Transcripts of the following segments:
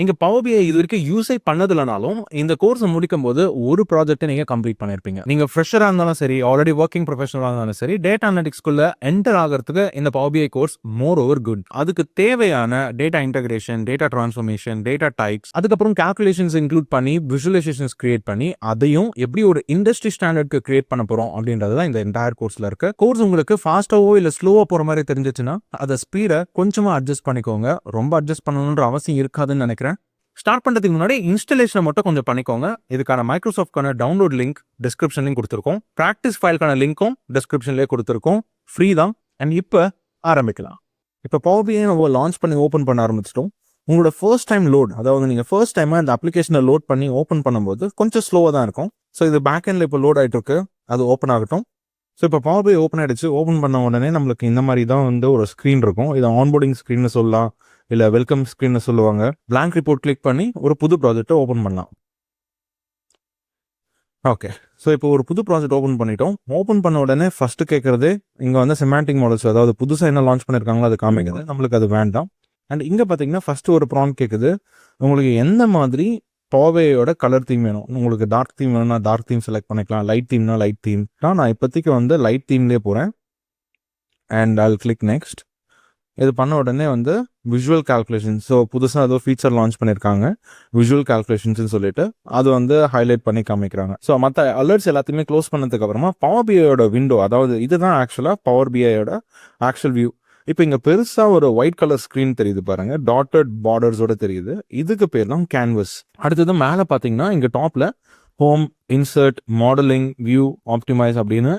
நீங்க பவர் பிஐ இது வரைக்கும் யூஸே பண்ணதில்லனாலும் இந்த கோர்ஸ் முடிக்கும் போது ஒரு ப்ராஜெக்ட்டை நீங்க கம்ப்ளீட் பண்ணிருப்பீங்க. நீங்க ஃப்ரெஷரா இருந்தாலும் சரி, ஆல்ரெடி ஒர்க்கிங் ப்ரொஃபஷனலா இருந்தாலும் சரி, டேட்டா அனலிட்டிக்ஸ்குள்ள என்டர் ஆகிறதுக்கு இந்த பவர் பிஐ கோர்ஸ் மோர் ஓவர் குட். அதுக்கு தேவையான data integration, data transformation, data types, அதுக்கப்புறம் கால்குலேஷன்ஸ் இன்க்ளூட் பண்ணி விசுவலைசேஷன்ஸ் கிரியேட் பண்ணி அதையும் எப்படி ஒரு இண்டஸ்ட்ரி ஸ்டாண்டர்ட்க்கு கிரியேட் பண்ண போறோம் அப்படின்றது தான் இந்த என்டையர் கோர்ஸ்ல இருக்கு. கோர்ஸ் உங்களுக்கு ஃபாஸ்டாவோ இல்ல ஸ்லோவா போற மாதிரி தெரிஞ்சிச்சுன்னா அதை ஸ்பீடை கொஞ்சமா அட்ஜஸ்ட் பண்ணிக்கோங்க. ரொம்ப அட்ஜஸ்ட் பண்ணணுன்ற அவசியம் இருக்காதுன்னு நினைக்கிறேன். ஸ்டார்ட் பண்றதுக்கு முன்னாடி இன்ஸ்டாலேஷன் மட்டும் கொஞ்சம் பண்ணிக்கோங்க. இதுக்கான மைக்ரோசாஃப்ட்கான டவுன்லோட் லிங்க் டிஸ்கிரிப்ஷன்லயும் கொடுத்துருக்கோம். பிராக்டிஸ் ஃபைலுக்கான லிங்க்கும் டிஸ்கிரிப்ஷன்லேயே கொடுத்துருக்கோம். ஃப்ரீ தான். அண்ட் இப்போ ஆரம்பிக்கலாம். இப்போ பவர் பிஐ நம்ம லான்ச் பண்ணி ஓப்பன் பண்ண ஆரம்பிச்சிட்டோம். உங்களோட ஃபர்ஸ்ட் டைம் லோட், அதாவது நீங்கள் ஃபர்ஸ்ட் டைமாக இந்த அப்ளிகேஷனை லோட் பண்ணி ஓப்பன் பண்ணும்போது கொஞ்சம் ஸ்லோவாக தான் இருக்கும். ஸோ இது பேக் எண்டில் இப்போ லோட் ஆகிட்டு இருக்கு. அது ஓப்பன் ஆகட்டும். ஸோ இப்போ பவர் பிஐ ஓப்பன் ஆகிடுச்சு. ஓப்பன் பண்ண உடனே நம்மளுக்கு இந்த மாதிரி தான் வந்து ஒரு ஸ்க்ரீன் இருக்கும். இது ஆன்போர்டிங் ஸ்க்ரீன்னு சொல்லலாம், இல்லை வெல்கம் ஸ்க்ரீன்னு சொல்லுவாங்க. பிளாங்க் ரிப்போர்ட் கிளிக் பண்ணி ஒரு புது ப்ராஜெக்டை ஓப்பன் பண்ணலாம். ஓகே, ஸோ இப்போ ஒரு புது ப்ராஜெக்ட் ஓப்பன் பண்ணிட்டோம். ஓப்பன் பண்ண உடனே ஃபர்ஸ்ட் கேட்கறது இங்கே வந்து செமாண்டிக் மாடல்ஸ், அதாவது புதுசாக என்ன லான்ச் பண்ணியிருக்காங்களோ அது காமிக்குது. நம்மளுக்கு அது வேண்டாம். அண்ட் இங்கே பார்த்தீங்கன்னா ஃபர்ஸ்ட் ஒரு ப்ராம்ப்ட் கேட்குது, உங்களுக்கு எந்த மாதிரி பவர் பிஐயோட கலர் தீம் வேணும். உங்களுக்கு டார்க் தீம் வேணும்னா டார்க் தீம் செலக்ட் பண்ணிக்கலாம், லைட் தீம்னா லைட் தீம். நான் இப்போதைக்கு வந்து லைட் தீம்லேயே போகிறேன். And I'll click next. இது பண்ண உடனே வந்து விஷுவல் கால்குலேஷன்ஸ், ஸோ புதுசாக ஏதோ ஃபீச்சர் லான்ச் பண்ணியிருக்காங்க விஷுவல் கால்குலேஷன்ஸ்னு சொல்லிட்டு அது வந்து ஹைலைட் பண்ணி காமிக்கிறாங்க. ஸோ மற்ற அலர்ட்ஸ் எல்லாத்தையுமே க்ளோஸ் பண்ணதுக்கு அப்புறமா பவர் பிஐயோட விண்டோ, அதாவது இதுதான் ஆக்சுவலாக பவர் பிஐயோட ஆக்சுவல் வியூ. இப்போ இங்கே பெருசாக ஒரு ஒயிட் கலர் ஸ்க்ரீன் தெரியுது பாருங்க, டாட்டட் பார்டர்ஸோட தெரியுது. இதுக்கு பேர் தான் கேன்வஸ். அடுத்தது மேலே பார்த்தீங்கன்னா இங்கே டாப்பில் home, insert, modelling, view, optimise அப்படின்னு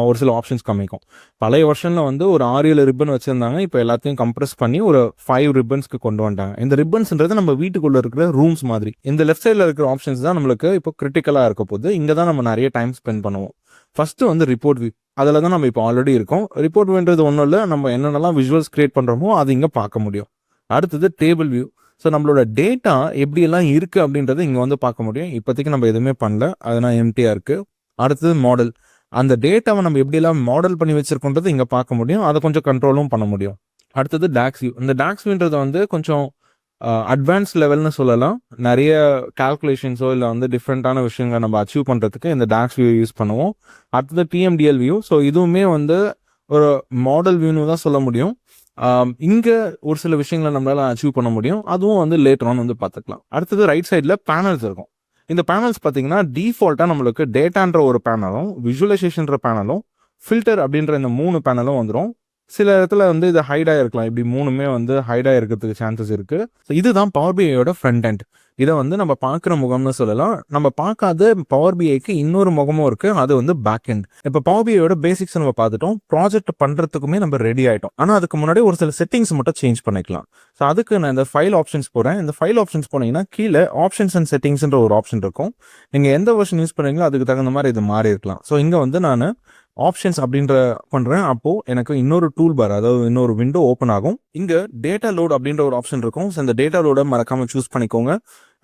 ஒரு சில ஆப்ஷன்ஸ் காமிக்கும். பழைய வருஷனில் வந்து ஒரு 6-7 ரிப்பன் வச்சுருந்தாங்க. இப்போ எல்லாத்தையும் கம்ப்ரெஸ் பண்ணி ஒரு 5 ரிப்பன்ஸ்க்கு கொண்டு வந்துட்டாங்க. இந்த ரிப்பன்ஸ்ன்றது நம்ம வீட்டுக்குள்ளே இருக்கிற ரூம்ஸ் மாதிரி. இந்த லெஃப்ட் சைடில் இருக்கிற ஆப்ஷன்ஸ் தான் நம்மளுக்கு இப்போ கிரிட்டிக்கலாக இருக்க போது. இங்கே தான் நம்ம நிறைய டைம் ஸ்பெண்ட் பண்ணுவோம். ஃபஸ்ட்டு வந்து ரிப்போர்ட் வியூ, அதில் தான் நம்ம இப்போ ஆல்ரெடி இருக்கோம். ரிப்போர்ட் வியூன்றது ஒன்றும் இல்லை, நம்ம என்னென்னலாம் விஷுவல்ஸ் கிரியேட் பண்ணுறோமோ அது இங்கே பார்க்க முடியும். அடுத்தது டேபிள் வியூ. ஸோ நம்மளோட டேட்டா எப்படியெல்லாம் இருக்குது அப்படின்றது இங்கே வந்து பார்க்க முடியும். இப்போதைக்கு நம்ம எதுவுமே பண்ணல, அதனால் எம்டியாக இருக்குது. அடுத்தது மாடல், அந்த டேட்டாவை நம்ம எப்படியெல்லாம் மாடல் பண்ணி வச்சிருக்கோன்றது இங்கே பார்க்க முடியும். அதை கொஞ்சம் கண்ட்ரோலும் பண்ண முடியும். அடுத்தது டாக்ஸ் வியூ. இந்த டாக்ஸ் வியூன்றது வந்து கொஞ்சம் அட்வான்ஸ் லெவல்னு சொல்லலாம். நிறைய கால்குலேஷன்ஸோ இல்லை வந்து டிஃப்ரெண்ட்டான விஷயங்களை நம்ம அச்சீவ் பண்ணுறதுக்கு இந்த டாக்ஸ் வியூ யூஸ் பண்ணுவோம். அடுத்தது டிஎம்டிஎல் வியூ. ஸோ இதுவுமே வந்து ஒரு மாடல் வியூன்னு தான் சொல்ல முடியும். இங்கே ஒரு சில விஷயங்களை நம்மளால அச்சீவ் பண்ண முடியும். அதுவும் வந்து லேட்டர் ஆன் வந்து பார்த்துக்கலாம். அடுத்தது ரைட் சைடில் பேனல்ஸ் இருக்கும். இந்த பேனல்ஸ் பார்த்தீங்கன்னா டிஃபால்ட்டாக நம்மளுக்கு டேட்டான்ற ஒரு பேனலும், விஷுவலைசேஷன்ற பேனலும், ஃபில்டர் அப்படின்ற இந்த 3 பேனலும் வந்துடும். சில இடத்துல வந்து இது ஹைடாக இருக்கலாம். இப்படி 3மே வந்து ஹைடாக இருக்கிறதுக்கு சான்சஸ் இருக்குது. ஸோ இதுதான் பவர் பிஐயோட ஃப்ரண்ட் எண்ட். இதை வந்து நம்ம பார்க்குற முகம்னு சொல்லலாம். நம்ம பார்க்காத பவர் பிஐக்கு இன்னொரு முகமும் இருக்குது, அது வந்து பேக் எண்ட். இப்போ பவர் பிஐயோட பேசிக்ஸ் நம்ம பார்த்துட்டோம். ப்ராஜெக்ட் பண்ணுறதுக்குமே நம்ம ரெடி ஆகிட்டோம். ஆனால் அதுக்கு முன்னாடி ஒரு சில செட்டிங்ஸ் மட்டும் சேஞ்ச் பண்ணிக்கலாம். ஸோ அதுக்கு நான் இந்த ஃபைல் ஆப்ஷன்ஸ் போகிறேன். இந்த ஃபைல் ஆப்ஷன்ஸ் போனீங்கன்னா கீழே ஆப்ஷன்ஸ் அண்ட் செட்டிங்ஸ்ன்ற ஒரு ஆப்ஷன் இருக்கும். நீங்கள் எந்த வெர்ஷன் யூஸ் பண்ணுறீங்களோ அதுக்கு தகுந்த மாதிரி இது மாறி இருக்கலாம். ஸோ இங்கே வந்து நான் ஆப்ஷன்ஸ் அப்படின்ற பண்ணுறேன். அப்போது எனக்கு இன்னொரு டூல் பார், அதாவது இன்னொரு விண்டோ ஓப்பன் ஆகும். இங்கே டேட்டா லோட் அப்படின்ற ஒரு ஆப்ஷன் இருக்கும். ஸோ இந்த டேட்டா லோடை மறக்காமல் சூஸ் பண்ணிக்கோங்க.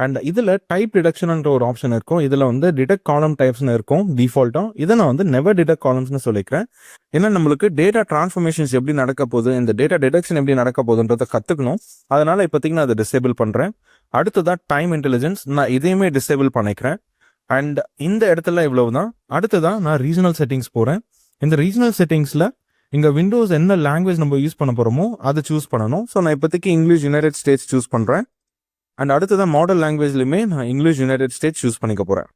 அண்ட் இதில் டைப் டிடக்ஷன்ன்ற ஒரு ஆப்ஷன் இருக்கும். இதில் வந்து டிடெக்ட் காலம் டைப்ஸ்னு இருக்கும் டிஃபால்ட்டாக. இதை நான் வந்து நெவர் டிடெக்ட் காலம்ஸ்னு சொல்லிக்கிறேன். ஏன்னா நம்மளுக்கு டேட்டா டிரான்ஸ்ஃபர்மேஷன்ஸ் எப்படி நடக்க போகுது, இந்த டேட்டா டிடெக்ஷன் எப்படி நடக்க போகுதுன்றதை கற்றுக்கணும். அதனால் இப்போதைக்கு நான் அதை டிசேபிள் பண்ணுறேன். அடுத்ததான் டைம் இன்டெலிஜென்ஸ், நான் இதையுமே டிசேபிள் பண்ணிக்கிறேன். அண்ட் இந்த இடத்துல இவ்வளவு தான். அடுத்ததான் நான் ரீஜனல் செட்டிங்ஸ் போகிறேன். இந்த ரீஜனல் செட்டிங்ஸில் இங்கே விண்டோஸ் என்ன லாங்குவேஜ் நம்ம யூஸ் பண்ண போகிறோமோ அதை சூஸ் பண்ணணும். ஸோ நான் இப்போதைக்கு இங்கிலீஷ் யுனைடெட் ஸ்டேட்ஸ் சூஸ் பண்ணுறேன். அண்ட் அடுத்ததான் மாடல் லாங்குவேஜ்லையுமே நான் இங்கிலீஷ் யுனைடெட் ஸ்டேட்ஸ் சூஸ் பண்ணிக்க போகிறேன்.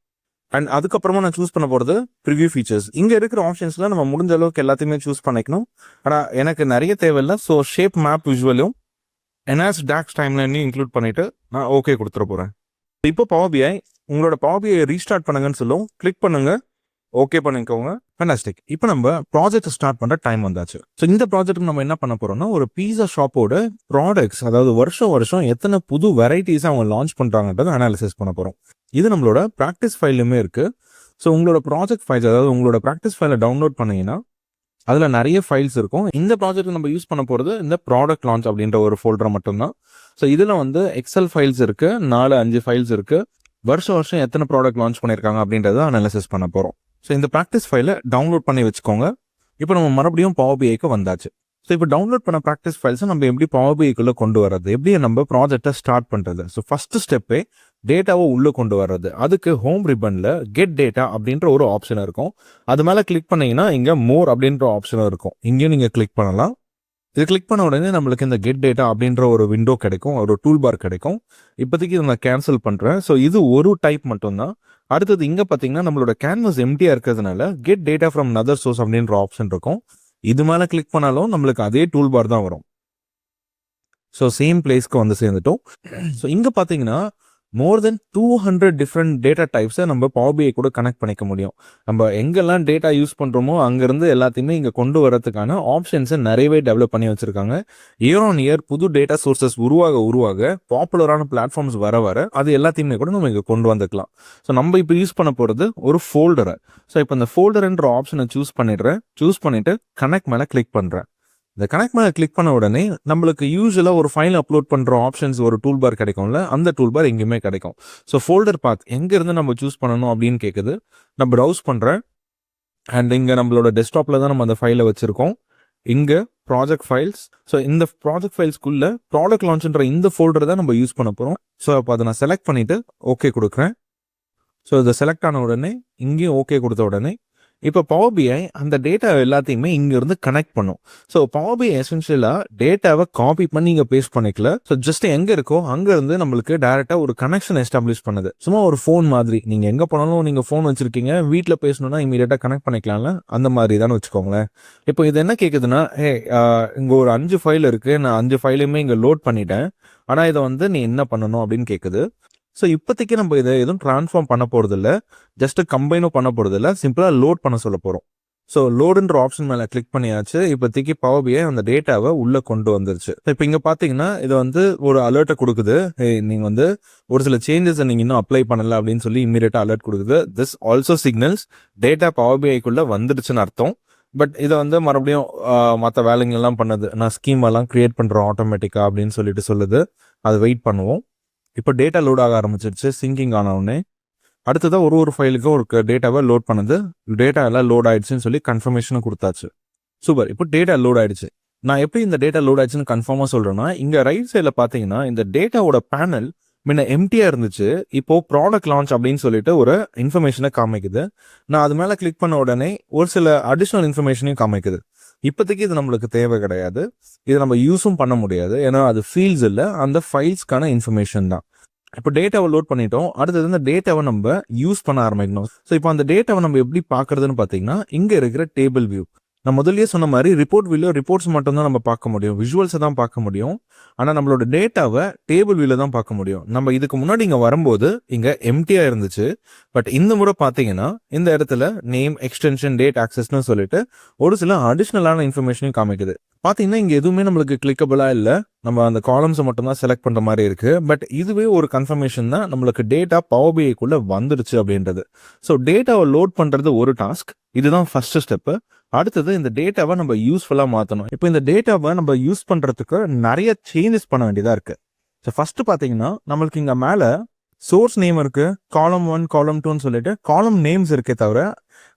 அண்ட் அதுக்கப்புறமா நான் சூஸ் பண்ண போகிறது ப்ரிவியூ ஃபீச்சர்ஸ். இங்கே இருக்கிற ஆப்ஷன்ஸில் நம்ம முடிஞ்ச அளவுக்கு எல்லாத்தையுமே சூஸ் பண்ணிக்கணும். ஆனால் எனக்கு நிறைய தேவையில்லை. ஸோ ஷேப் மேப் விஷுவலும் என்ஹான்ஸ் டாக்ஸ் டைம்லைனையும் இன்க்ளூட் பண்ணிவிட்டு நான் ஓகே கொடுத்துட போகிறேன். இப்போ பவர் பிஐ உங்களோட பவர் பிஐ ரீஸ்டார்ட் பண்ணுங்கன்னு சொல்லும். கிளிக் பண்ணுங்க, ஓகே பண்ணிக்கோங்க. ஃபேண்டாஸ்டிக். இப்போ நம்ம ப்ராஜெக்ட் ஸ்டார்ட் பண்ணுற டைம் வந்தாச்சு. ஸோ இந்த ப்ராஜெக்ட் நம்ம என்ன பண்ண போறோம்னா, ஒரு பீஸா ஷாப்போட ப்ராடக்ட்ஸ், அதாவது வருஷம் எத்தனை புது வெரைட்டிஸ் அவங்க லான்ச் பண்ணுறாங்கன்றதை அனாலிசிஸ் பண்ண போகிறோம். இது நம்மளோட ப்ராக்டிஸ் ஃபைல்லுமே இருக்கு. ஸோ உங்களோட ப்ராஜெக்ட் ஃபைல்ஸ், அதாவது உங்களோட ப்ராக்டிஸ் ஃபைலை டவுன்லோட் பண்ணீங்கன்னா அதில் நிறைய ஃபைல்ஸ் இருக்கும். இந்த ப்ராஜெக்ட் நம்ம யூஸ் பண்ண போகிறது இந்த ப்ராடக்ட் லான்ச் அப்படின்ற ஒரு ஃபோல்டர் மட்டும்தான். ஸோ இதில் வந்து எக்ஸல் ஃபைல்ஸ் இருக்கு, 4-5 ஃபைல்ஸ் இருக்கு. வருஷம் எத்தனை ப்ராடக்ட் லான்ச் பண்ணியிருக்காங்க அப்படின்றத அனாலிசிஸ் பண்ண போகிறோம். ஸோ இந்த ப்ராக்டிஸ் ஃபைலை டவுன்லோட் பண்ணி வச்சுக்கோங்க. இப்போ நம்ம மறுபடியும் பவர் பிஐக்கு வந்தாச்சு. ஸோ இப்போ டவுன்லோட் பண்ண ப்ராக்டிஸ் ஃபைல்ஸை நம்ம எப்படி பவர் பிஐக்குள்ளே கொண்டு வர்றது, எப்படி நம்ம ப்ராஜெக்டை ஸ்டார்ட் பண்ணுறது. ஸோ ஃபஸ்ட்டு ஸ்டெப்பே டேட்டாவை உள்ளே கொண்டு வர்றது. அதுக்கு ஹோம் ரிப்பனில் கெட் டேட்டா அப்படின்ற ஒரு ஆப்ஷன் இருக்கும். அது மேலே கிளிக் பண்ணீங்கன்னா இங்கே மோர் அப்படின்ற ஆப்ஷனும் இருக்கும். இங்கேயும் நீங்கள் கிளிக் பண்ணலாம். இது கிளிக் பண்ண உடனே நம்மளுக்கு இந்த கெட் டேட்டா அப்படின்ற ஒரு விண்டோ கிடைக்கும், ஒரு டூல் பார் கிடைக்கும். இப்போதைக்கு இதை நான் கேன்சல் பண்ணுறேன். ஸோ இது ஒரு டைப் மட்டும்தான். அடுத்தது இங்கே பார்த்தீங்கன்னா நம்மளோட கேன்வஸ் எம்டியாக இருக்கிறதுனால get data from other source அப்படின்ற ஆப்ஷன் இருக்கும். இது மேலே கிளிக் பண்ணாலும் நம்மளுக்கு அதே டூல் பார் தான் வரும். ஸோ சேம் பிளேஸ்க்கு வந்து சேர்ந்துட்டோம். ஸோ இங்கே பார்த்தீங்கன்னா மோர் தென் 200 டிஃப்ரெண்ட் டேட்டா டைப்ஸை நம்ம பவர் பிஐ கூட கனெக்ட் பண்ணிக்க முடியும். நம்ம எங்கெல்லாம் டேட்டா யூஸ் பண்ணுறோமோ அங்கேருந்து எல்லாத்தையுமே இங்கே கொண்டு வரதுக்கான ஆப்ஷன்ஸை நிறையவே டெவலப் பண்ணி வச்சுருக்காங்க. இயர் ஆன் இயர் புது டேட்டா சோர்சஸ் உருவாக பாப்புலரான பிளாட்ஃபார்ம்ஸ் வர அது எல்லாத்தையுமே கூட நம்ம இங்கே கொண்டு வந்துக்கலாம். ஸோ நம்ம இப்போ யூஸ் பண்ண போகிறது ஒரு ஃபோல்டரை. ஸோ இப்போ இந்த ஃபோல்டர்ன்ற ஆப்ஷனை சூஸ் பண்ணிவிட்டு கனெக்ட் மேலே கிளிக் பண்ணுறேன். இந்த கனெக்ட் மேலே கிளிக் பண்ண உடனே நம்மளுக்கு யூஸ்வலாக ஒரு ஃபைல் அப்லோட் பண்ணுற ஆப்ஷன்ஸ் ஒரு டூல் பார் கிடைக்கும்ல, அந்த டூல் பார் எங்கேயுமே கிடைக்கும். ஸோ ஃபோல்டர் பாத் எங்கேருந்து நம்ம சூஸ் பண்ணணும் அப்படின்னு கேட்குது. நான் ப்ரௌஸ் பண்ணுறேன். அண்ட் இங்கே நம்மளோட டெஸ்க்டாப்பில் தான் நம்ம அந்த ஃபைலை வச்சுருக்கோம். இங்கே ப்ராஜெக்ட் ஃபைல்ஸ். ஸோ இந்த ப்ராஜெக்ட் ஃபைல்ஸ்க்குள்ளே ப்ராடக்ட் லான்ச்ன்ற இந்த ஃபோல்டர் தான் நம்ம யூஸ் பண்ண போகிறோம். ஸோ அப்போ அதை நான் செலக்ட் பண்ணிவிட்டு ஓகே கொடுக்குறேன். ஸோ இதை செலக்ட் ஆன உடனே இங்கேயும் ஓகே கொடுத்த உடனே இப்போ பவர் பிஐ அந்த டேட்டா எல்லாத்தையுமே இங்கிருந்து கனெக்ட் பண்ணும். ஸோ பவர் பிஐ எசென்ஷியலாக டேட்டாவை காப்பி பண்ணி இங்கே பேஸ்ட் பண்ணிக்கல. ஸோ ஜஸ்ட் எங்கே இருக்கோ அங்கேருந்து நம்மளுக்கு டேரெக்டாக ஒரு கனெக்ஷன் எஸ்டாப்ளிஷ் பண்ணுது. சும்மா ஒரு ஃபோன் மாதிரி. நீங்கள் எங்கே போனாலும் நீங்கள் ஃபோன் வச்சிருக்கீங்க, வீட்டில் பேசணும்னா இமீடியட்டாக கனெக்ட் பண்ணிக்கலாம்ல, அந்த மாதிரி தான் வச்சுக்கோங்களேன். இப்போ இது என்ன கேட்குதுன்னா, இங்கே ஒரு 5 ஃபைல் இருக்குது, நான் 5 ஃபைலையுமே இங்கே லோட் பண்ணிட்டேன், ஆனால் இதை வந்து நீ என்ன பண்ணணும் அப்படின்னு கேட்குது. ஸோ இப்போதைக்கு நம்ம இதை எதுவும் ட்ரான்ஸ்ஃபார்ம் பண்ண போகிறதில்ல, ஜஸ்ட் கம்பைனும் பண்ண போகிறதில்ல, சிம்பிளாக லோட் பண்ண சொல்ல போகிறோம். ஸோ லோடுன்ற ஆப்ஷன் மேலே கிளிக் பண்ணியாச்சு. இப்போதைக்கு பவர் பிஐ அந்த டேட்டாவை உள்ளே கொண்டு வந்துருச்சு. இப்போ இங்கே பார்த்தீங்கன்னா இது வந்து ஒரு அலர்ட்டை கொடுக்குது. நீங்கள் வந்து ஒரு சில சேஞ்சஸை நீங்கள் இன்னும் அப்ளை பண்ணலை அப்படின்னு சொல்லி இம்மீடியட்டாக அலர்ட் கொடுக்குது. This also signals data power பிஐக்குள்ளே வந்துடுச்சுன்னு அர்த்தம். பட் இதை வந்து மறுபடியும் மற்ற வேலைங்கள்லாம் பண்ணுது. நான் ஸ்கீமெல்லாம் க்ரியேட் பண்ணுறோம் ஆட்டோமேட்டிக்காக அப்படின்னு சொல்லிட்டு சொல்லுது. அதை வெயிட் பண்ணுவோம். இப்போ டேட்டா லோட் ஆக ஆரம்பிச்சிருச்சு. சிங்கிங் ஆன உடனே அடுத்ததாக ஒரு ஃபைலுக்கு ஒரு டேட்டாவை லோட் பண்ணுது. டேட்டா எல்லாம் லோட் ஆயிடுச்சுன்னு சொல்லி கன்ஃபர்மேஷனும் கொடுத்தாச்சு. சூப்பர். இப்போ டேட்டா லோட் ஆயிடுச்சு. நான் எப்படி இந்த டேட்டா லோட் ஆயிடுச்சுன்னு கன்ஃபார்மாக சொல்கிறேன்னா, இங்கே ரைட் சைடில் பார்த்தீங்கன்னா இந்த டேட்டாவோட பேனல் முன்ன எம்டியாக இருந்துச்சு. இப்போ ப்ராடக்ட் லான்ச் அப்படின்னு சொல்லிட்டு ஒரு இன்ஃபர்மேஷனை காமிக்குது. நான் அது மேலே கிளிக் பண்ண உடனே ஒரு சில அடிஷ்னல் இன்ஃபர்மேஷனையும் காமிக்குது. இப்போதைக்கு இது நம்மளுக்கு தேவை கிடையாது, இதை நம்ம யூஸும் பண்ண முடியாது, ஏன்னா அது ஃபீல்ட்ஸ் இல்லை, அந்த ஃபைல்ஸ்க்கான இன்ஃபர்மேஷன் தான். இப்போ டேட்டாவை லோட் பண்ணிட்டோம். அடுத்தது இந்த டேட்டாவை நம்ம யூஸ் பண்ண ஆரம்பிக்கணும். ஸோ இப்போ அந்த டேட்டாவை நம்ம எப்படி பார்க்கறதுன்னு பார்த்தீங்கன்னா, இங்கே இருக்கிற டேபிள் வியூ. நான் முதல்லயே சொன்ன மாதிரி ரிப்போர்ட் வியூல ரிப்போர்ட்ஸ் மட்டும் தான் நம்ம பார்க்க முடியும், விஷுவல்ஸை தான் பார்க்க முடியும். ஆனால் நம்மளோட டேட்டாவை டேபிள் வியூல தான் பார்க்க முடியும். நம்ம இதுக்கு முன்னாடி இங்கே வரும்போது இங்கே எம்டியா இருந்துச்சு. பட் இந்த முறை பார்த்தீங்கன்னா இந்த இடத்துல நேம், எக்ஸ்டென்ஷன், டேட் ஆக்சஸ்னு சொல்லிட்டு ஒரு சில அடிஷ்னலான இன்ஃபர்மேஷனையும் காமிக்குது. பார்த்தீங்கன்னா இங்கே எதுவுமே நம்மளுக்கு கிளிக்கபிளாக இல்லை, நம்ம அந்த காலம்ஸை மட்டும் தான் செலக்ட் பண்ணுற மாதிரி இருக்கு. பட் இதுவே ஒரு கன்ஃபர்மேஷன் தான் நம்மளுக்கு டேட்டா பவர் பிஐக்குள்ள வந்துடுச்சு அப்படின்றது. ஸோ டேட்டாவை லோட் பண்ணுறது ஒரு டாஸ்க், இதுதான் ஃபர்ஸ்ட் ஸ்டெப்பு. அடுத்தது இந்த டேட்டாவை நம்ம யூஸ்ஃபுல்லாக மாற்றணும். இப்போ இந்த டேட்டாவை நம்ம யூஸ் பண்ணுறதுக்கு நிறைய சேஞ்சஸ் பண்ண வேண்டியதாக இருக்கு. ஸோ ஃபர்ஸ்ட் பார்த்தீங்கன்னா நம்மளுக்கு இங்கே மேலே சோர்ஸ் நேம் இருக்கு, காலம் 1, காலம் 2ன்னு சொல்லிட்டு காலம் நேம்ஸ் இருக்கே தவிர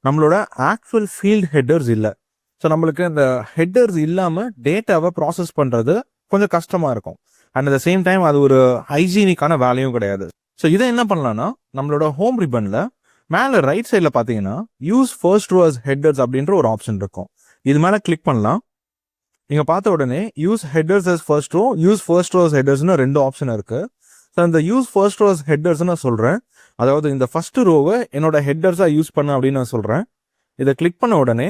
நம்மளோட ஆக்சுவல் ஃபீல்ட் ஹெட்டர்ஸ் இல்லை. ஸோ நம்மளுக்கு இந்த ஹெட்டர்ஸ் இல்லாமல் டேட்டாவை ப்ராசஸ் பண்ணுறது கொஞ்சம் கஷ்டமாக இருக்கும். And at the same time அது ஒரு ஹைஜீனிக்கான வேலையும் கிடையாது. ஸோ இதை என்ன பண்ணலாம்னா, நம்மளோட ஹோம் ரிப்பனில் மேலே ரைட் சைடில் பார்த்தீங்கன்னா use first row as headers அப்படின்ற ஒரு ஆப்ஷன் இருக்கும். இது மேலே கிளிக் பண்ணலாம். நீங்கள் பார்த்த உடனே use headers as first row, use first row as ஹெட்டர்ஸ்னு 2 ஆப்ஷன் இருக்குது. ஸோ இந்த use first row as headers நான் சொல்கிறேன், அதாவது இந்த ஃபர்ஸ்ட் ரோவை என்னோட ஹெட்டர்ஸாக யூஸ் பண்ண அப்படின்னு நான் சொல்கிறேன். இதை கிளிக் பண்ண உடனே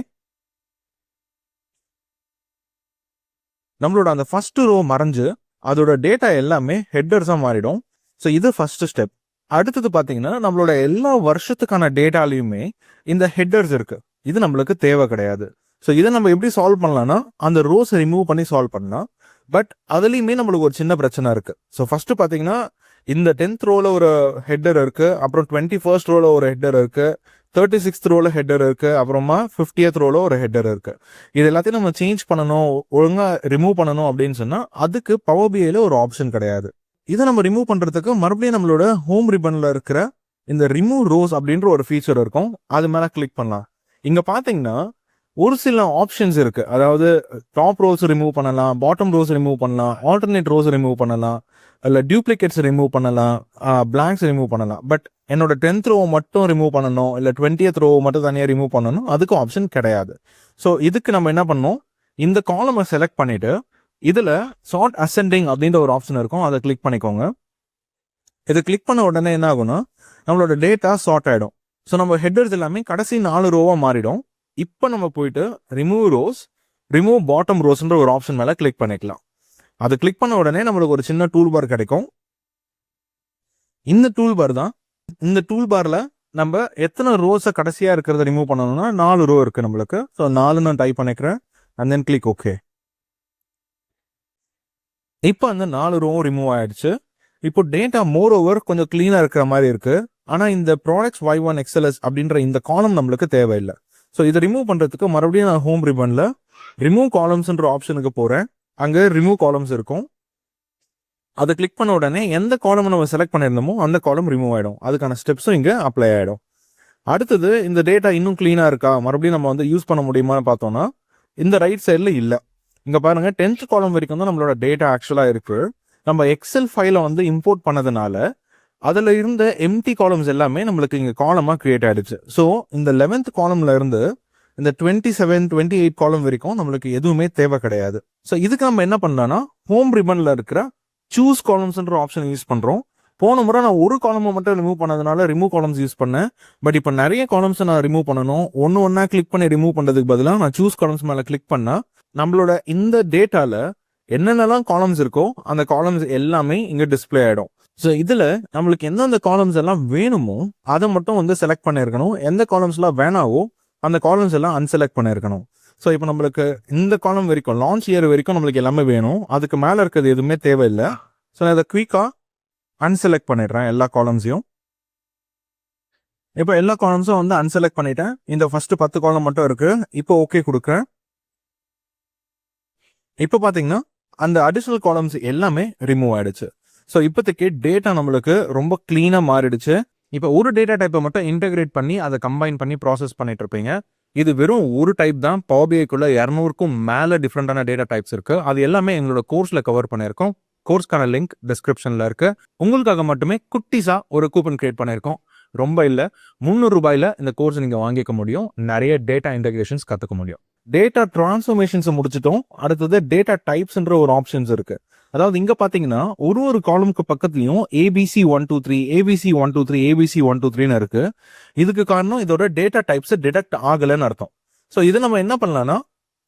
நம்மளோட அந்த ஃபர்ஸ்ட் ரோ மறைஞ்சு அதோட டேட்டா எல்லாமே ஹெட்டர்ஸாக மாறிடும். ஸோ இது ஃபர்ஸ்ட் ஸ்டெப். அடுத்தது பார்த்தீங்கன்னா நம்மளோட எல்லா வருஷத்துக்கான டேட்டாலையுமே இந்த ஹெட்டர்ஸ் இருக்கு, இது நம்மளுக்கு தேவை கிடையாது. ஸோ இதை நம்ம எப்படி சால்வ் பண்ணலாம்னா, அந்த ரோஸை ரிமூவ் பண்ணி சால்வ் பண்ணலாம். பட் அதுலேயுமே நம்மளுக்கு ஒரு சின்ன பிரச்சனை இருக்கு. ஸோ ஃபர்ஸ்ட் பார்த்தீங்கன்னா இந்த 10th ரோல ஒரு ஹெட்டர் இருக்கு, அப்புறம் 21st ரோல ஒரு ஹெட்டர் இருக்கு, 36th ரோல ஹெட்டர் இருக்கு, அப்புறமா 50th ரோல ஒரு ஹெட்டர் இருக்கு. இது எல்லாத்தையும் நம்ம சேஞ்ச் பண்ணணும், ஒழுங்கா ரிமூவ் பண்ணணும் அப்படின்னு சொன்னா அதுக்கு பவர் பிஐல ஒரு ஆப்ஷன் கிடையாது. இதை நம்ம ரிமூவ் பண்றதுக்கு மறுபடியும் நம்மளோட ஹோம் ரிப்பன்ல இருக்கிற இந்த ரிமூவ் ரோஸ் அப்படின்ற ஒரு ஃபீச்சர் இருக்கும், அது மேல கிளிக் பண்ணலாம். இங்க பாத்தீங்கன்னா ஒரு சில ஆப்ஷன்ஸ் இருக்கு. அதாவது டாப் ரோஸ் ரிமூவ் பண்ணலாம், பாட்டம் ரோஸ் ரிமூவ் பண்ணலாம், ஆல்டர்னேட் ரோஸ் ரிமூவ் பண்ணலாம், இல்ல டூப்ளிகேட்ஸ் ரிமூவ் பண்ணலாம், பிளாங்க்ஸ் ரிமூவ் பண்ணலாம். பட் என்னோட 10th ரோ மட்டும் ரிமூவ் பண்ணணும், இல்ல 20th ரோ மட்டும் தனியாக ரிமூவ் பண்ணணும், அதுக்கு ஆப்ஷன் கிடையாது. ஸோ இதுக்கு நம்ம என்ன பண்ணணும், இந்த காலமை செலக்ட் பண்ணிட்டு இதுல சார்ட் அசெண்டிங் அப்படின்ற ஒரு ஆப்ஷன் இருக்கும், அதை கிளிக் பண்ணிக்கோங்க. இதை கிளிக் பண்ண உடனே என்ன ஆகும்னா நம்மளோட டேட்டா சார்ட் ஆயிடும். ஸோ நம்ம ஹெட்டர்ஸ் எல்லாமே கடைசி 4 ரோவா மாறிடும். இப்போ நம்ம போயிட்டு ரிமூவ் ரோஸ், ரிமூவ் பாட்டம் ரோஸ்ன்ற ஒரு ஆப்ஷன் மேல கிளிக் பண்ணிக்கலாம். அதை கிளிக் பண்ண உடனே நம்மளுக்கு ஒரு சின்ன டூல் பார் கிடைக்கும். இந்த டூல் பார் தான், இந்த டூல் பார்ல நம்ம எத்தனை ரோஸை கடைசியா இருக்கிறத ரிமூவ் பண்ணணும்னா 4 ரோ இருக்கு நம்மளுக்கு. ஸோ 4 நான் டைப் பண்ணிக்கிறேன் அண்ட் தென் கிளிக் ஓகே. இப்போ அந்த 4 ரோவும் ரிமூவ் ஆயிடுச்சு. இப்போ டேட்டா மோர் ஓவர் கொஞ்சம் கிளீனா இருக்கிற மாதிரி இருக்கு. ஆனா இந்த ப்ராடக்ட்ஸ் Y1 XLS அப்படின்ற இந்த காலம் நம்மளுக்கு தேவையில்லை. ஸோ இதை ரிமூவ் பண்றதுக்கு மறுபடியும் நான் ஹோம் ரிபன்ல ரிமூவ் காலம்ஸ்ன்ற ஆப்ஷனுக்கு போறேன். அங்க ரிமூவ் காலம்ஸ் இருக்கும். அதை கிளிக் பண்ண உடனே எந்த காலம் நம்ம செலக்ட் பண்ணியிருந்தோமோ அந்த காலம் ரிமூவ் ஆயிடும். அதுக்கான ஸ்டெப்ஸும் இங்க அப்ளை ஆயிடும். அடுத்தது இந்த டேட்டா இன்னும் கிளீனா இருக்கா, மறுபடியும் நம்ம வந்து யூஸ் பண்ண முடியுமான்னு பார்த்தோம்னா இந்த ரைட் சைட்ல இல்ல. இங்க பாருங்க 10th காலம் வரைக்கும் தான் நம்மளோட டேட்டா ஆக்சுவலா இருக்கு. நம்ம எக்ஸல் ஃபைலை வந்து இம்போர்ட் பண்ணதுனால அதுல இருந்த எம்டி காலம்ஸ் எல்லாமே நம்மளுக்கு இங்க காலமா கிரியேட் ஆயிடுச்சு. ஸோ இந்த 11th காலம்ல இருந்து இந்த 27, 28 காலம் வரைக்கும் நம்மளுக்கு எதுவுமே தேவை கிடையாது. ஸோ இதுக்கு நம்ம என்ன பண்ணலாம்னா ஹோம் ரிபன்ல இருக்கிற சூஸ் காலம்ஸ்ன்ற ஆப்ஷன் யூஸ் பண்றோம். போன முறை நான் ஒரு காலமை மட்டும் ரிமூவ் பண்ணதுனால ரிமூவ் காலம்ஸ் யூஸ் பண்ணேன். பட் இப்போ நிறைய காலம்ஸை நான் ரிமூவ் பண்ணணும். ஒன்னா கிளிக் பண்ணி ரிமூவ் பண்றதுக்கு பதிலாக நான் சூஸ் காலம்ஸ் மேல கிளிக் பண்ணா நம்மளோட இந்த டேட்டால என்னென்னலாம் காலம்ஸ் இருக்கோ அந்த காலம்ஸ் எல்லாமே இங்க டிஸ்பிளே ஆயிடும். ஸோ இதுல நம்மளுக்கு எந்தெந்த காலம்ஸ் எல்லாம் வேணுமோ அதை மட்டும் வந்து செலக்ட் பண்ணிருக்கணும். எந்த காலம்ஸ் எல்லாம் வேணாவோ அந்த காலம்ஸ் எல்லாம் அன்செலக்ட் பண்ணிருக்கணும். ஸோ இப்போ நம்மளுக்கு இந்த காலம் வரைக்கும் லான்ச் இயர் வரைக்கும் நம்மளுக்கு எல்லாமே வேணும். அதுக்கு மேல இருக்கிறது எதுவுமே தேவையில்லை. ஸோ நான் இதை குயிக்கா அன்செலக்ட் பண்ணிடுறேன் எல்லா காலம்ஸையும். இப்போ எல்லா காலம்ஸும் வந்து அன்செலக்ட் பண்ணிட்டேன். இந்த ஃபர்ஸ்ட் 10 காலம் மட்டும் இருக்கு. இப்போ ஓகே கொடுக்குறேன். இப்போ பாத்தீங்கன்னா அந்த அடிஷனல் காலம்ஸ் எல்லாமே ரிமூவ் ஆயிடுச்சு. ஸோ இப்போதைக்கு டேட்டா நம்மளுக்கு ரொம்ப கிளீனா மாறிடுச்சு. இப்போ ஒரு டேட்டா டைப்பை மட்டும் இன்டெகிரேட் பண்ணி அதை கம்பைன் பண்ணி ப்ராசஸ் பண்ணிட்டு இருப்பீங்க. இது வெறும் ஒரு டைப் தான். Power BIக்குள்ள 200க்கும் மேல டிஃப்ரெண்டான டேட்டா டைப்ஸ் இருக்கு. அது எல்லாமே எங்களோட கோர்ஸ்ல கவர் பண்ணியிருக்கோம். கோர்ஸ்க்கான லிங்க் டிஸ்கிரிப்ஷன்ல இருக்கு. உங்களுக்காக மட்டுமே குட்டிஸா ஒரு கூப்பன் கிரியேட் பண்ணியிருக்கோம். ரொம்ப இல்லை, 300 ரூபாயில இந்த கோர்ஸ் நீங்க வாங்கிக்க முடியும். நிறைய டேட்டா இன்டெகிரேஷன்ஸ் கத்துக்க முடியும். டேட்டா டிரான்ஸ்ஃபர்மேஷன்ஸ் முடிச்சிட்டோம். அடுத்தது டேட்டா டைப்ஸ்ன்ற ஒரு ஆப்ஷன்ஸ் இருக்கு. அதாவது இங்க பாத்தீங்கன்னா ஒரு காலமுக்கு பக்கத்துலயும் ABC123, ABC123, ABC123 இருக்கு. இதுக்கு காரணம் இதோட டேட்டா டைப்ஸ் டிடெக்ட் ஆகலன்னு அர்த்தம். ஸோ இது நம்ம என்ன பண்ணலாம்னா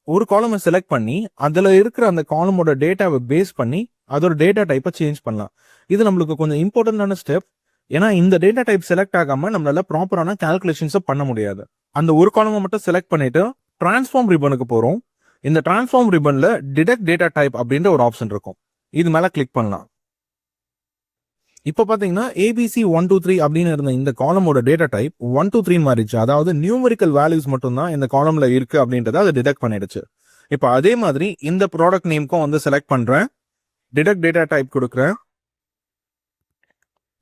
ஒரு காலமை செலக்ட் பண்ணி அதுல இருக்கிற அந்த காலமோட டேட்டாவை பேஸ் பண்ணி அதோட டேட்டா டைப்பை சேஞ்ச் பண்ணலாம். இது நம்மளுக்கு கொஞ்சம் இம்பார்ட்டன்டான ஸ்டெப். ஏன்னா இந்த டேட்டா டைப் செலக்ட் ஆகாம நம்மளால ப்ராப்பரான கால்குலேஷன்ஸை பண்ண முடியாது. அந்த ஒரு காலமை மட்டும் செலக்ட் பண்ணிட்டு டிரான்ஸ்ஃபார்ம் ரிபனுக்கு போறோம். இந்த டிரான்ஸ்ஃபார்ம் ரிபன்ல டிடெக்ட் டேட்டா டைப் அப்படின்ற ஒரு ஆப்ஷன் இருக்கும். இது மேல கிளிக் பண்ணலாம். இப்போ பாத்தீங்கன்னா ABC123 அப்படின்னு இருந்த இந்த காலமோட டேட்டா டைப் 123 மாறிடுச்சு. அதாவது நியூமெரிக்கல் வேல்யூஸ் மட்டும் தான் இந்த காலம்ல இருக்கு அப்படின்றத அதை டிடெக்ட் பண்ணிடுச்சு. இப்போ அதே மாதிரி இந்த ப்ராடக்ட் நேம்க்கும் வந்து செலக்ட் பண்றேன், டிடெக்ட் டேட்டா டைப் கொடுக்குறேன்.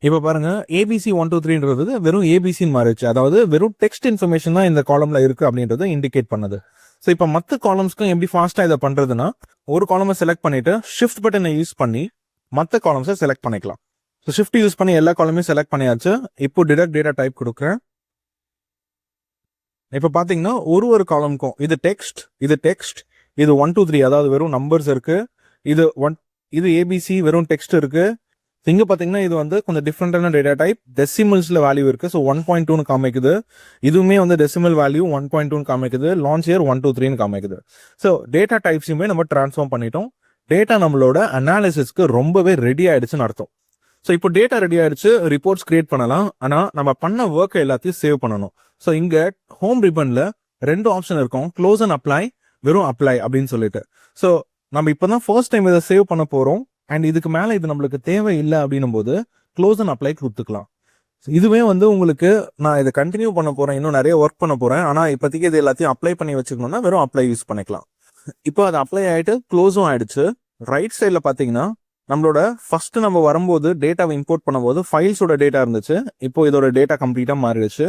இப்போ பாருங்க ABC123ன்றது வெறும் ஏபிசின்னு மாறிடுச்சு. அதாவது வெறும் டெக்ஸ்ட் இன்ஃபர்மேஷன் தான் இந்த காலம்ல இருக்கு அப்படின்றத இண்டிகேட் பண்ணுது. ஸோ இப்போ மற்ற காலம்ஸ்க்கும் எப்படி ஃபாஸ்டா இதை பண்றதுன்னா ஒரு காலமை செலக்ட் பண்ணிட்டு ஷிஃப்ட் பட்டனை யூஸ் பண்ணி மற்ற காலம்ஸை செலக்ட் பண்ணிக்கலாம். ஸோ ஷிஃப்ட் யூஸ் பண்ணி எல்லா காலமையும் செலக்ட் பண்ணியாச்சு. இப்போ டிடெக்ட் டேட்டா டைப் கொடுக்குறேன். இப்போ பாத்தீங்கன்னா ஒரு காலமுக்கும் இது டெக்ஸ்ட், இது 123 அதாவது வெறும் நம்பர்ஸ் இருக்கு. இது ஏபிசி வெறும் டெக்ஸ்ட் இருக்கு. இங்க பாத்தீங்கன்னா இது வந்து கொஞ்சம் டிஃப்ரெண்டான டேட்டா டைப், டெசிமல்ஸ்ல வேல்யூ இருக்கு. ஸோ 1.2 காமிக்குது. இதுவுமே வந்து டெசிமல் வேல்யூ 1.2 காமிக்குது. லான்ச் இயர் 123 காமிக்குது. ஸோ டேட்டா டைப்ஸுமே நம்ம டிரான்ஸ்ஃபார்ம் பண்ணிட்டோம். டேட்டா நம்மளோட அனாலிசிஸ்க்கு ரொம்பவே ரெடி ஆயிடுச்சுன்னு அர்த்தம். ஸோ இப்போ டேட்டா ரெடி ஆயிடுச்சு, ரிப்போர்ட்ஸ் கிரியேட் பண்ணலாம். ஆனா நம்ம பண்ண ஒர்க்கை எல்லாத்தையும் சேவ் பண்ணணும். ஸோ இங்க ஹோம் ரிபன்ல 2 ஆப்ஷன் இருக்கும், க்ளோஸ் அண்ட் அப்ளை, வெறும் அப்ளை அப்படின்னு சொல்லிட்டு. ஸோ நம்ம இப்போதான் ஃபர்ஸ்ட் டைம் இதை சேவ் பண்ண போறோம். அண்ட் இதுக்கு மேல இது நம்மளுக்கு தேவை இல்லை அப்படின்னும் போது க்ளோஸ் அண்ட் அப்ளை கொடுத்துக்கலாம். இதுவே வந்து உங்களுக்கு நான் இதை கண்டினியூ பண்ண போறேன், இன்னும் நிறைய ஒர்க் பண்ண போறேன், ஆனா இப்போதைக்கு இது எல்லாத்தையும் அப்ளை பண்ணி வச்சுக்கணும்னா வெறும் அப்ளை யூஸ் பண்ணிக்கலாம். இப்போ அது அப்ளை ஆயிட்டு க்ளோஸும் ஆயிடுச்சு. ரைட் சைட்ல பாத்தீங்கன்னா நம்மளோட ஃபர்ஸ்ட் நம்ம வரும்போது டேட்டாவை இம்போர்ட் பண்ணும்போது ஃபைல்ஸோட டேட்டா இருந்துச்சு. இப்போ இதோட டேட்டா கம்ப்ளீட்டா மாறிடுச்சு.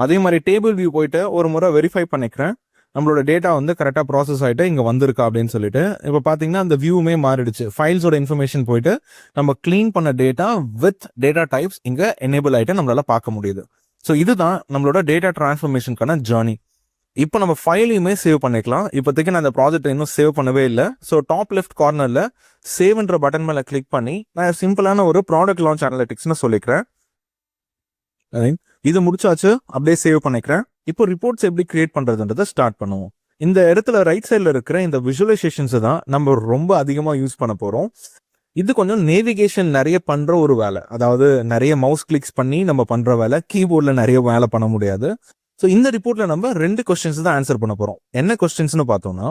அதே மாதிரி டேபிள் வியூ போயிட்டு ஒரு முறை வெரிஃபை பண்ணிக்கிறேன். நம்மளோட டேட்டா வந்து கரெக்டாக ப்ராசஸ் ஆகிட்டு இங்கே வந்திருக்கா அப்படின்னு சொல்லிட்டு இப்போ பார்த்தீங்கன்னா அந்த வியூமே மாறிடுச்சு. ஃபைல்ஸோட இன்ஃபர்மேஷன் போயிட்டு நம்ம க்ளீன் பண்ண டேட்டா வித் டேட்டா டைப்ஸ் இங்கே எனேபிள் ஆகிட்டு நம்மளால பார்க்க முடியுது. ஸோ இதுதான் நம்மளோட டேட்டா டிரான்ஸ்ஃபர்மேஷனுக்கான ஜேர்னி. இப்போ நம்ம ஃபைலையுமே சேவ் பண்ணிக்கலாம். இப்போதைக்கு நான் அந்த ப்ராஜெக்ட் இன்னும் சேவ் பண்ணவே இல்லை. ஸோ டாப் லெஃப்ட் கார்னரில் சேவ்ன்ற பட்டன் மேலே கிளிக் பண்ணி நான் சிம்பிளான ஒரு ப்ராடக்ட் லான்ச் அனலிட்டிக்ஸ்னு சொல்லிக்கிறேன். இது முடிச்சாச்சு, அப்படியே சேவ் பண்ணிக்கிறேன். இப்போ ரிப்போர்ட்ஸ் எப்படி கிரியேட் பண்றதுன்றதை ஸ்டார்ட் பண்ணுவோம். இந்த இடத்துல ரைட் சைடில் இருக்கிற இந்த விஷுவலைசேஷன்ஸ் தான் நம்ம ரொம்ப அதிகமாக யூஸ் பண்ண போகிறோம். இது கொஞ்சம் நேவிகேஷன் நிறைய பண்ற ஒரு வேலை, அதாவது நிறைய மவுஸ் கிளிக்ஸ் பண்ணி நம்ம பண்ற வேலை, கீபோர்டில் நிறைய வேலை பண்ண முடியாது. ஸோ இந்த ரிப்போர்ட்ல நம்ம 2 கொஸ்டின்ஸ் தான் ஆன்சர் பண்ண போறோம். என்ன கொஸ்டின்ஸ்னு பார்த்தோம்னா,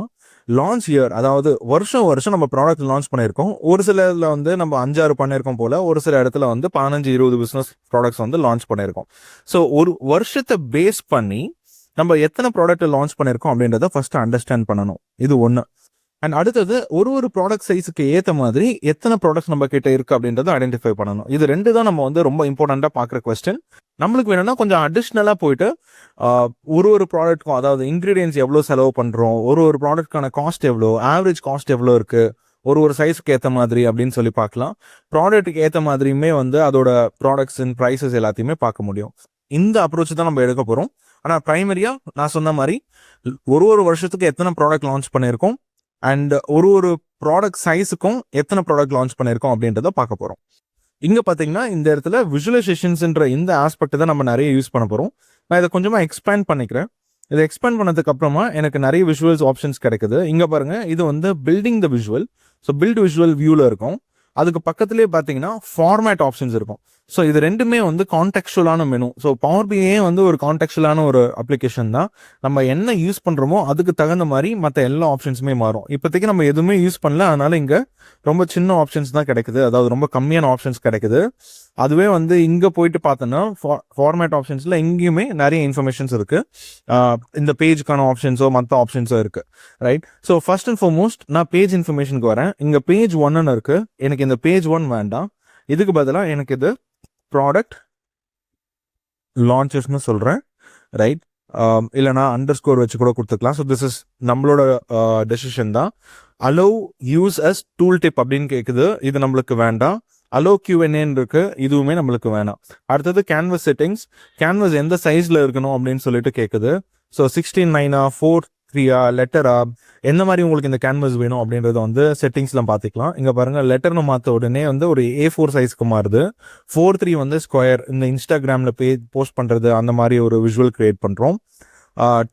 லான்ச் இயர், அதாவது வருஷம் நம்ம ப்ராடக்ட் லான்ச் பண்ணியிருக்கோம். ஒரு சில இதில் வந்து நம்ம 5-6 பண்ணியிருக்கோம் போல, ஒரு சில இடத்துல வந்து 15-20 பிஸ்னஸ் ப்ராடக்ட்ஸ் வந்து லான்ச் பண்ணியிருக்கோம். ஸோ ஒரு வருஷத்தை பேஸ் பண்ணி நம்ம எத்தனை ப்ராடக்ட் லான்ச் பண்ணியிருக்கோம் அப்படின்றத ஃபர்ஸ்ட் அண்டர்ஸ்டாண்ட் பண்ணணும். இது ஒன்று. அண்ட் அடுத்தது ஒரு ப்ராடக்ட் சைஸுக்கு ஏற்ற மாதிரி எத்தனை ப்ராடக்ட்ஸ் நம்ம கிட்ட இருக்கு அப்படின்றத ஐடென்டிஃபை பண்ணணும். இது 2 தான் நம்ம வந்து ரொம்ப இம்பார்ட்டண்ட்டாக பார்க்குற கொஸ்டின். நம்மளுக்கு வேணும்னா கொஞ்சம் அடிஷ்னலாக போயிட்டு ஒரு ப்ராடக்ட்க்கும், அதாவது இன்க்ரீடியன்ஸ் எவ்வளோ செலவு பண்ணுறோம், ஒரு ப்ராடக்ட்கான காஸ்ட் எவ்வளோ, ஆவரேஜ் காஸ்ட் எவ்வளோ இருக்கு, ஒரு சைஸுக்கு ஏற்ற மாதிரி அப்படின்னு சொல்லி பார்க்கலாம். ப்ராடக்ட்டுக்கு ஏற்ற மாதிரியுமே வந்து அதோட ப்ராடக்ட்ஸ் அண்ட் ப்ரைஸஸ் எல்லாத்தையுமே பார்க்க முடியும். இந்த அப்ரோச் தான் நம்ம எடுக்க போகிறோம். ஆனால் ப்ரைமரியாக நான் சொன்ன மாதிரி ஒரு வருஷத்துக்கு எத்தனை ப்ராடக்ட் லான்ச் பண்ணியிருக்கோம் அண்ட் ஒரு ப்ராடக்ட் சைஸுக்கும் எத்தனை ப்ராடக்ட் லான்ச் பண்ணியிருக்கோம் அப்படின்றத பார்க்க போகிறோம். இங்கே பார்த்தீங்கன்னா இந்த இடத்துல விஷுவலைசேஷன்ஸ்ன்ற இந்த ஆஸ்பெக்ட் தான் நம்ம நிறைய யூஸ் பண்ண போகிறோம். நான் இதை கொஞ்சமாக எக்ஸ்பேண்ட் பண்ணிக்கிறேன். இதை எக்ஸ்பேண்ட் பண்ணதுக்கு அப்புறமா எனக்கு நிறைய விஷுவல்ஸ் ஆப்ஷன்ஸ் கிடைக்குது. இங்கே பாருங்க, இது வந்து building the visual. So build visual வியூவில் இருக்கும். அதுக்கு பக்கத்துலேயே பார்த்தீங்கன்னா ஃபார்மேட் ஆப்ஷன்ஸ் இருக்கும். ஸோ இது ரெண்டுமே வந்து கான்டெக்சுவலான மெனு. ஸோ பவர் பிஐ வந்து ஒரு கான்டெக்சுவலான ஒரு அப்ளிகேஷன் தான். நம்ம என்ன யூஸ் பண்ணுறோமோ அதுக்கு தகுந்த மாதிரி மற்ற எல்லா ஆப்ஷன்ஸுமே மாறும். இப்போதைக்கு நம்ம எதுவுமே யூஸ் பண்ணல, அதனால இங்கே ரொம்ப சின்ன ஆப்ஷன்ஸ் தான் கிடைக்குது, அதாவது ரொம்ப கம்மியான ஆப்ஷன்ஸ் கிடைக்குது. அதுவே வந்து இங்கே போயிட்டு பார்த்தோன்னா ஃபார்மேட் ஆப்ஷன்ஸில் எங்கேயுமே நிறைய இன்ஃபர்மேஷன்ஸ் இருக்குது. இந்த பேஜுக்கான ஆப்ஷன்ஸோ மற்ற ஆப்ஷன்ஸோ இருக்குது, right? So first and foremost நான் பேஜ் இன்ஃபர்மேஷனுக்கு வரேன். இங்கே பேஜ் 1 இருக்குது. எனக்கு இந்த பேஜ் 1 வேண்டாம். இதுக்கு பதிலாக எனக்கு இது ப்ராடக்ட் லான்ச்சஸ்னு சொல்கிறேன், ரைட்? இல்லைனா அண்டர்ஸ்கோர் வச்சு கூட கொடுத்துக்கலாம். ஸோ திஸ் இஸ் நம்மளோட டெசிஷன் தான். Allow use as tool tip அப்படின்னு கேட்குது, இது நம்மளுக்கு வேண்டாம். அலோவ் Q&A இருக்கு, இதுவுமே நம்மளுக்கு வேணாம். அடுத்தது கேன்வஸ் செட்டிங்ஸ். கேன்வஸ் எந்த சைஸில் இருக்கணும் அப்படின்னு சொல்லிட்டு கேட்குது. ஸோ 16:9 4:3 லெட்டரா, எந்த மாதிரி உங்களுக்கு இந்த கேன்வஸ் வேணும் அப்படின்றத வந்து செட்டிங்ஸ்லாம் பார்த்துக்கலாம். இங்கே பாருங்கள், லெட்டர்னு மாற்ற உடனே வந்து ஒரு A4 சைஸ்க்கு மாறுது. 4:3 வந்து ஸ்கொயர். இந்த இன்ஸ்டாகிராமில் பேஜ் போஸ்ட் பண்ணுறது அந்த மாதிரி ஒரு விஷுவல் கிரியேட் பண்ணுறோம்.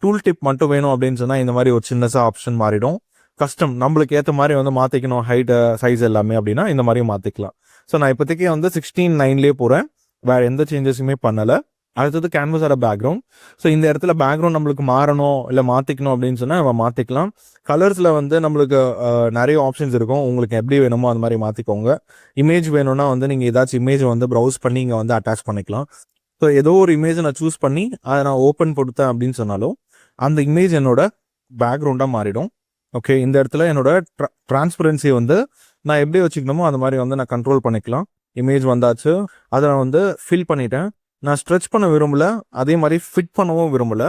டூல் டிப் மட்டும் வேணும் அப்படின்னு சொன்னால் இந்த மாதிரி ஒரு சின்னதாக ஆப்ஷன் மாறிடும். கஸ்டம் நம்மளுக்கு ஏற்ற மாதிரி வந்து மாற்றிக்கணும், ஹைட்டு சைஸ் எல்லாமே அப்படின்னா இந்த மாதிரியும் மாற்றிக்கலாம். ஸோ நான் இப்போதைக்கு வந்து 16:9 போகிறேன், வேறு எந்த சேஞ்சஸுமே பண்ணலை. அடுத்தது கேன்வஸோட பேக்ரவுண்ட். ஸோ இந்த இடத்துல பேக்ரவுண்ட் நம்மளுக்கு மாறணும் இல்லை மாற்றிக்கணும் அப்படின்னு சொன்னால் நம்ம மாற்றிக்கலாம். கலர்ஸில் வந்து நம்மளுக்கு நிறைய ஆப்ஷன்ஸ் இருக்கும், உங்களுக்கு எப்படி வேணுமோ அந்த மாதிரி மாற்றிக்கோங்க. இமேஜ் வேணும்னா வந்து நீங்கள் ஏதாச்சும் இமேஜ் வந்து ப்ரௌஸ் பண்ணி இங்கே வந்து அட்டாச் பண்ணிக்கலாம். ஸோ ஏதோ ஒரு இமேஜை நான் சூஸ் பண்ணி அதை நான் ஓப்பன் கொடுத்தேன் அப்படின்னு சொன்னாலும் அந்த இமேஜ் என்னோட பேக்ரவுண்டாக மாறிடும். ஓகே, இந்த இடத்துல என்னோட டிரான்ஸ்பரன்சி வந்து நான் எப்படி வச்சுக்கணுமோ அந்த மாதிரி வந்து நான் கண்ட்ரோல் பண்ணிக்கலாம். இமேஜ் வந்தாச்சு, அதை நான் வந்து ஃபில் பண்ணிட்டேன். நான் ஸ்ட்ரெச் பண்ண விரும்பல, அதே மாதிரி ஃபிட் பண்ணவும் விரும்பல.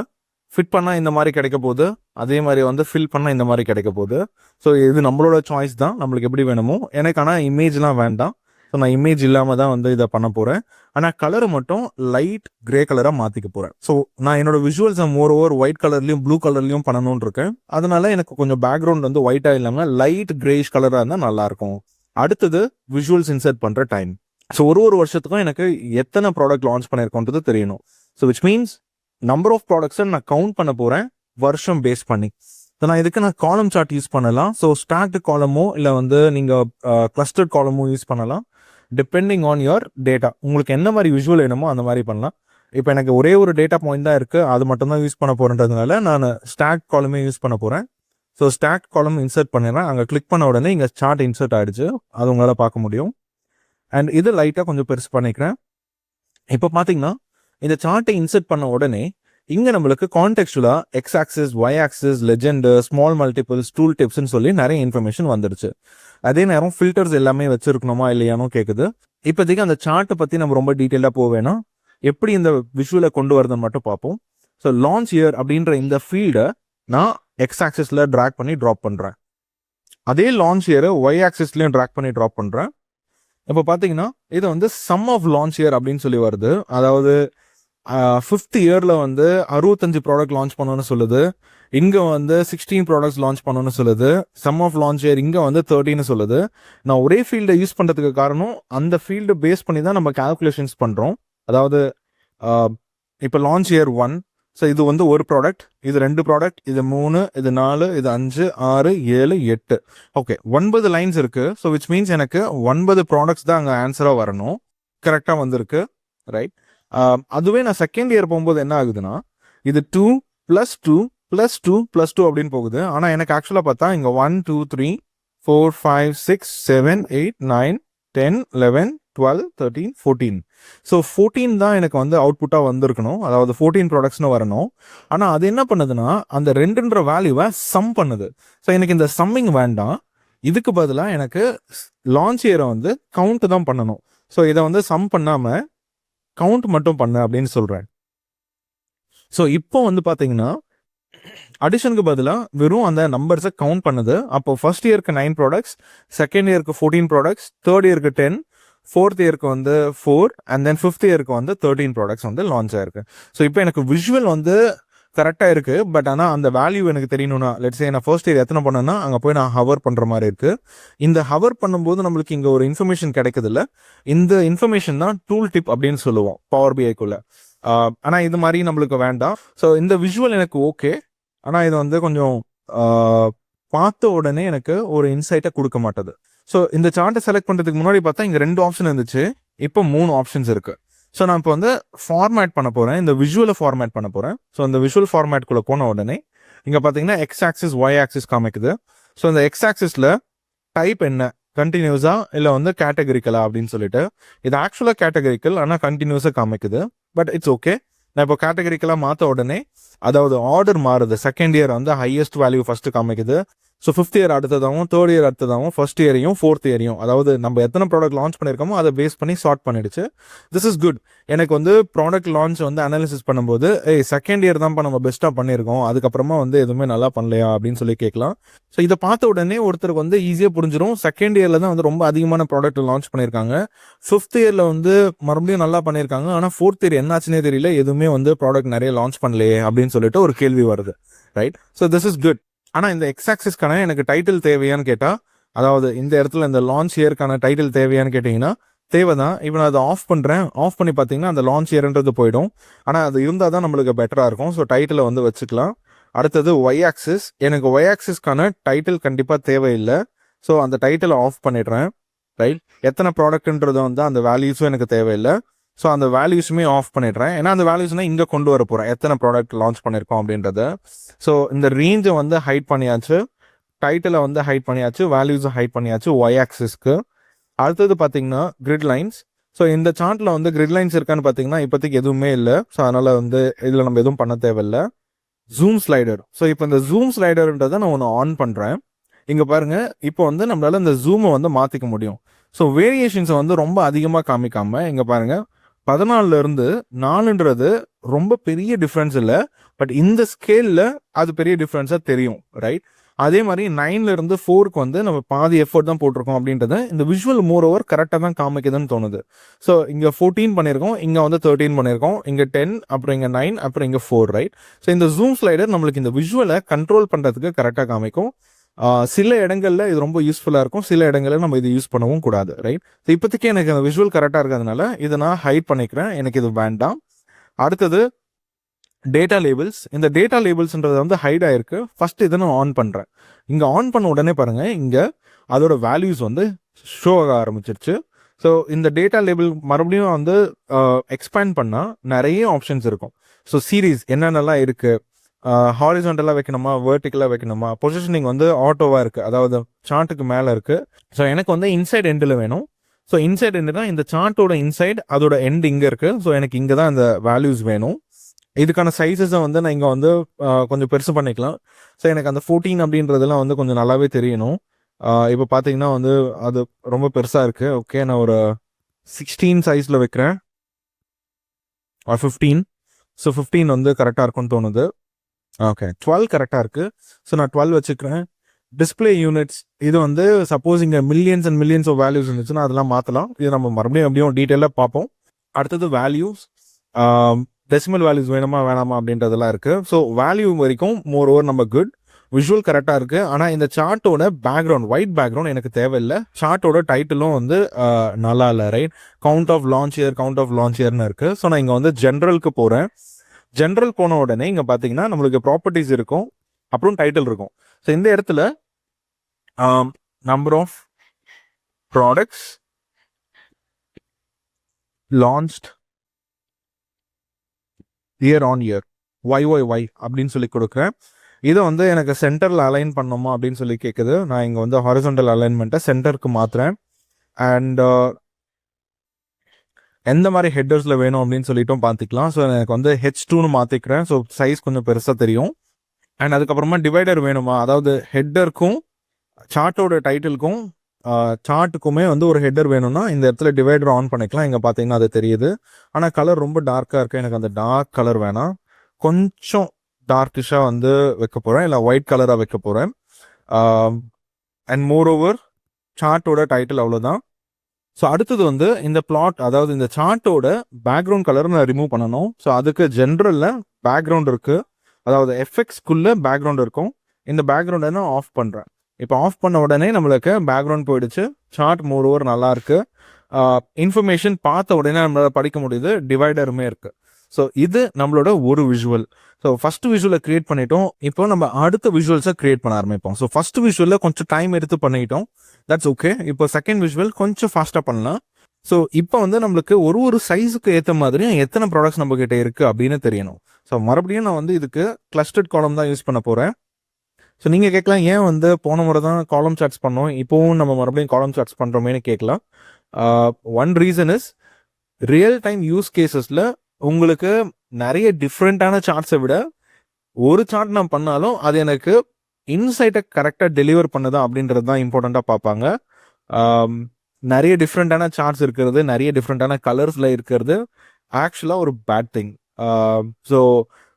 ஃபிட் பண்ணால் இந்த மாதிரி கிடைக்க போகுது, அதே மாதிரி வந்து ஃபில் பண்ணால் இந்த மாதிரி கிடைக்க போகுது. ஸோ இது நம்மளோட சாய்ஸ் தான், நம்மளுக்கு எப்படி வேணுமோ. எனக்கு ஆனால் இமேஜ்லாம் வேண்டாம். ஸோ நான் இமேஜ் இல்லாமல் தான் வந்து இதை பண்ண போகிறேன். ஆனால் கலரை மட்டும் லைட் கிரே கலராக மாற்றிக்க போகிறேன். ஸோ நான் என்னோட விஷுவல்ஸை மோரோவர் ஒயிட் கலர்லையும் ப்ளூ கலர்லையும் பண்ணணும்னு இருக்கேன். அதனால எனக்கு கொஞ்சம் பேக்ரவுண்ட் வந்து ஒயிட்டாக இல்லாமல் லைட் கிரேஷ் கலராக இருந்தால் நல்லாயிருக்கும். அடுத்தது விஷுவல்ஸ் இன்சர்ட் பண்ணுற டைம். ஸோ ஒரு வருஷத்துக்கும் எனக்கு எத்தனை ப்ராடக்ட் லான்ச் பண்ணியிருக்கோன்றது தெரியணும். So which means number of ப்ராடக்ட்ஸை நான் கவுண்ட் பண்ண போகிறேன் வருஷம் பேஸ் பண்ணி. ஸோ நான் இதுக்கு காலம் சார்ட் யூஸ் பண்ணலாம். ஸோ ஸ்டாக்டு காலமோ இல்லை வந்து நீங்கள் கிளஸ்டர்ட் காலமோ யூஸ் பண்ணலாம், டிபெண்டிங் ஆன் யுவர் டேட்டா. உங்களுக்கு என்ன மாதிரி விஷுவல் வேணுமோ அந்த மாதிரி பண்ணலாம். இப்போ எனக்கு ஒரே ஒரு டேட்டா பாயிண்ட் தான் இருக்குது, அது மட்டும் தான் யூஸ் பண்ண போகிறேன்றதுனால நான் ஸ்டாக் காலமே யூஸ் பண்ண போகிறேன். ஸோ ஸ்டாக் காலம் இன்சர்ட் பண்ணிடுறேன். அங்கே கிளிக் பண்ண உடனே இங்கே சார்ட் இன்சர்ட் ஆகிடுச்சு, அது உங்களால் பார்க்க முடியும். அண்ட் இது லைட்டாக கொஞ்சம் பெருசு பண்ணிக்கிறேன். இப்போ பார்த்தீங்கன்னா இந்த சார்ட்டை இன்சர்ட் பண்ண உடனே இங்கே நம்மளுக்கு கான்டெக்சுவலாக X axis, Y axis, legend, small multiples, tool டிப்ஸ்ன்னு சொல்லி நிறைய இன்ஃபர்மேஷன் வந்துடுச்சு. அதே நேரம் ஃபில்டர்ஸ் எல்லாமே வச்சிருக்கணுமா இல்லையானோ கேட்குது. இப்போதைக்கு அந்த சார்ட்டை பற்றி நம்ம ரொம்ப டீட்டெயிலாக போவேனா, எப்படி இந்த விஷுவலை கொண்டு வரதுன்னு மட்டும் பார்ப்போம். ஸோ லான்ச் இயர் அப்படின்ற இந்த ஃபீல்டை நான் எக்ஸ் ஆக்சிஸில் ட்ராக் பண்ணி ட்ராப் பண்ணுறேன். அதே லான்ச் இயரை ஒய் ஆக்சிஸ்லையும் ட்ராக் பண்ணி ட்ராப் பண்ணுறேன். இப்போ பார்த்தீங்கன்னா இது வந்து சம் ஆஃப் லான்ச் இயர் அப்படின்னு சொல்லி வருது. அதாவது 5th இயரில் வந்து 65 ப்ராடக்ட் லான்ச் பண்ணணும்னு சொல்லுது. இங்கே வந்து 16 ப்ராடக்ட்ஸ் லான்ச் பண்ணணும்னு சொல்லுது. சம் ஆஃப் லான்ச் இயர் இங்கே வந்து 30ன்னு சொல்லுது. நான் ஒரே ஃபீல்டை யூஸ் பண்ணுறதுக்கு காரணம் அந்த ஃபீல்டை பேஸ் பண்ணி தான் நம்ம கால்குலேஷன்ஸ் பண்ணுறோம். அதாவது இப்போ லான்ச் இயர் 1, ஸோ இது வந்து ஒரு ப்ராடக்ட், இது 2 ப்ராடக்ட், இது 3, இது 4, இது 5, 6, 7, 8. ஓகே, 9 லைன்ஸ் இருக்கு. ஸோ விச் மீன்ஸ் எனக்கு 9 ப்ராடக்ட்ஸ் தான் அங்கே ஆன்சராக வரணும். கரெக்டாக வந்திருக்கு, ரைட்? அதுவே நான் செகண்ட் இயர் போகும்போது என்ன ஆகுதுன்னா இது 2 + 2 + 2 + 2 அப்படின்னு போகுது. ஆனால் எனக்கு ஆக்சுவலாக பார்த்தா இங்கே 1 2 3 4 5 6 7 8 9 10 11 12 13 14. ஸோ 14 தான் எனக்கு வந்து அவுட்புட்டாக வந்திருக்கணும். அதாவது 14 ப்ராடக்ட்ஸ்னு வரணும். ஆனால் அது என்ன பண்ணுதுன்னா அந்த 2ன்ற வேல்யூவை சம் பண்ணுது. ஸோ எனக்கு இந்த சம்மிங் வேண்டாம். இதுக்கு பதிலாக எனக்கு லான்ச் இயரை வந்து கவுண்ட் தான் பண்ணணும். ஸோ இதை வந்து சம் பண்ணாமல் கவுண்ட் மட்டும் பண்ண அப்படின்னு சொல்கிறேன். ஸோ இப்போ வந்து பார்த்தீங்கன்னா அடிஷனுக்கு பதிலாக வெறும் அந்த நம்பர்ஸை கவுண்ட் பண்ணுது. அப்போ ஃபர்ஸ்ட் இயருக்கு 9 ப்ராடக்ட்ஸ், செகண்ட் இயருக்கு 14 ப்ராடக்ட்ஸ், தேர்ட் இயருக்கு 10, ஃபோர்த் இயருக்கு வந்து 4, அண்ட் தென் 5th இயருக்கு வந்து 13 ப்ராடக்ட்ஸ் வந்து லான்ச் ஆயிருக்கு. ஸோ இப்போ எனக்கு விஷுவல் வந்து கரெக்டாக இருக்குது. பட் ஆனால் அந்த வேல்யூ எனக்கு தெரியணும்னா, லெட்ஸே நான் ஃபர்ஸ்ட் இயர் எத்தனை பண்ணேன்னா அங்கே போய் நான் ஹவர் பண்ணுற மாதிரி இருக்குது. இந்த ஹவர் பண்ணும்போது நம்மளுக்கு இங்கே ஒரு இன்ஃபர்மேஷன் கிடைக்குது இல்லை, இந்த இன்ஃபர்மேஷன் தான் டூல் டிப் அப்படின்னு சொல்லுவோம் பவர் பிஐக்குள்ள. ஆனால் இது மாதிரி நம்மளுக்கு வேண்டாம். ஸோ இந்த விஷுவல் எனக்கு ஓகே, ஆனால் இது வந்து கொஞ்சம் பார்த்த உடனே எனக்கு ஒரு இன்சைட்டை கொடுக்க மாட்டேது. ஸோ இந்த சார்ட்டை செலக்ட் பண்ணுறதுக்கு முன்னாடி பார்த்தா இங்கே 2 ஆப்ஷன் இருந்துச்சு, இப்போ 3 ஆப்ஷன்ஸ் இருக்குது. ஸோ நான் இப்போ வந்து ஃபார்மேட் பண்ண போகிறேன், இந்த விஷுவலை ஃபார்மேட் பண்ண போகிறேன். ஸோ இந்த விஷுவல் ஃபார்மேட்குள்ளே போன உடனே இங்கே பார்த்தீங்கன்னா எக்ஸ் ஆக்சிஸ் ஒய் ஆக்சிஸ் காமிக்குது. ஸோ இந்த எக்ஸ் ஆக்சிஸில் டைப் என்ன, கண்டினியூஸா இல்லை வந்து கேட்டகரிக்கலா அப்படின்னு சொல்லிட்டு, இது ஆக்சுவலாக கேட்டகரிக்கல் ஆனால் கண்டினியூஸாக காமிக்குது. But it's okay. நான் இப்போ கேட்டகரிக்கலாக மாற்ற உடனே அதாவது ஆர்டர் மாறுது. செகண்ட் இயர் வந்து ஹையஸ்ட் வேல்யூ ஃபர்ஸ்ட் காமிக்குது. ஸோ 5th இயர் அடுத்ததாகவும், தேர்ட் இயர் அடுத்ததாகவும், ஃபர்ஸ்ட் இயரையும் 4th இயரையும், அதாவது நம்ம எத்தனை ப்ராடக்ட் லான்ச் பண்ணியிருக்கோமோ அதை பேஸ் பண்ணி ஷார்ட் பண்ணிடுச்சு. This is good. எனக்கு வந்து ப்ராடக்ட் லான்ச் வந்து அனாலிசிஸ் பண்ணும்போது செகண்ட் இயர் தான்ப்பா நம்ம பெஸ்ட்டாக பண்ணியிருக்கோம், அதுக்கப்புறமா வந்து எதுவுமே நல்லா பண்ணலையா அப்படின்னு சொல்லி கேட்கலாம். ஸோ இதை பார்த்த உடனே ஒருத்தருக்கு வந்து ஈஸியாக புரிஞ்சிடும். செகண்ட் இயரில் தான் வந்து ரொம்ப அதிகமான ப்ராடக்ட் லான்ச் பண்ணியிருக்காங்க, 5th இயரில் வந்து மறுபடியும் நல்லா பண்ணியிருக்காங்க, ஆனால் 4th இயர் என்னாச்சுன்னே தெரியல, எதுவுமே வந்து ப்ராடக்ட் நிறைய லான்ச் பண்ணலையே அப்படின்னு சொல்லிட்டு ஒரு கேள்வி வருது, right? So this is good. ஆனால் இந்த எக்ஸ் ஆக்சிஸ்க்கான எனக்கு டைட்டில் தேவையான்னு கேட்டால், அதாவது இந்த இடத்துல இந்த லான்ச் இயர்க்கான டைட்டில் தேவையான்னு கேட்டிங்கன்னா தேவை தான். இப்போ நான் அதை ஆஃப் பண்ணுறேன். ஆஃப் பண்ணி பார்த்தீங்கன்னா அந்த லான்ச் இயர்ன்றது போயிடும். ஆனால் அது இருந்தால் தான் நம்மளுக்கு பெட்டராக இருக்கும். ஸோ டைட்டிலை வந்து வச்சுக்கலாம். அடுத்தது ஒய் ஆக்சிஸ். எனக்கு ஒய் ஆக்சிஸ்க்கான டைட்டில் கண்டிப்பாக தேவையில்லை. ஸோ அந்த டைட்டிலை ஆஃப் பண்ணிடுறேன், ரைட்? எத்தனை ப்ராடக்ட்ன்றது வந்து அந்த வேல்யூஸும் எனக்கு தேவையில்லை. ஸோ அந்த வேல்யூஸுமே ஆஃப் பண்ணிடுறேன். ஏன்னா அந்த வேல்யூஸ்னால் இங்கே கொண்டு வர போகிறேன், எத்தனை ப்ராடக்ட் லான்ச் பண்ணியிருக்கோம் அப்படின்றத. ஸோ இந்த ரேஞ்சை வந்து ஹைட் பண்ணியாச்சு, டைட்டிலை வந்து ஹைட் பண்ணியாச்சு, வேல்யூஸை ஹைட் பண்ணியாச்சு ஒய் ஆக்சிஸ்க்கு. அடுத்தது பார்த்தீங்கன்னா கிரிட் லைன்ஸ். ஸோ இந்த சார்ட்டில் வந்து கிரிட் லைன்ஸ் இருக்கான்னு பார்த்தீங்கன்னா இப்போதைக்கு எதுவுமே இல்லை. ஸோ அதனால் வந்து இதில் நம்ம எதுவும் பண்ண தேவையில்லை. Zoom slider. ஸோ இப்போ இந்த ஜூம் ஸ்லைடர்ன்றதை நான் ஒன்று ஆன் பண்ணுறேன். இங்கே பாருங்கள், இப்போ வந்து நம்மளால் இந்த ஜூமை வந்து மாற்றிக்க முடியும். ஸோ வேரியேஷன்ஸை வந்து ரொம்ப அதிகமாக காமிக்காமல் இங்கே பாருங்கள், 14லேருந்து 4ன்றது ரொம்ப பெரிய டிஃப்ரென்ஸ் இல்லை, பட் இந்த ஸ்கேலில் அது பெரிய டிஃப்ரென்ஸாக தெரியும், ரைட்? அதே மாதிரி 9லேருந்து 4க்கு வந்து நம்ம பாதி எஃபர்ட் தான் போட்டிருக்கோம் அப்படின்றத இந்த விஷுவல் மோர் ஓவர் கரெக்டாக தான் காமிக்குதுன்னு தோணுது. ஸோ இங்கே 14 பண்ணியிருக்கோம், இங்கே வந்து 13 பண்ணியிருக்கோம், இங்கே 10, அப்புறம் இங்கே 9, அப்புறம் இங்கே 4, ரைட்? ஸோ இந்த ஜூம் ஸ்லைடர் நம்மளுக்கு இந்த விஷுவலை கண்ட்ரோல் பண்ணுறதுக்கு கரெக்டாக காமிக்கும். சில இடங்களில் இது ரொம்ப யூஸ்ஃபுல்லாக இருக்கும், சில இடங்களில் நம்ம இது யூஸ் பண்ணவும் கூடாது, ரைட்? ஸோ இப்போதைக்கு எனக்கு அந்த விஷுவல் கரெக்டாக இருக்கிறதுனால இதை நான் ஹைட் பண்ணிக்கிறேன், எனக்கு இது வேண்டாம். அடுத்தது டேட்டா லேபிள்ஸ். இந்த டேட்டா லேபிள்ஸ்ன்றது வந்து ஹைட் ஆயிருக்கு. ஃபர்ஸ்ட் இதை நான் ஆன் பண்ணுறேன். இங்கே ஆன் பண்ண உடனே பாருங்கள், இங்கே அதோட வேல்யூஸ் வந்து ஷோ ஆக ஆரம்பிச்சிருச்சு. ஸோ இந்த டேட்டா லேபிள் மறுபடியும் வந்து எக்ஸ்பேண்ட் பண்ணால் நிறைய ஆப்ஷன்ஸ் இருக்கும். ஸோ சீரீஸ் என்னென்னலாம் இருக்குது, ஹாரிசான்டலாக வைக்கணுமா, வெர்டிக்கலாக வைக்கணுமா, பொசிஷனிங் வந்து ஆட்டோவாக இருக்குது, அதாவது சார்ட்டுக்கு மேலே இருக்குது. ஸோ எனக்கு வந்து இன்சைட் எண்டில் வேணும். ஸோ இன்சைட் எண்டுனா இந்த சார்ட்டோட இன்சைட், அதோட எண்ட் இங்கே இருக்குது. ஸோ எனக்கு இங்கே தான் இந்த வேல்யூஸ் வேணும். இதுக்கான சைஸஸை வந்து நான் இங்கே வந்து கொஞ்சம் பெருசு பண்ணிக்கலாம். ஸோ எனக்கு அந்த 14 அப்படின்றதெல்லாம் வந்து கொஞ்சம் நல்லாவே தெரியணும். இப்போ பார்த்தீங்கன்னா வந்து அது ரொம்ப பெருசாக இருக்குது. ஓகே, நான் ஒரு 16 சைஸில் வைக்கிறேன், 15. ஸோ 15 வந்து கரெக்டாக இருக்கும்னு தோணுது. ஓகே 12 கரெக்டாக இருக்குது. ஸோ நான் 12 வச்சுக்கிறேன். டிஸ்பிளே யூனிட்ஸ் இது வந்து சப்போஸ் இங்கே millions and millions of values இருந்துச்சுன்னா அதெல்லாம் மாற்றலாம். இது நம்ம மறுபடியும் எப்படியும் டீட்டெயிலாக பார்ப்போம். அடுத்தது வேல்யூஸ், டெசிமல் வேல்யூஸ் வேணுமா வேணாமா அப்படின்றதெல்லாம் இருக்குது. ஸோ வேல்யூ வரைக்கும் மோர் ஓவர் நம்ம குட். விஷுவல் கரெக்டாக இருக்குது. ஆனால் இந்த சார்ட்டோட பேக்ரவுண்ட் ஒயிட் பேக்ரவுண்ட் எனக்கு தேவையில்லை. சார்ட்டோட டைட்டிலும் வந்து நல்லா இல்லை, ரைட்? கவுண்ட் ஆஃப் லான்ச் இயர்னு இருக்குது. ஸோ நான் இங்கே வந்து ஜென்ரலுக்கு போகிறேன். ஜென்ரல் போன உடனே இங்கே பார்த்தீங்கன்னா நம்மளுக்கு ப்ராப்பர்ட்டிஸ் இருக்கும், அப்புறம் டைட்டில் இருக்கும். ஸோ இந்த இடத்துல number of products launched year on year YYY அப்படின்னு சொல்லி கொடுக்குறேன். இதை வந்து எனக்கு சென்டரில் அலைன் பண்ணணுமா அப்படின்னு சொல்லி கேட்குது. நான் இங்கே வந்து ஹாரிசான்டல் அலைன்மெண்ட்டை சென்டருக்கு மாற்றுறேன். அண்ட் எந்த மாதிரி ஹெட்டர்ஸில் வேணும் அப்படின்னு சொல்லிட்டும் பார்த்துக்கலாம். ஸோ எனக்கு வந்து H2ன்னு மாற்றிக்கிறேன். ஸோ சைஸ் கொஞ்சம் பெருசாக தெரியும். அண்ட் அதுக்கப்புறமா டிவைடர் வேணுமா, அதாவது ஹெட்டருக்கும் சார்ட்டோட டைட்டிலுக்கும் சார்ட்டுக்குமே வந்து ஒரு ஹெட்டர் வேணும்னா இந்த இடத்துல டிவைடர் ஆன் பண்ணிக்கலாம். இங்கே பார்த்தீங்கன்னா அது தெரியுது. ஆனால் கலர் ரொம்ப டார்க்காக இருக்குது. எனக்கு அந்த டார்க் கலர் வேணாம், கொஞ்சம் டார்க்கிஷாக வந்து வைக்க போகிறேன், இல்லை ஒயிட் கலராக வைக்க போகிறேன். அண்ட் மோர் ஓவர் சார்ட்டோட டைட்டில் அவ்வளோதான். ஸோ அடுத்தது வந்து இந்த பிளாட், அதாவது இந்த சார்ட்டோட பேக்ரவுண்ட் கலர் நான் ரிமூவ் பண்ணணும். ஸோ அதுக்கு ஜென்ரலில் பேக்ரவுண்ட் இருக்குது, அதாவது எஃபெக்ட்ஸ்குள்ளே பேக்ரவுண்ட் இருக்கும். இந்த பேக்ரவுண்டை நான் ஆஃப் பண்ணுறேன். இப்போ ஆஃப் பண்ண உடனே நம்மளுக்கு பேக்ரவுண்ட் போயிடுச்சு. சார்ட் மோர் ஓவர் நல்லா இருக்கு. இன்ஃபர்மேஷன் பார்த்த உடனே நம்மளால் படிக்க முடியுது. டிவைடருமே இருக்கு. ஸோ இது நம்மளோட ஒரு விஷுவல். ஸோ ஃபர்ஸ்ட் விஷுவலை கிரியேட் பண்ணிட்டோம். இப்போ நம்ம அடுத்த விஷுவல்ஸை கிரியேட் பண்ண ஆரம்பிப்போம். ஸோ ஃபர்ஸ்ட் விஷுவலில் கொஞ்சம் டைம் எடுத்து பண்ணிட்டோம், தட்ஸ் ஓகே. இப்போ செகண்ட் விஷுவல் கொஞ்சம் ஃபாஸ்ட்டாக பண்ணலாம். ஸோ இப்போ வந்து நம்மளுக்கு ஒரு சைஸுக்கு ஏற்ற மாதிரி எத்தனை ப்ராடக்ட்ஸ் நம்ம கிட்ட இருக்கு அப்படின்னு தெரியணும். ஸோ மறுபடியும் நான் வந்து இதுக்கு கிளஸ்டர்ட் காலம் தான் யூஸ் பண்ண போகிறேன். ஸோ நீங்கள் கேட்கலாம், ஏன் வந்து போன முறை தான் காலம் சார்ட்ஸ் பண்ணோம், இப்போவும் நம்ம மறுபடியும் காலம் சார்ட்ஸ் பண்ணுறோமேனு கேட்கலாம். One reason is real time use கேசஸில் உங்களுக்கு நிறைய டிஃப்ரெண்ட்டான சார்ட்ஸை விட ஒரு சார்ட் நான் பண்ணாலும் அது எனக்கு இன்சைட்டை கரெக்டாக டெலிவர் பண்ணுதா அப்படின்றது தான் இம்பார்ட்டண்ட்டாக பார்ப்பாங்க. நிறைய டிஃப்ரெண்ட்டான சார்ட்ஸ் இருக்கிறது, நிறைய டிஃப்ரெண்ட்டான கலர்ஸில் இருக்கிறது ஆக்சுவலாக ஒரு பேட் திங். ஸோ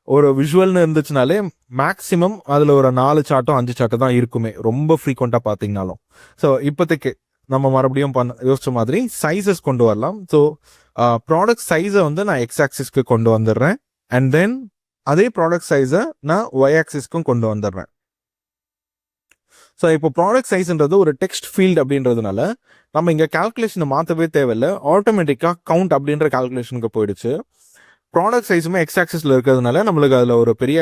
ஒரு விஷுவல்னு இருந்துச்சுனாலே மேக்ஸிமம் அதில் ஒரு 4 சார்ட்டோ 5 சார்ட்டோ தான் இருக்குமே, ரொம்ப ஃப்ரீக்வெண்ட்டாக பார்த்தீங்கனாலும். ஸோ இப்போதைக்கு நம்ம மறுபடியும் யோசிச்ச மாதிரி சைஸஸ் கொண்டு வரலாம். ஸோ ப்ராடக்ட் சைஸை வந்து நான் எக்ஸ் ஆக்சிஸ்க்கு கொண்டு வந்துடுறேன். அண்ட் தென் அதே ப்ராடக்ட் சைஸை நான் ஒய் ஆக்சிஸ்க்கும் கொண்டு வந்துடுறேன். ஸோ இப்போ ப்ராடக்ட் சைஸ்ன்றது ஒரு டெக்ஸ்ட் ஃபீல்டு அப்படின்றதுனால நம்ம இங்கே கால்குலேஷனை மாற்றவே தேவையில்லை, ஆட்டோமேட்டிக்காக கவுண்ட் அப்படின்ற கால்குலேஷனுக்கு போயிடுச்சு. ப்ராடக்ட் சைஸுமே எக்ஸ் ஆக்சிஸில் இருக்கிறதுனால நம்மளுக்கு அதில் ஒரு பெரிய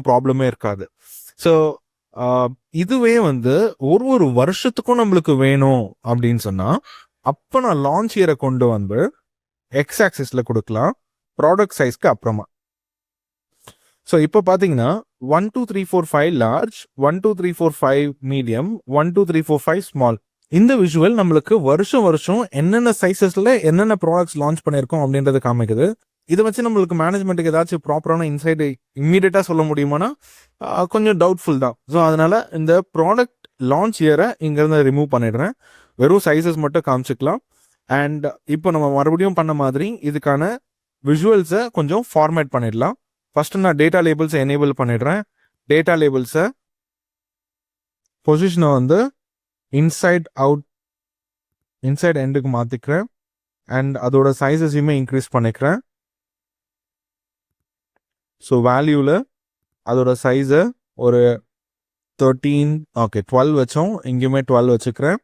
ப்ராப்ளமே இருக்காது. ஸோ இதுவே வந்து ஒரு வருஷத்துக்கும் நம்மளுக்கு வேணும் அப்படின்னு சொன்னால் அப்போ நான் லான்ச் இயரை கொண்டு வந்து எக்ஸ் ஆக்சிஸில் கொடுக்கலாம், ப்ராடக்ட் சைஸ்க்கு அப்புறமா. ஸோ இப்போ பார்த்தீங்கன்னா 1 2 3 4 5 லார்ஜ், 1 2 3 4 5 மீடியம், 1 2 3 4 5 ஸ்மால். இந்த விஷுவல் நம்மளுக்கு வருஷம் என்னென்ன சைஸஸ்ல என்னென்ன ப்ராடக்ட்ஸ் லான்ச் பண்ணியிருக்கோம் அப்படின்றது காமிக்குது. இதை வச்சு நம்மளுக்கு மேனேஜ்மெண்ட்டுக்கு ஏதாச்சும் ப்ராப்பரான இன்சைட் இம்மீடியட்டாக சொல்ல முடியுமானா கொஞ்சம் டவுட்ஃபுல் தான். ஸோ அதனால இந்த ப்ராடக்ட் லான்ச் இயரை இங்கேருந்து ரிமூவ் பண்ணிடுறேன், வெறும் சைஸஸ் மட்டும் காமிச்சிக்கலாம். அண்ட் இப்போ நம்ம மறுபடியும் பண்ண மாதிரி இதுக்கான விஷுவல்ஸை கொஞ்சம் ஃபார்மேட் பண்ணிடலாம். ஃபர்ஸ்ட் நான் டேட்டா லேபிள்ஸை எனேபிள் பண்ணிடுறேன். டேட்டா லேபிள்ஸை பொசிஷனை வந்து இன்சைட் எண்டுக்கு மாற்றிக்கிறேன். அண்ட் அதோட சைஸஸையுமே இன்க்ரீஸ் பண்ணிக்கிறேன். ஸோ வேல்யூவில் அதோட சைஸை ஒரு 12 வச்சோம், இங்கேயுமே 12 வச்சுக்கிறேன்.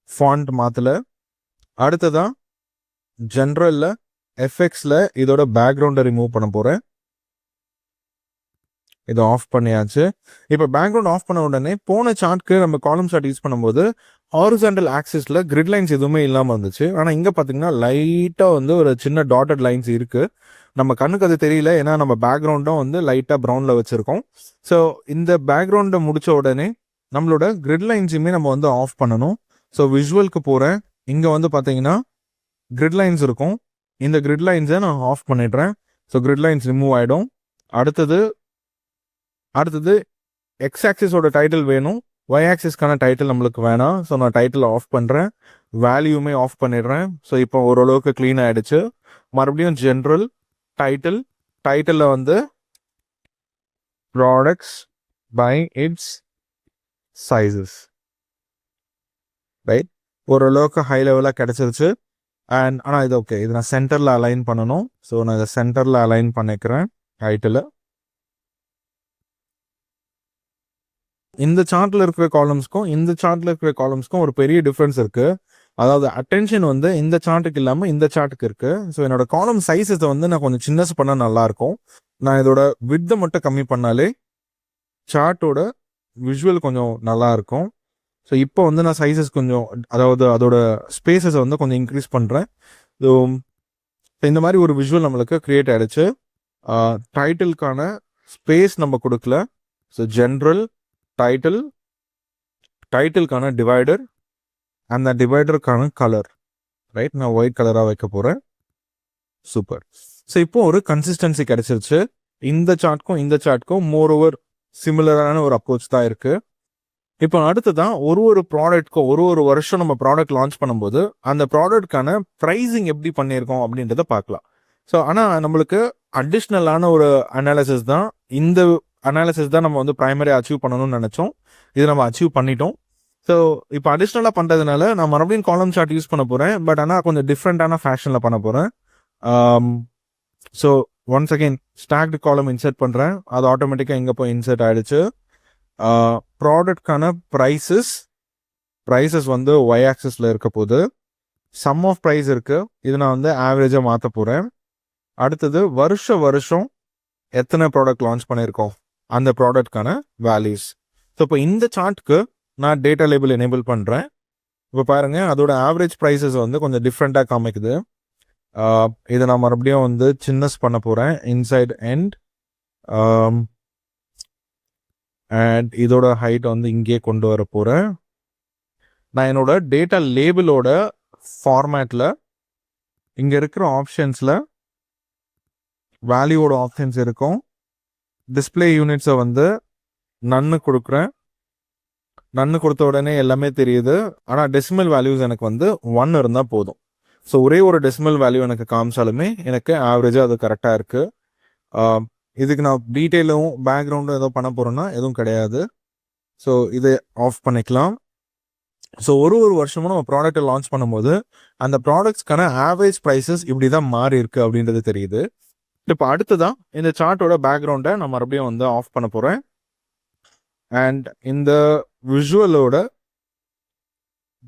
ஃபாண்ட் மாற்றலை. அடுத்ததான் ஜென்ரலில் எஃபெக்ட்ஸில் இதோட பேக்ரவுண்டை ரிமூவ் பண்ண போகிறேன். இதை ஆஃப் பண்ணியாச்சு. இப்போ பேக்ரவுண்ட் ஆஃப் பண்ண உடனே போன சார்ட்க்கு நம்ம காலம் சார்ட் யூஸ் பண்ணும்போது ஹாரிசான்டல் ஆக்சிஸில் கிரிட் லைன்ஸ் எதுவுமே இல்லாமல் இருந்துச்சு. ஆனால் இங்கே பார்த்தீங்கன்னா லைட்டாக வந்து ஒரு சின்ன டாட்டட் லைன்ஸ் இருக்குது. நம்ம கண்ணுக்கு அது தெரியல, ஏன்னா நம்ம பேக்ரவுண்டும் வந்து லைட்டாக ப்ரௌனில் வச்சுருக்கோம். ஸோ இந்த பேக்ரவுண்டை முடித்த உடனே நம்மளோட கிரிட் லைன்ஸுமே நம்ம வந்து ஆஃப் பண்ணணும். ஸோ விஷுவலுக்கு போகிறேன். இங்கே வந்து பார்த்தீங்கன்னா கிரிட் லைன்ஸ் இருக்கும். இந்த கிரிட் லைன்ஸை நான் ஆஃப் பண்ணிடுறேன். ஸோ கிரிட் லைன்ஸ் ரிமூவ் ஆகிடும். அடுத்தது எக்ஸ் ஆக்சிஸோட டைட்டில் வேணும், ஒய் ஆக்சிஸ்க்கான டைட்டில் நம்மளுக்கு வேணாம். ஸோ நான் டைட்டில் ஆஃப் பண்ணுறேன், வேல்யூமே ஆஃப் பண்ணிடுறேன். ஸோ இப்போ ஓரளவுக்கு க்ளீன் ஆகிடுச்சு. மறுபடியும் ஜென்ரல் டைட்டிலில் வந்து products by its sizes, right? ஓரளவுக்கு ஹை லெவலாக கிடச்சிருச்சு. அண்ட் ஆனால் இது ஓகே, இது நான் சென்டரில் அலைன் பண்ணணும். ஸோ நான் இதை சென்டரில் அலைன் பண்ணிக்கிறேன் ரைட்டில். இந்த சார்ட்டில் இருக்கிற காலம்ஸ்க்கும் இந்த சார்ட்டில் இருக்கிற காலம்ஸ்க்கும் ஒரு பெரிய டிஃப்ரென்ஸ் இருக்குது. அதாவது அட்டென்ஷன் வந்து இந்த சார்ட்டுக்கு இல்லாமல் இந்த சார்ட்டுக்கு இருக்குது. ஸோ என்னோட காலம் சைஸஸை வந்து நான் கொஞ்சம் சின்னஸ் பண்ணால் நல்லாயிருக்கும். நான் இதோட வித்தை மட்டும் கம்மி பண்ணாலே சார்ட்டோட விஷுவல் கொஞ்சம் நல்லாயிருக்கும். ஸோ இப்போ வந்து நான் சைஸஸ் கொஞ்சம், அதாவது அதோட ஸ்பேசஸை வந்து கொஞ்சம் இன்க்ரீஸ் பண்ணுறேன். ஸோ இந்த மாதிரி ஒரு விஷுவல் நம்மளுக்கு க்ரியேட் ஆகிடுச்சு. டைட்டிலுக்கான ஸ்பேஸ் நம்ம கொடுக்கல. ஸோ ஜென்ரல் டைட்டில், டைட்டிலுக்கான டிவைடர், அந்த டிவைடருக்கான கலர், ரைட்? நான் ஒயிட் கலராக வைக்க போகிறேன். சூப்பர். ஸோ இப்போ ஒரு கன்சிஸ்டன்சி கிடைச்சிருச்சு. இந்த சார்ட்க்கும் இந்த சார்ட்க்கும் மோர் ஓவர் சிமிலரான ஒரு அப்ரோச் தான் இருக்குது. இப்போ அடுத்ததான் ஒரு ப்ராடக்ட்க்கும் ஒரு வருஷம் நம்ம ப்ராடக்ட் லான்ச் பண்ணும்போது அந்த ப்ராடக்ட்கான ப்ரைஸிங் எப்படி பண்ணியிருக்கோம் அப்படின்றத பார்க்கலாம். ஸோ ஆனால் நம்மளுக்கு அடிஷ்னலான ஒரு அனாலிசிஸ் தான், இந்த அனாலிசிஸ் தான் நம்ம வந்து ப்ரைமரி அச்சீவ் பண்ணணும்னு நினச்சோம். இது நம்ம அச்சீவ் பண்ணிட்டோம். ஸோ இப்போ அடிஷ்னலாக பண்ணுறதுனால நான் மறுபடியும் காலம் சார்ட் யூஸ் பண்ண போகிறேன். பட் ஆனால் கொஞ்சம் டிஃப்ரெண்ட்டான ஃபேஷனில் பண்ண போகிறேன். ஸோ ஒன்ஸ் அகெயின் ஸ்டாக்டு காலம் இன்சர்ட் பண்ணுறேன். அது ஆட்டோமேட்டிக்காக இங்கே போய் இன்சர்ட் ஆகிடுச்சு. ப்ராடக்ட்கான ப்ரைஸஸ் வந்து ஒய் ஆக்சிஸில் இருக்க போது, சம் ஆஃப் ப்ரைஸ் இருக்குது, இது நான் வந்து ஆவரேஜாக மாற்ற போகிறேன். அடுத்தது வருஷம் எத்தனை ப்ராடக்ட் லான்ச் பண்ணியிருக்கோம் அந்த ப்ராடக்ட்கான வேல்யூஸ். ஸோ இப்போ இந்த சார்ட்க்கு நான் டேட்டா லேபிள் எனேபிள் பண்ணுறேன். இப்போ பாருங்கள், அதோட ஆவரேஜ் ப்ரைஸஸ் வந்து கொஞ்சம் டிஃப்ரெண்ட்டாக காமிக்குது. இதை நான் மறுபடியும் வந்து சின்னஸ் பண்ண போகிறேன் இன்சைட் எண்ட். அண்ட் இதோட ஹைட் வந்து இங்கே கொண்டு வர போகிறேன். நான் என்னோட டேட்டா லேபிளோட ஃபார்மேட்டில் இங்கே இருக்கிற ஆப்ஷன்ஸில் வேல்யூவோட ஆப்ஷன்ஸ் இருக்கும். டிஸ்பிளே யூனிட்ஸை வந்து நன்னு கொடுக்குறேன். நன்னு கொடுத்த உடனே எல்லாமே தெரியுது. ஆனால் டெசிமல் வேல்யூஸ் எனக்கு வந்து 1 இருந்தால் போதும். ஸோ ஒரே ஒரு டெசிமல் வேல்யூ எனக்கு காமிச்சாலுமே எனக்கு ஆவரேஜாக அது கரெக்டாக இருக்குது. இதுக்கு நான் டீட்டெயிலும் பேக்ரவுண்டும் ஏதோ பண்ண போகிறேன்னா எதுவும் கிடையாது. ஸோ இதை ஆஃப் பண்ணிக்கலாம். ஸோ ஒரு வருஷமும் நம்ம ப்ராடக்ட்டை லான்ச் பண்ணும்போது அந்த ப்ராடக்ட்ஸ்க்கான ஆவரேஜ் ப்ரைஸஸ் இப்படி தான் மாறி இருக்கு அப்படின்றது தெரியுது. இப்போ அடுத்ததான் இந்த சார்ட்டோட பேக்ரவுண்டை நான் மறுபடியும் வந்து ஆஃப் பண்ண போகிறேன். அண்ட் இந்த விஷுவலோட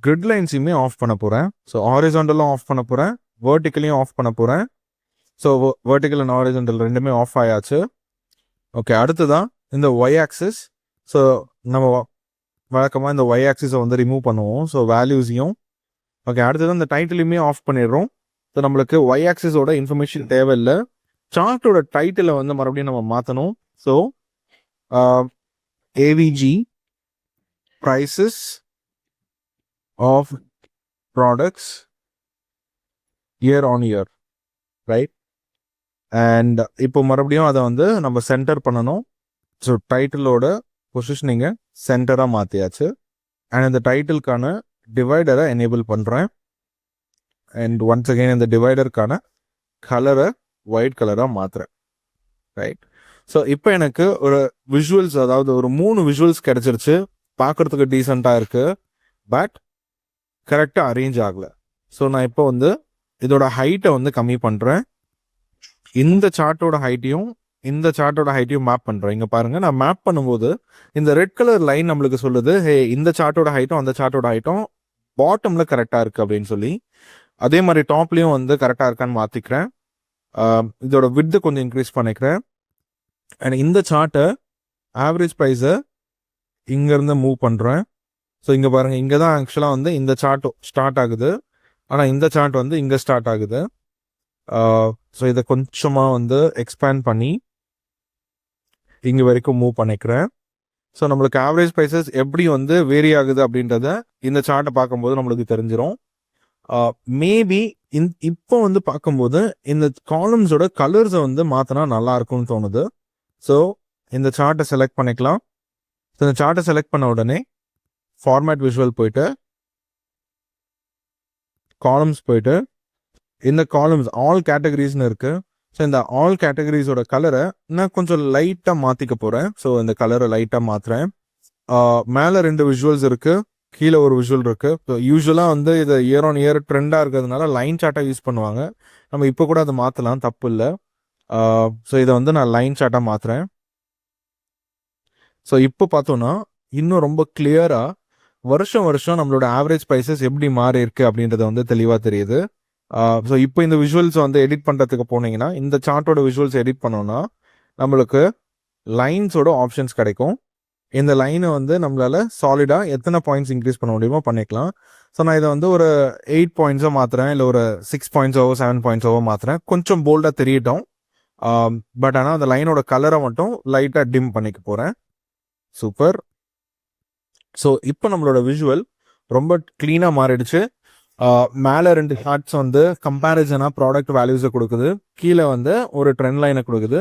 கிரிட் லைன்ஸையுமே ஆஃப் பண்ண போகிறேன். ஸோ ஹாரிசாண்டலும் ஆஃப் பண்ண போகிறேன், வேர்ட்டிக்கலையும் ஆஃப் பண்ண போகிறேன். ஸோ வேர்ட்டிக்கல் அண்ட் ஹாரிசாண்டல் ரெண்டுமே ஆஃப் ஆயாச்சு. ஓகே, அடுத்ததான் இந்த ஒய் ஆக்சிஸ். ஸோ நம்ம வழக்கமாக இந்த ஒய் ஆக்சிஸை வந்து ரிமூவ் பண்ணுவோம். ஸோ வேல்யூஸையும் ஓகே. அடுத்ததான் இந்த டைட்டிலையுமே ஆஃப் பண்ணிடுறோம். ஸோ நம்மளுக்கு ஒய் ஆக்சிஸோட இன்ஃபர்மேஷன் தேவையில்லை. சார்ட்டோட டைட்டிலை வந்து மறுபடியும் நம்ம மாற்றணும். So AVG prices of products year on year, right? And இப்போ மறுபடியும் அதை வந்து நம்ம சென்டர் பண்ணணும். ஸோ டைட்டிலோட பொசிஷனிங்கை சென்டராக மாற்றியாச்சு. அண்ட் இந்த டைட்டிலுக்கான டிவைடரை எனேபிள் பண்ணுறேன். அண்ட் ஒன்ஸ் அகெயின் இந்த டிவைடருக்கான கலரை ஒயிட் கலராக மாற்றுறேன், ரைட்? ஸோ இப்போ எனக்கு ஒரு விஷுவல்ஸ், அதாவது ஒரு 3 விஷுவல்ஸ் கிடச்சிருச்சு. பார்க்குறதுக்கு டீசெண்டாக இருக்குது, பட் கரெக்டாக அரேஞ்ச் ஆகலை. ஸோ நான் இப்போ வந்து இதோட ஹைட்டை வந்து கம்மி பண்ணுறேன். இந்த சார்ட்டோட ஹைட்டையும் இந்த சார்ட்டோட ஹைட்டையும் மேப் பண்ணுறேன். இங்கே பாருங்கள், நான் மேப் பண்ணும்போது இந்த ரெட் கலர் லைன் நம்மளுக்கு சொல்லுது, ஹே இந்த சார்ட்டோட ஹைட்டும் அந்த சார்ட்டோட ஹைட்டும் பாட்டமில் கரெக்டாக இருக்குது அப்படின்னு சொல்லி. அதே மாதிரி டாப்லேயும் வந்து கரெக்டாக இருக்கான்னு மாற்றிக்கிறேன். இதோட விட்த்து கொஞ்சம் இன்க்ரீஸ் பண்ணிக்கிறேன். அண்ட் இந்த சார்ட்டை ஆவரேஜ் ப்ரைஸை இங்கேருந்து மூவ் பண்ணுறேன். ஸோ இங்கே பாருங்கள், இங்கே தான் ஆக்சுவலாக வந்து இந்த சார்ட் ஸ்டார்ட் ஆகுது. ஆனால் இந்த சார்ட் வந்து இங்கே ஸ்டார்ட் ஆகுது. ஸோ இதை கொஞ்சமாக வந்து எக்ஸ்பேண்ட் பண்ணி இங்கே வரைக்கும் மூவ் பண்ணிக்கிறேன். ஸோ நம்மளுக்கு ஆவரேஜ் ப்ரைஸஸ் எப்படி வந்து வேரி ஆகுது அப்படின்றத இந்த சார்ட்டை பார்க்கும்போது நம்மளுக்கு தெரிஞ்சிடும். மேபி இப்போ வந்து பார்க்கும்போது இந்த காலம்ஸோட கலர்ஸை வந்து மாற்றினா நல்லா இருக்கும்னு தோணுது. ஸோ இந்த சார்ட்டை செலக்ட் பண்ணிக்கலாம். ஸோ இந்த சார்ட்டை செலக்ட் பண்ண உடனே ஃபார்மேட் விஷுவல் போயிட்டு காலம்ஸ் போயிட்டு இந்த காலம்ஸ் ஆல் கேட்டகரிஸ்னு இருக்குது. ஸோ இந்த ஆல் கேட்டகரிஸோட கலரை நான் கொஞ்சம் லைட்டாக மாற்றிக்க போகிறேன். ஸோ இந்த கலரை லைட்டாக மாற்றுறேன். மேலே 2 விஷுவல்ஸ் இருக்குது, கீழே ஒரு விஷுவல் இருக்குது. ஸோ யூஸ்வலாக வந்து இது இயர் ஆன் இயர் ட்ரெண்டாக இருக்கிறதுனால லைன் சார்ட்டாக யூஸ் பண்ணுவாங்க. நம்ம இப்போ கூட அதை மாற்றலாம், தப்பு இல்லை. ஸோ இதை வந்து நான் லைன் சார்ட்டாக மாற்றுறேன். ஸோ இப்போ பார்த்தோன்னா இன்னும் ரொம்ப கிளியராக வருஷம் நம்மளோட ஆவரேஜ் ப்ரைஸஸ் எப்படி மாறி இருக்கு அப்படின்றத வந்து தெளிவாக தெரியுது. ஸோ இப்போ இந்த விஷுவல்ஸ் வந்து எடிட் பண்ணுறதுக்கு போனீங்கன்னா, இந்த சார்ட்டோட விஷுவல்ஸ் எடிட் பண்ணோன்னா நம்மளுக்கு லைன்ஸோட ஆப்ஷன்ஸ் கிடைக்கும். இந்த லைனை வந்து நம்மளால சாலிடாக எத்தனை பாயிண்ட்ஸ் இன்க்ரீஸ் பண்ண முடியுமோ பண்ணிக்கலாம். ஸோ நான் இதை வந்து ஒரு 8 பாயிண்ட்ஸோ மாற்றுறேன், இல்லை ஒரு 6 பாயிண்ட்ஸோ 7 பாயிண்ட்ஸோ மாற்றுறேன். கொஞ்சம் போல்டாக தெரியட்டும். பட் ஆனால் அந்த லைனோட கலரை மட்டும் லைட்டாக டிம் பண்ணிக்க போகிறேன். சூப்பர். ஸோ இப்போ நம்மளோட விஷுவல் ரொம்ப க்ளீனாக மாறிடுச்சு. மேலே 2 சார்ட்ஸ் வந்து கம்பேரிசனாக ப்ராடக்ட் வேல்யூஸை கொடுக்குது, கீழே வந்து ஒரு ட்ரெண்ட் லைனை கொடுக்குது.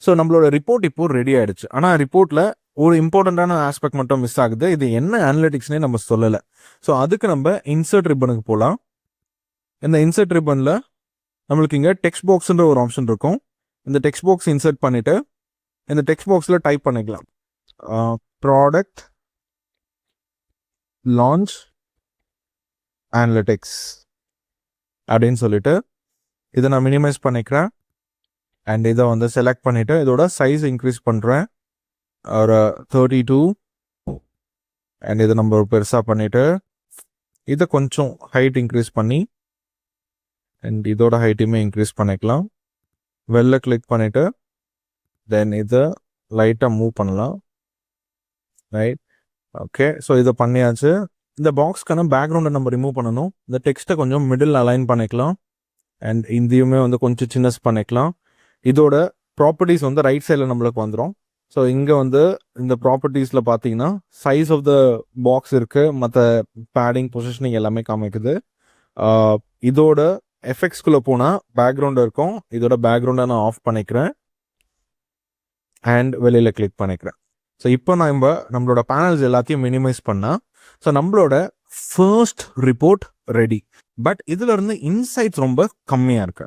ஸோ நம்மளோட ரிப்போர்ட் இப்போ ரெடி ஆயிடுச்சு. ஆனால் ரிப்போர்ட்டில் ஒரு இம்பார்ட்டண்ட்டான ஆஸ்பெக்ட் மட்டும் மிஸ் ஆகுது. இது என்ன அனலிட்டிக்ஸ்னே நம்ம சொல்லலை. ஸோ அதுக்கு நம்ம இன்சர்ட் ரிப்பனுக்கு போகலாம். இந்த இன்சர்ட் ரிப்பனில் நம்மளுக்கு இங்கே டெக்ஸ்ட் பாக்ஸ்ன்ற ஒரு ஆப்ஷன் இருக்கும். இந்த டெக்ஸ்ட் பாக்ஸ் இன்சர்ட் பண்ணிவிட்டு இந்த டெக்ஸ்ட் பாக்ஸில் டைப் பண்ணிக்கலாம், ப்ராடக்ட் லான்ச் அனலிட்டிக்ஸ் அப்படின்னு சொல்லிட்டு இதை நான் மினிமைஸ் பண்ணிக்கிறேன். அண்ட் இதை வந்து செலக்ட் பண்ணிவிட்டு இதோட சைஸ் இன்க்ரீஸ் பண்ணுறேன் ஒரு 32. அண்ட் இதை நம்ம பெருசாக பண்ணிவிட்டு இதை கொஞ்சம் ஹைட் இன்க்ரீஸ் பண்ணி அண்ட் இதோட ஹைட்டையுமே இன்க்ரீஸ் பண்ணிக்கலாம். வெளில கிளிக் பண்ணிவிட்டு தென் இதை லைட்டாக மூவ் பண்ணலாம். Right, okay. ஸோ இதை பண்ணியாச்சு. இந்த பாக்ஸ்க்கான பேக்ரவுண்டை நம்ம ரிமூவ் பண்ணணும். இந்த டெக்ஸ்ட்டை கொஞ்சம் மிடில் அலைன் பண்ணிக்கலாம். அண்ட் இதையுமே வந்து கொஞ்சம் சின்னஸ் பண்ணிக்கலாம். இதோட ப்ராப்பர்ட்டிஸ் வந்து ரைட் சைடில் நம்மளுக்கு வந்துடும். ஸோ இங்கே வந்து இந்த ப்ராப்பர்ட்டிஸில் பார்த்தீங்கன்னா சைஸ் ஆஃப் த பாக்ஸ் இருக்குது, மற்ற பேடிங் பொசிஷனிங் எல்லாமே காமிக்குது. இதோட எஃபெக்ட்ஸ்குள்ளே போனால் பேக்ரவுண்ட் இருக்கும். இதோட பேக்ரவுண்டை நான் ஆஃப் பண்ணிக்கிறேன் அண்ட் வெளியில் கிளிக் பண்ணிக்கிறேன். ஸோ இப்போ நம்மளோட பேனல்ஸ் எல்லாத்தையும் மினிமைஸ் பண்ணால் ஸோ நம்மளோட ஃபர்ஸ்ட் ரிப்போர்ட் ரெடி. பட் இதில் இருந்து இன்சைட்ஸ் ரொம்ப கம்மியாக இருக்கு.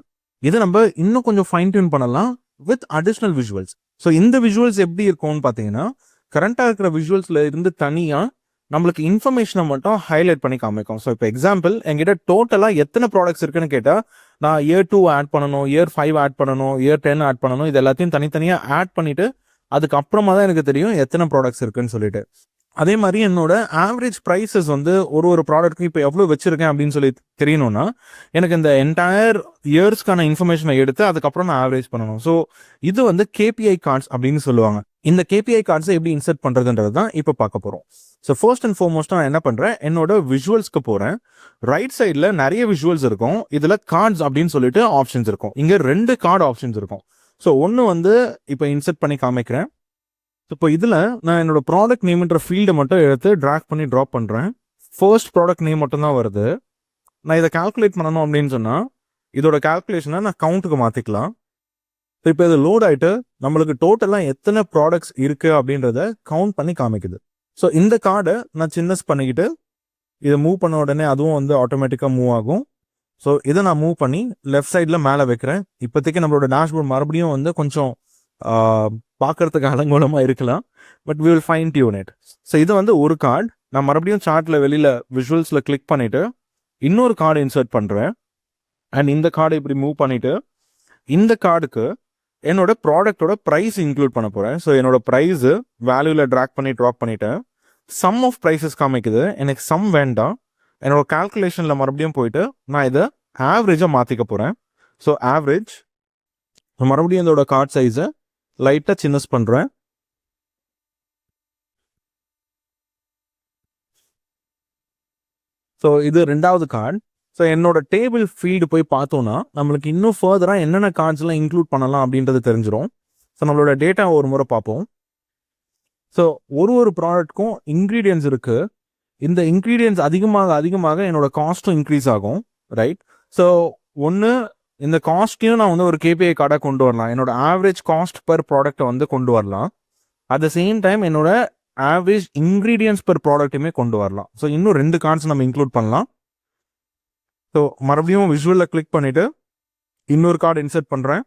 இதை நம்ம இன்னும் கொஞ்சம் ஃபைன் டியூன் பண்ணலாம் வித் அடிஷ்னல் விஷுவல்ஸ். ஸோ இந்த விஷுவல்ஸ் எப்படி இருக்கும்னு பார்த்தீங்கன்னா, கரண்ட்டாக இருக்கிற விஷுவல்ஸில் இருந்து தனியாக நம்மளுக்கு இன்ஃபர்மேஷனை மட்டும் ஹைலைட் பண்ணி காமிக்கும். ஸோ இப்போ எக்ஸாம்பிள் என்கிட்ட டோட்டலாக எத்தனை ப்ராடக்ட்ஸ் இருக்குன்னு கேட்டால் நான் இயர் 2 ஆட் பண்ணணும், இயர் 5 ஆட் பண்ணணும், இயர் 10 ஆட் பண்ணணும். இது எல்லாத்தையும் தனித்தனியாக ஆட் பண்ணிவிட்டு அதுக்கப்புறமா தான் எனக்கு தெரியும் எத்தனை ப்ராடக்ட்ஸ் இருக்குன்னு சொல்லிட்டு. அதே மாதிரி என்னோட ஆவரேஜ் ப்ரைஸஸ் வந்து ஒரு ப்ராடக்ட்க்கு இப்போ எவ்வளோ வச்சிருக்கேன் அப்படின்னு சொல்லி தெரியணும்னா எனக்கு இந்த என்டையர் இயர்ஸ்க்கான இன்ஃபர்மேஷனை எடுத்து அதுக்கப்புறம் நான் ஆவரேஜ் பண்ணணும். ஸோ இது வந்து கேபிஐ கார்ட்ஸ் அப்படின்னு சொல்லுவாங்க. இந்த கேபிஐ கார்ட்ஸை எப்படி இன்சர்ட் பண்ணுறதுன்றது தான் இப்போ பார்க்க போகிறோம். ஸோ ஃபர்ஸ்ட் அண்ட் ஃபார்மோஸ்ட் நான் என்ன பண்ணுறேன், என்னோட விஷுவல்ஸ்க்கு போகிறேன். ரைட் சைடில் நிறைய விஷுவல்ஸ் இருக்கும். இதில் கார்ட்ஸ் அப்படின்னு சொல்லிட்டு ஆப்ஷன்ஸ் இருக்கும். இங்கே 2 கார்டு ஆப்ஷன்ஸ் இருக்கும். ஸோ ஒன்று வந்து இப்போ இன்சர்ட் பண்ணி காமிக்கிறேன். இப்போ இதில் நான் என்னோட ப்ராடக்ட் நேம்ன்ற ஃபீல்டை மட்டும் எடுத்து ட்ராக் பண்ணி ட்ராப் பண்ணுறேன். ஃபர்ஸ்ட் ப்ராடக்ட் நேம் மட்டும் தான் வருது. நான் இதை கால்குலேட் பண்ணணும் அப்படின்னு சொன்னால் இதோட கால்குலேஷனை நான் கவுண்ட்டுக்கு மாற்றிக்கலாம். ஸோ இப்போ இது லோட் ஆகிட்டு நம்மளுக்கு டோட்டலாக எத்தனை ப்ராடக்ட்ஸ் இருக்குது அப்படின்றத கவுண்ட் பண்ணி காமிக்குது. ஸோ இந்த கார்டை நான் சின்னஸ் பண்ணிக்கிட்டு இதை மூவ் பண்ண உடனே அதுவும் வந்து ஆட்டோமேட்டிக்காக மூவ் ஆகும். ஸோ இதை நான் மூவ் பண்ணி லெஃப்ட் சைடில் மேலே வைக்கிறேன். இப்போதைக்கு நம்மளோட டேஷ்போர்ட் மறுபடியும் வந்து கொஞ்சம் பார்க்கறதுக்கு அலங்கோலமாக இருக்கலாம். But we will fine tune it. So இது வந்து ஒரு கார்டு. நான் மறுபடியும் சார்ட்டில் வெளியில் விஷுவல்ஸில் கிளிக் பண்ணிவிட்டு இன்னொரு கார்டு இன்சர்ட் பண்ணுறேன். அண்ட் இந்த கார்டை இப்படி மூவ் பண்ணிவிட்டு இந்த கார்டுக்கு என்னோட ப்ராடக்டோட ப்ரைஸ் இன்க்ளூட் பண்ண போகிறேன். ஸோ என்னோட ப்ரைஸு வேல்யூவில் ட்ராக் பண்ணி ட்ராப் பண்ணிவிட்டேன். சம் ஆஃப் ப்ரைஸஸ் காமிக்குது. எனக்கு சம் வேண்டாம். என்னோட கால்குலேஷனில் மறுபடியும் போயிட்டு நான் இதை ஆவரேஜாக மாற்றிக்க போகிறேன். ஸோ ஆவரேஜ் மறுபடியும் இதோட கார்ட் சைஸை லைட்டாக சின்னஸ் பண்ணுறேன். ஸோ இது 2வது கார்டு. ஸோ என்னோட டேபிள் ஃபீல்டு போய் பார்த்தோன்னா நம்மளுக்கு இன்னும் ஃபர்தராக என்னென்ன கார்ட்ஸ்லாம் இன்க்ளூட் பண்ணலாம் அப்படின்றது தெரிஞ்சிடும். ஸோ நம்மளோட டேட்டா ஒரு முறை பார்ப்போம். ஸோ ஒரு ப்ராடக்ட்க்கும் இன்க்ரீடியன்ஸ் இருக்குது. இந்த இன்க்ரீடியன்ஸ் அதிகமாக என்னோட காஸ்ட்டும் இன்க்ரீஸ் ஆகும். ரைட். ஸோ ஒன்று இந்த காஸ்ட்டையும் நான் வந்து ஒரு கேபிஐ கார்டாக கொண்டு வரலாம். என்னோட ஆவரேஜ் காஸ்ட் பர் ப்ராடக்டை வந்து கொண்டு வரலாம். அட் த சேம் டைம் என்னோட ஆவரேஜ் இன்க்ரீடியன்ஸ் பர் ப்ராடக்ட்டுமே கொண்டு வரலாம். ஸோ இன்னும் 2 கார்ட்ஸ் நம்ம இன்க்ளூட் பண்ணலாம். ஸோ மறுபடியும் விஷுவலில் கிளிக் பண்ணிவிட்டு இன்னொரு கார்டு இன்சர்ட் பண்ணுறேன்.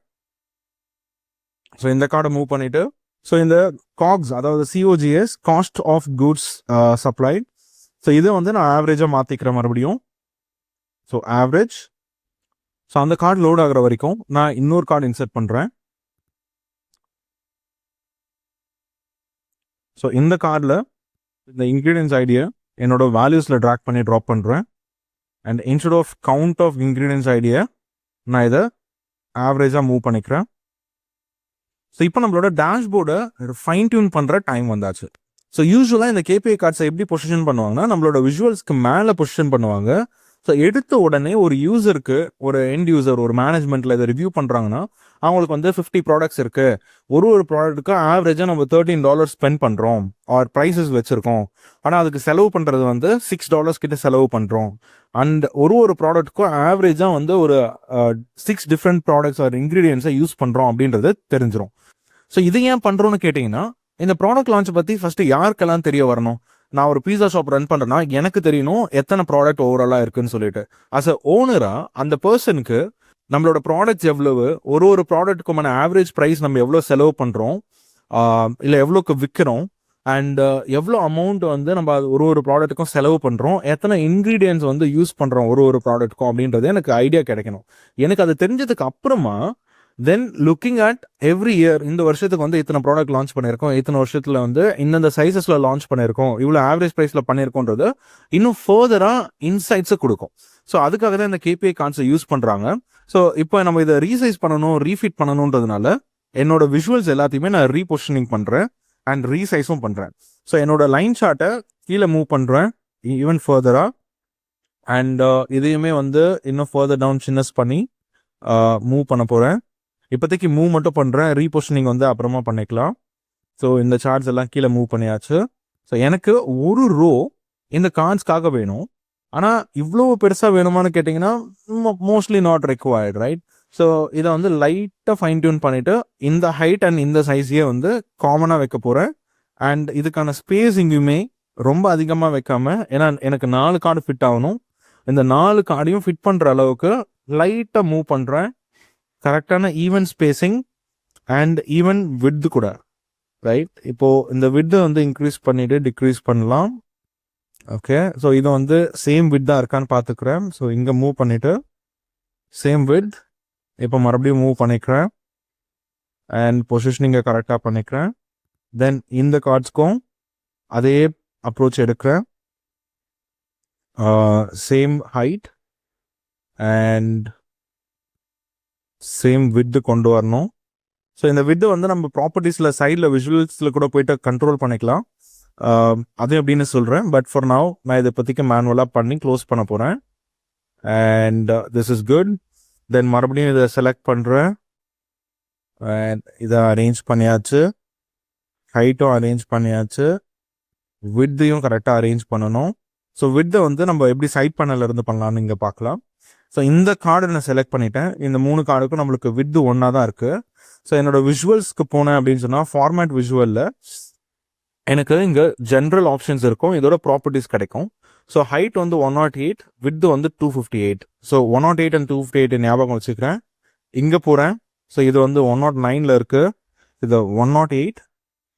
ஸோ இந்த கார்டை மூவ் பண்ணிவிட்டு, ஸோ இந்த காக்ஸ் அதாவது COGS cost of goods supply, so இதை வந்து நான் ஆவரேஜாக மாற்றிக்கிறேன் மறுபடியும். So average. ஸோ அந்த கார்டு லோட் ஆகிற வரைக்கும் நான் இன்னொரு கார்டு இன்சர்ட் பண்ணுறேன். ஸோ இந்த கார்டில் இந்த இன்க்ரீடியன்ஸ் ஐடியை என்னோட வேல்யூஸில் ட்ராக் பண்ணி ட்ராப் பண்ணுறேன். And instead of count of ingredients ஐடியை நான் இதை ஆவரேஜாக மூவ் பண்ணிக்கிறேன். ஸோ இப்போ நம்மளோட டேஷ்போர்டை ஃபைன் டியூன் பண்ணுற டைம் வந்தாச்சு. ஸோ யூஸ்வலாக இந்த KPI கார்ட்ஸை எப்படி பொசிஷன் பண்ணுவாங்கன்னா, நம்மளோட விஷுவல்ஸ்க்கு மேலே பொசிஷன் பண்ணுவாங்க. ஸோ எடுத்த உடனே ஒரு யூசருக்கு, ஒரு எண்ட் யூசர், ஒரு மேனேஜ்மெண்ட்டில் இதை ரிவ்யூ பண்ணுறாங்கன்னா, அவங்களுக்கு வந்து 50 ப்ராடக்ட்ஸ் இருக்குது, ஒரு ப்ராடக்ட்டுக்கு ஆவரேஜாக நம்ம $13 ஸ்பெண்ட் பண்ணுறோம் ஆர் ப்ரைஸஸ் வச்சுருக்கோம். ஆனால் அதுக்கு செலவு பண்ணுறது வந்து $6 கிட்ட செலவு பண்ணுறோம். அண்ட் ஒரு ப்ராடக்ட்டுக்கும் ஆவரேஜாக வந்து ஒரு 6 டிஃப்ரெண்ட் ப்ராடக்ட்ஸ் ஆர் இன்க்ரீடியன்ஸை யூஸ் பண்ணுறோம் அப்படின்றது தெரிஞ்சிடும். ஸோ இது ஏன் பண்ணுறோன்னு கேட்டிங்கன்னா, இந்த ப்ராடக்ட் லான்ச்சை பற்றி ஃபஸ்ட்டு யாருக்கெல்லாம் தெரிய வரணும். நான் ஒரு பீஸா ஷாப் ரன் பண்ணுறேன்னா எனக்கு தெரியணும் எத்தனை ப்ராடக்ட் ஓவராலாக இருக்குன்னு சொல்லிட்டு. அஸ் அ ஓனராக அந்த பர்சனுக்கு நம்மளோட ப்ராடக்ட்ஸ் எவ்வளவு, ஒரு ப்ராடக்ட்டுக்குமான ஆவரேஜ் ப்ரைஸ் நம்ம எவ்வளோ செலவு பண்ணுறோம், இல்லை எவ்வளோக்கு விற்கிறோம், அண்ட் எவ்வளோ அமௌண்ட் வந்து நம்ம ஒரு ப்ராடக்ட்டுக்கும் செலவு பண்ணுறோம், எத்தனை இன்க்ரீடியன்ஸ் வந்து யூஸ் பண்ணுறோம் ஒரு ப்ராடக்ட்டுக்கும் அப்படின்றது எனக்கு ஐடியா கிடைக்கணும். எனக்கு அது தெரிஞ்சதுக்கு அப்புறமா தென் லுக்கிங் அட் எவ்ரி இயர், இந்த வருஷத்துக்கு வந்து இத்தனை ப்ராடக்ட் லான்ச் பண்ணியிருக்கோம், இத்தனை வருஷத்தில் வந்து இந்தந்த சைஸஸில் லான்ச் பண்ணியிருக்கோம், இவ்வளோ ஆவரேஜ் ப்ரைஸில் பண்ணியிருக்கோன்றது இன்னும் ஃபர்தராக இன்சைட்ஸை கொடுக்கும். ஸோ அதுக்காக தான் இந்த KPI கார்ட்ஸை யூஸ் பண்ணுறாங்க. ஸோ இப்போ நம்ம இதை ரீசைஸ் பண்ணணும், ரீஃபிட் பண்ணணுன்றதுனால என்னோட விஷுவல்ஸ் எல்லாத்தையுமே நான் ரீபொசிஷனிங் பண்ணுறேன் அண்ட் ரீசைஸும் பண்ணுறேன். ஸோ என்னோட லைன் ஷார்ட்டை கீழே மூவ் பண்ணுறேன் ஈவன் ஃபர்தராக. அண்ட் இதையுமே வந்து இன்னும் ஃபர்தர் டவுன் சின்னஸ் பண்ணி மூவ் பண்ண போகிறேன். இப்போதைக்கு மூவ் மட்டும் பண்ணுறேன், ரீபொசிஷனிங் வந்து அப்புறமா பண்ணிக்கலாம். ஸோ இந்த சார்ட்ஸ் எல்லாம் கீழே மூவ் பண்ணியாச்சு. ஸோ எனக்கு ஒரு ரோ இந்த கார்ட்ஸ்க்காக வேணும். ஆனால் இவ்வளோ பெருசாக வேணுமான்னு கேட்டிங்கன்னா mostly not required, right? So இதை வந்து லைட்டாக ஃபைன் டியூன் பண்ணிவிட்டு இந்த ஹைட் அண்ட் இந்த சைஸையே வந்து காமனாக வைக்க போகிறேன். அண்ட் இதுக்கான ஸ்பேஸிங்குமே ரொம்ப அதிகமாக வைக்காமல், ஏன்னா எனக்கு 4 கார்டு ஃபிட் ஆகணும், இந்த 4 கார்டையும் ஃபிட் பண்ணுற அளவுக்கு லைட்டாக மூவ் பண்ணுறேன். கரெக்டான even spacing and even width கூட, ரைட்? இப்போது இந்த விட்தை வந்து இன்க்ரீஸ் பண்ணிவிட்டு டிக்ரீஸ் பண்ணலாம். ஓகே, ஸோ இது வந்து சேம் விட்தாக இருக்கான்னு பார்த்துக்கிறேன். ஸோ இங்கே மூவ் பண்ணிவிட்டு சேம் விட், இப்போ மறுபடியும் மூவ் பண்ணிக்கிறேன் அண்ட் பொசிஷனிங்கை கரெக்டாக பண்ணிக்கிறேன். தென் இந்த கார்ட்ஸ்க்கும் அதே அப்ரோச் எடுக்கிறேன், same height and same with கொண்டு வரணும். ஸோ இந்த வித்து வந்து நம்ம ப்ராப்பர்ட்டிஸில் சைடில் விஷுவல்ஸில் கூட போயிட்டு கண்ட்ரோல் பண்ணிக்கலாம், அது எப்படின்னு சொல்கிறேன். பட் ஃபார் நவ் நான் இதை பற்றிக்கு மேனுவலாக பண்ணி க்ளோஸ் பண்ண போகிறேன். And this is good. Then மறுபடியும் இதை செலக்ட் பண்ணுறேன் அண்ட் இதை அரேஞ்ச் பண்ணியாச்சு, ஹைட்டும் அரேஞ்ச் பண்ணியாச்சு, வித்தையும் கரெக்டாக அரேஞ்ச் பண்ணணும். ஸோ வித்தை வந்து நம்ம எப்படி சைட் பேனல்லேருந்து பண்ணலான்னு இங்கே பார்க்கலாம். ஸோ இந்த கார்டை நான் செலக்ட் பண்ணிட்டேன். இந்த 3 கார்டுக்கும் நம்மளுக்கு வித்து ஒன்றா தான் இருக்குது. ஸோ என்னோட விஷுவல்ஸ்க்கு போனேன் அப்படின்னு சொன்னால் ஃபார்மேட் விஷுவலில் எனக்கு இங்கே ஜென்ரல் ஆப்ஷன்ஸ் இருக்கும், இதோட ப்ராப்பர்ட்டிஸ் கிடைக்கும். ஸோ ஹைட் வந்து 108, வித்து வந்து 258. ஸோ 108 அண்ட் 258 ஞாபகம் வச்சுக்கிறேன். இங்கே போகிறேன், ஸோ இது வந்து 109 இருக்குது, இது 108,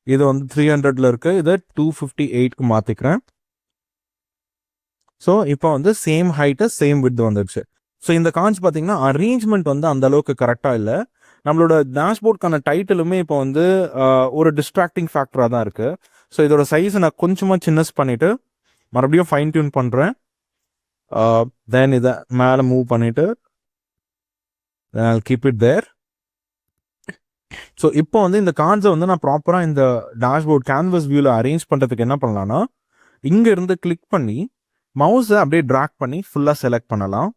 இது வந்து 300 இருக்குது, இதை 258க்கு மாற்றிக்கிறேன். ஸோ இப்போ வந்து சேம் ஹைட்டு சேம் விட்த் வந்துடுச்சு. ஸோ இந்த கார்ட்ஸ் பார்த்தீங்கன்னா அரேஞ்ச்மெண்ட் வந்து அந்த அளவுக்கு கரெக்டாக இல்லை. நம்மளோட டேஷ்போர்டுக்கான டைட்டிலுமே இப்போ வந்து ஒரு டிஸ்ட்ராக்டிங் ஃபேக்டராக தான் இருக்குது. ஸோ இதோட சைஸை நான் கொஞ்சமாக சின்னஸ் பண்ணிவிட்டு மறுபடியும் ஃபைன் டியூன் பண்ணுறேன். தென் இதை மேலே மூவ் பண்ணிவிட்டு கீப் இட் தேர். ஸோ இப்போ வந்து இந்த கார்ட்ஸை வந்து நான் ப்ராப்பராக இந்த டேஷ்போர்ட் கேன்வஸ் வியூவில் அரேஞ்ச் பண்ணுறதுக்கு என்ன பண்ணலான்னா, இங்கேருந்து கிளிக் பண்ணி மவுஸை அப்படியே ட்ராக் பண்ணி ஃபுல்லாக செலக்ட் பண்ணலாம்.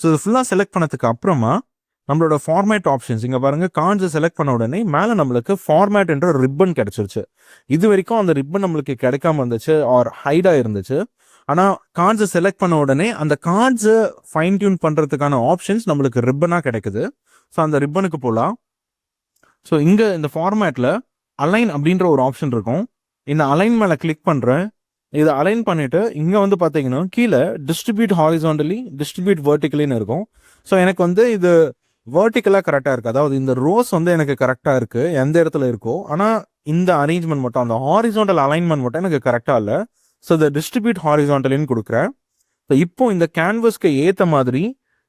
ஸோ இது ஃபுல்லாக செலக்ட் பண்ணதுக்கு அப்புறமா நம்மளோட ஃபார்மேட் ஆப்ஷன்ஸ் இங்கே பாருங்கள், கார்ட்ஸை செலக்ட் பண்ண உடனே மேலே நம்மளுக்கு ஃபார்மேட் என்ற ரிப்பன் கிடச்சிருச்சு. இது வரைக்கும் அந்த ரிப்பன் நம்மளுக்கு கிடைக்காம இருந்துச்சு ஆர் ஹைடாக இருந்துச்சு. ஆனால் கார்ட்ஸை செலக்ட் பண்ண உடனே அந்த கார்ட்ஸை ஃபைன் டியூன் பண்ணுறதுக்கான ஆப்ஷன்ஸ் நம்மளுக்கு ரிப்பனாக கிடைக்குது. ஸோ அந்த ரிப்பனுக்கு போகலாம். ஸோ இங்கே இந்த ஃபார்மேட்டில் அலைன் அப்படின்ற ஒரு ஆப்ஷன் இருக்கும். இந்த அலைன் மேலே கிளிக் பண்ணுறேன், இதை அலைன் பண்ணிவிட்டு இங்கே வந்து பார்த்தீங்கன்னா கீழே டிஸ்ட்ரிபியூட் ஹாரிசான்டலி, டிஸ்ட்ரிபியூட் வெர்டிகலின்னு இருக்கும். ஸோ எனக்கு வந்து இது வேர்ட்டிக்கலாக கரெக்டாக இருக்குது. அதாவது இந்த ரோஸ் வந்து எனக்கு கரெக்டாக இருக்குது எந்த இடத்துல இருக்கோ. ஆனால் இந்த அரேஞ்ச்மெண்ட் மட்டும், அந்த ஹாரிசான்டல் அலைன்மெண்ட் மட்டும் எனக்கு கரெக்டாக இல்லை. ஸோ இதை டிஸ்ட்ரிபியூட் ஹாரிசான்டலின்னு கொடுக்குறேன். ஸோ இப்போ இந்த கேன்வஸ்க்கு ஏற்ற மாதிரி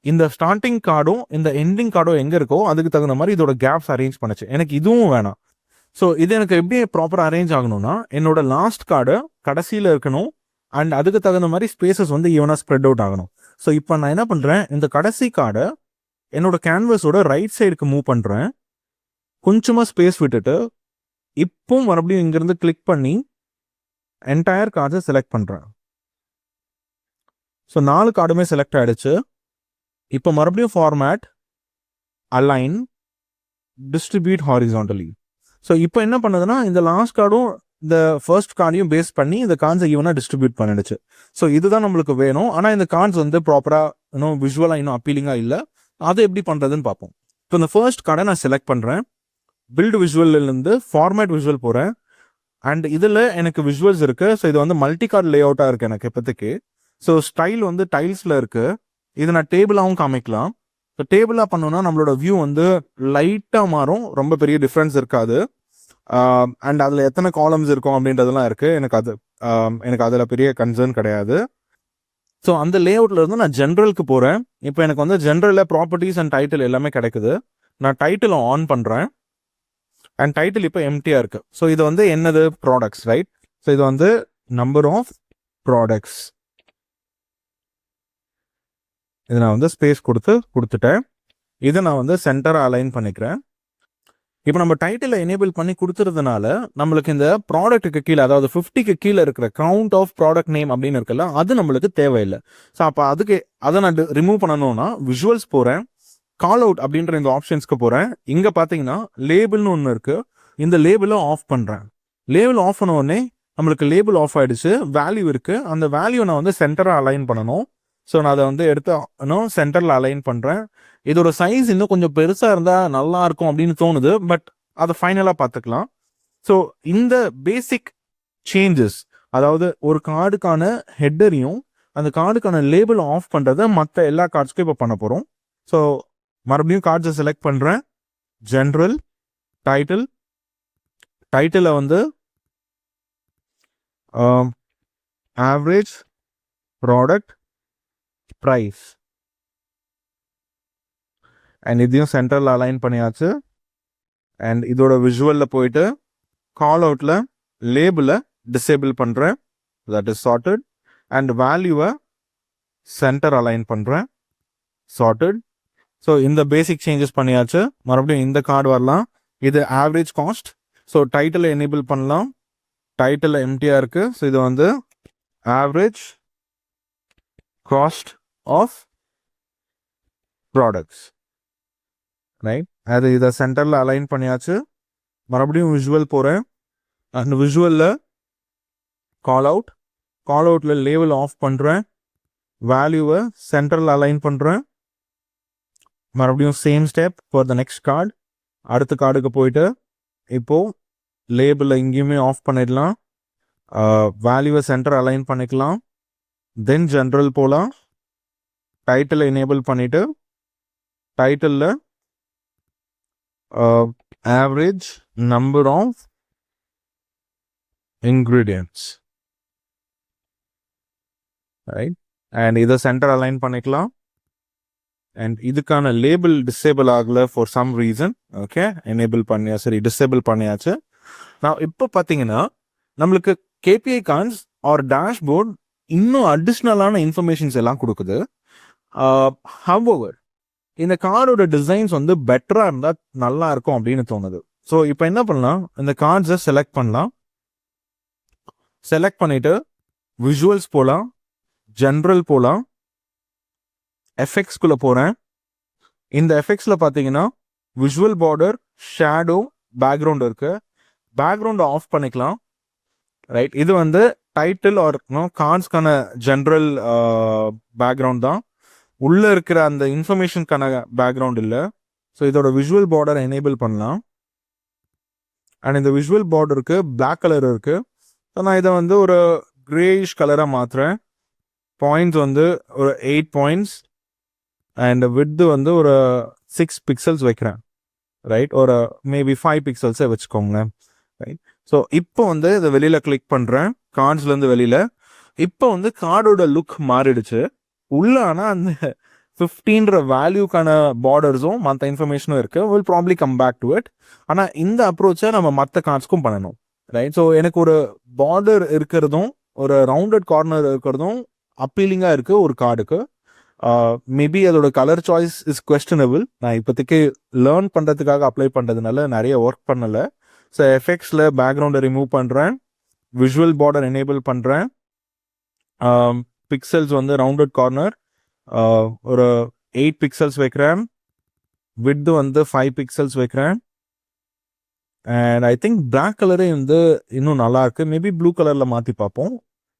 இந்த ஸ்டார்டிங் கார்டும் இந்த எண்டிங் கார்டும் எங்கே இருக்கோ அதுக்கு தகுந்த மாதிரி இதோட கேப்ஸ் அரேஞ்ச் பண்ணுச்சு. எனக்கு இதுவும் வேணாம். ஸோ இது எனக்கு எப்படி ப்ராப்பராக அரேஞ்ச் ஆகணும்னா, என்னோட லாஸ்ட் கார்டு கடைசியில் இருக்கணும் அண்ட் அதுக்கு தகுந்த மாதிரி ஸ்பேசஸ் வந்து ஈவனாக ஸ்ப்ரெட் அவுட் ஆகணும். ஸோ இப்போ நான் என்ன பண்ணுறேன், இந்த கடைசி கார்டை என்னோட கேன்வஸோட ரைட் சைடுக்கு மூவ் பண்ணுறேன். கொஞ்சமாக ஸ்பேஸ் விட்டுட்டு இப்போ மறுபடியும் இங்கேருந்து கிளிக் பண்ணி என்டையர் கார்டை செலக்ட் பண்ணுறேன். ஸோ 4 கார்டுமே செலக்ட் ஆகிடுச்சு. இப்போ மறுபடியும் format, align, distribute horizontally. So இப்போ என்ன பண்ணுதுன்னா, இந்த லாஸ்ட் கார்டும் இந்த ஃபர்ஸ்ட் கார்டையும் பேஸ் பண்ணி இந்த கார்ட்ஸை ஈவனாக டிஸ்ட்ரிபியூட் பண்ணிடுச்சு. ஸோ இதுதான் நம்மளுக்கு வேணும். ஆனால் இந்த கார்ட்ஸ் வந்து ப்ராப்பராக இன்னும் விஷுவலாக இன்னும் அப்பீலிங்காக இல்லை. அதை எப்படி பண்ணுறதுன்னு பார்ப்போம். இப்போ இந்த ஃபர்ஸ்ட் கார்டை நான் செலக்ட் பண்ணுறேன். பில்டு விஷுவல்லேருந்து ஃபார்மேட் விஷுவல் போகிறேன். அண்ட் இதில் எனக்கு விஷுவல்ஸ் இருக்குது. ஸோ இது வந்து மல்டி கார்டு லே அவுட்டாக இருக்குது எனக்கு இப்போதைக்கு. ஸோ ஸ்டைல் வந்து டைல்ஸில் இருக்குது. இது நான் டேபிளாகவும் காமிக்கலாம். ஸோ டேபிளாக பண்ணோன்னா நம்மளோட வியூ வந்து லைட்டாக மாறும், ரொம்ப பெரிய டிஃப்ரென்ஸ் இருக்காது. அண்ட் அதில் எத்தனை காலம்ஸ் இருக்கும் அப்படின்றதெல்லாம் இருக்குது. எனக்கு அதில் பெரிய கன்சர்ன் கிடையாது. ஸோ அந்த லே அவுட்ல இருந்து நான் ஜென்ரலுக்கு போகிறேன். இப்போ எனக்கு வந்து ஜென்ரலில் ப்ராப்பர்ட்டிஸ் அண்ட் டைட்டில் எல்லாமே கிடைக்குது. நான் டைட்டில் ஆன் பண்ணுறேன் அண்ட் டைட்டில் இப்போ எம்டியாக இருக்குது. ஸோ இது வந்து என்னது, ப்ராடக்ட்ஸ், ரைட்? ஸோ இது வந்து நம்பர் ஆஃப் ப்ராடக்ட்ஸ். இது நான் வந்து ஸ்பேஸ் கொடுத்துட்டேன். இதை நான் வந்து சென்டராக அலைன் பண்ணிக்கிறேன். இப்போ நம்ம டைட்டில் எனேபிள் பண்ணி கொடுத்துறதுனால நம்மளுக்கு இந்த ப்ராடக்ட்டுக்கு கீழே, அதாவது 50க்கு கீழே இருக்கிற கவுண்ட் ஆஃப் ப்ராடக்ட் நேம் அப்படின்னு இருக்குல்ல, அது நம்மளுக்கு தேவையில்லை. ஸோ அப்போ அதை நான் ரிமூவ் பண்ணணும்னா விஷுவல்ஸ் போகிறேன், கால் அவுட் அப்படின்ற இந்த ஆப்ஷன்ஸ்க்கு போகிறேன். இங்கே பார்த்தீங்கன்னா லேபிள்னு ஒன்று இருக்குது. இந்த லேபிளை ஆஃப் பண்ணுறேன். லேபிள் ஆஃப் பண்ண உடனே நம்மளுக்கு லேபிள் ஆஃப் ஆகிடுச்சு. வேல்யூ இருக்குது. அந்த வேல்யூ நான் வந்து சென்டராக அலைன் பண்ணணும். ஸோ நான் அதை வந்து எடுத்து இன்னும் சென்டரில் அலைன் பண்ணுறேன். இதோட சைஸ் இன்னும் கொஞ்சம் பெருசாக இருந்தால் நல்லா இருக்கும் அப்படின்னு தோணுது. பட் அதை ஃபைனலாக பார்த்துக்கலாம். ஸோ இந்த பேசிக் சேஞ்சஸ், அதாவது ஒரு கார்டுக்கான ஹெட்டரையும் அந்த கார்டுக்கான லேபிள் ஆஃப் பண்ணுறதை மற்ற எல்லா கார்ட்ஸ்க்கும் இப்போ பண்ண போகிறோம். ஸோ மறுபடியும் கார்ட்ஸை செலக்ட் பண்ணுறேன். ஜென்ரல், டைட்டில் வந்து ஆவரேஜ் ப்ராடக்ட் ப்ரைஸ் அண்ட் இதையும் சென்டரில் அலைன் பண்ணியாச்சு. அண்ட் இதோட விஷுவலில் போயிட்டு கால் அவுட்டில் லேபிளை டிசேபிள் பண்ணுறேன். That is sorted. அண்ட் வேல்யூவை சென்டர் அலைன் பண்ணுறேன். சார்ட்டட். ஸோ இந்த பேசிக் சேஞ்சஸ் பண்ணியாச்சு. மறுபடியும் இந்த கார்டு வரலாம். இது average cost. So title enable பண்ணலாம். டைட்டில் எம்டியாக இருக்குது. ஸோ இது வந்து average cost of products, right? இதை சென்டரில் அலைன் பண்ணியாச்சு. மறுபடியும் விஷுவல் போகிறேன். அந்த விஷுவலில் கால் அவுட்டில் லேபிள் ஆஃப் பண்ணுறேன். வேல்யூவை சென்டரில் அலைன் பண்ணுறேன். மறுபடியும் same step for the next card. அடுத்த கார்டுக்கு போயிட்டு இப்போது லேபிளை இங்கேயுமே ஆஃப் பண்ணிடலாம். வேல்யூவை சென்டர் அலைன் பண்ணிக்கலாம். தென் ஜென்ரல் போகலாம். டைட்டில் எனேபிள் பண்ணிவிட்டு டைட்டிலில் average number of ingredients, right? And இதை சென்டர் அலைன் பண்ணிக்கலாம். அண்ட் இதுக்கான லேபிள் டிசேபிள் ஆகலை for some reason. Okay, disable பண்ணியாச்சு. நான் இப்போ பார்த்தீங்கன்னா நம்மளுக்கு கேபிஐ கார்ட்ஸ் ஆர் டேஷ்போர்ட் இன்னும் அடிஷ்னலான இன்ஃபர்மேஷன்ஸ் எல்லாம் கொடுக்குது. ஹவவர் இந்த கார்டோட டிசைன்ஸ் வந்து பெட்டராக இருந்தால் நல்லா இருக்கும் அப்படின்னு தோணுது. ஸோ இப்போ என்ன பண்ணலாம், இந்த கார்ட்ஸை செலக்ட் பண்ணலாம். செலக்ட் பண்ணிவிட்டு விஷுவல்ஸ் போகலாம், ஜென்ரல் போகலாம், எஃபெக்ட்ஸ்குள்ளே போகிறேன். இந்த எஃபெக்ட்ஸில் பார்த்தீங்கன்னா விஷுவல் பார்டர், ஷேடோ, பேக்ரவுண்ட் இருக்குது. பேக்ரவுண்டை ஆஃப் பண்ணிக்கலாம், ரைட்? இது வந்து டைட்டில் ஆர் கார்ட்ஸ்க்கான ஜென்ரல் பேக்ரவுண்ட் தான். உள்ளே இருக்கிற அந்த இன்ஃபர்மேஷனுக்கான பேக்ரவுண்ட் இல்லை. ஸோ இதோட விஷுவல் பார்டரை எனேபிள் பண்ணலாம். அண்ட் இந்த விஷுவல் பார்டருக்கு பிளாக் கலர் இருக்குது. ஸோ நான் இதை வந்து ஒரு கிரேயிஷ் கலராக மாற்றுறேன். பாயிண்ட்ஸ் வந்து ஒரு 8 பாயிண்ட்ஸ் அண்ட் விட்த் வந்து ஒரு 6 பிக்சல்ஸ் வைக்கிறேன், ரைட்? ஒரு மேபி 5 பிக்சல்ஸே வச்சுக்கோங்களேன், ரைட்? ஸோ இப்போ வந்து இதை வெளியில் கிளிக் பண்ணுறேன், கார்ட்ஸ்லேருந்து வெளியில். இப்போ வந்து கார்டோட லுக் மாறிடுச்சு. உள்ள ஆனால் அந்த 15ன்ற வேல்யூக்கான பார்டர்ஸும் மற்ற இன்ஃபர்மேஷனும் இருக்குது. Will probably come back to it. ஆனால் இந்த அப்ரோச்சை நம்ம மற்ற கார்ட்ஸ்க்கும் பண்ணணும், ரைட்? ஸோ எனக்கு ஒரு பார்டர் இருக்கிறதும் ஒரு ரவுண்டட் கார்னர் இருக்கிறதும் அப்பீலிங்காக இருக்குது ஒரு கார்டுக்கு. மேபி அதோட கலர் சாய்ஸ் இஸ் கொஸ்டினபிள். நான் இப்போதைக்கு லேர்ன் பண்ணுறதுக்காக அப்ளை பண்ணுறதுனால நிறைய ஒர்க் பண்ணலை. ஸோ எஃபெக்ட்ஸில் பேக்ரவுண்டை ரிமூவ் பண்ணுறேன், விஷுவல் பார்டர் எனேபிள் பண்ணுறேன், பிக்சல்ஸ் வந்து ரவுண்டட் கார்னர் ஒரு 8 பிக்சல்ஸ் வைக்கிறேன், விட்த் வந்து 5 பிக்சல்ஸ் வைக்கிறேன். அண்ட் ஐ திங்க் பிளாக் கலரே வந்து இன்னும் நல்லா இருக்கு. மேபி ப்ளூ கலரில் மாற்றி பார்ப்போம்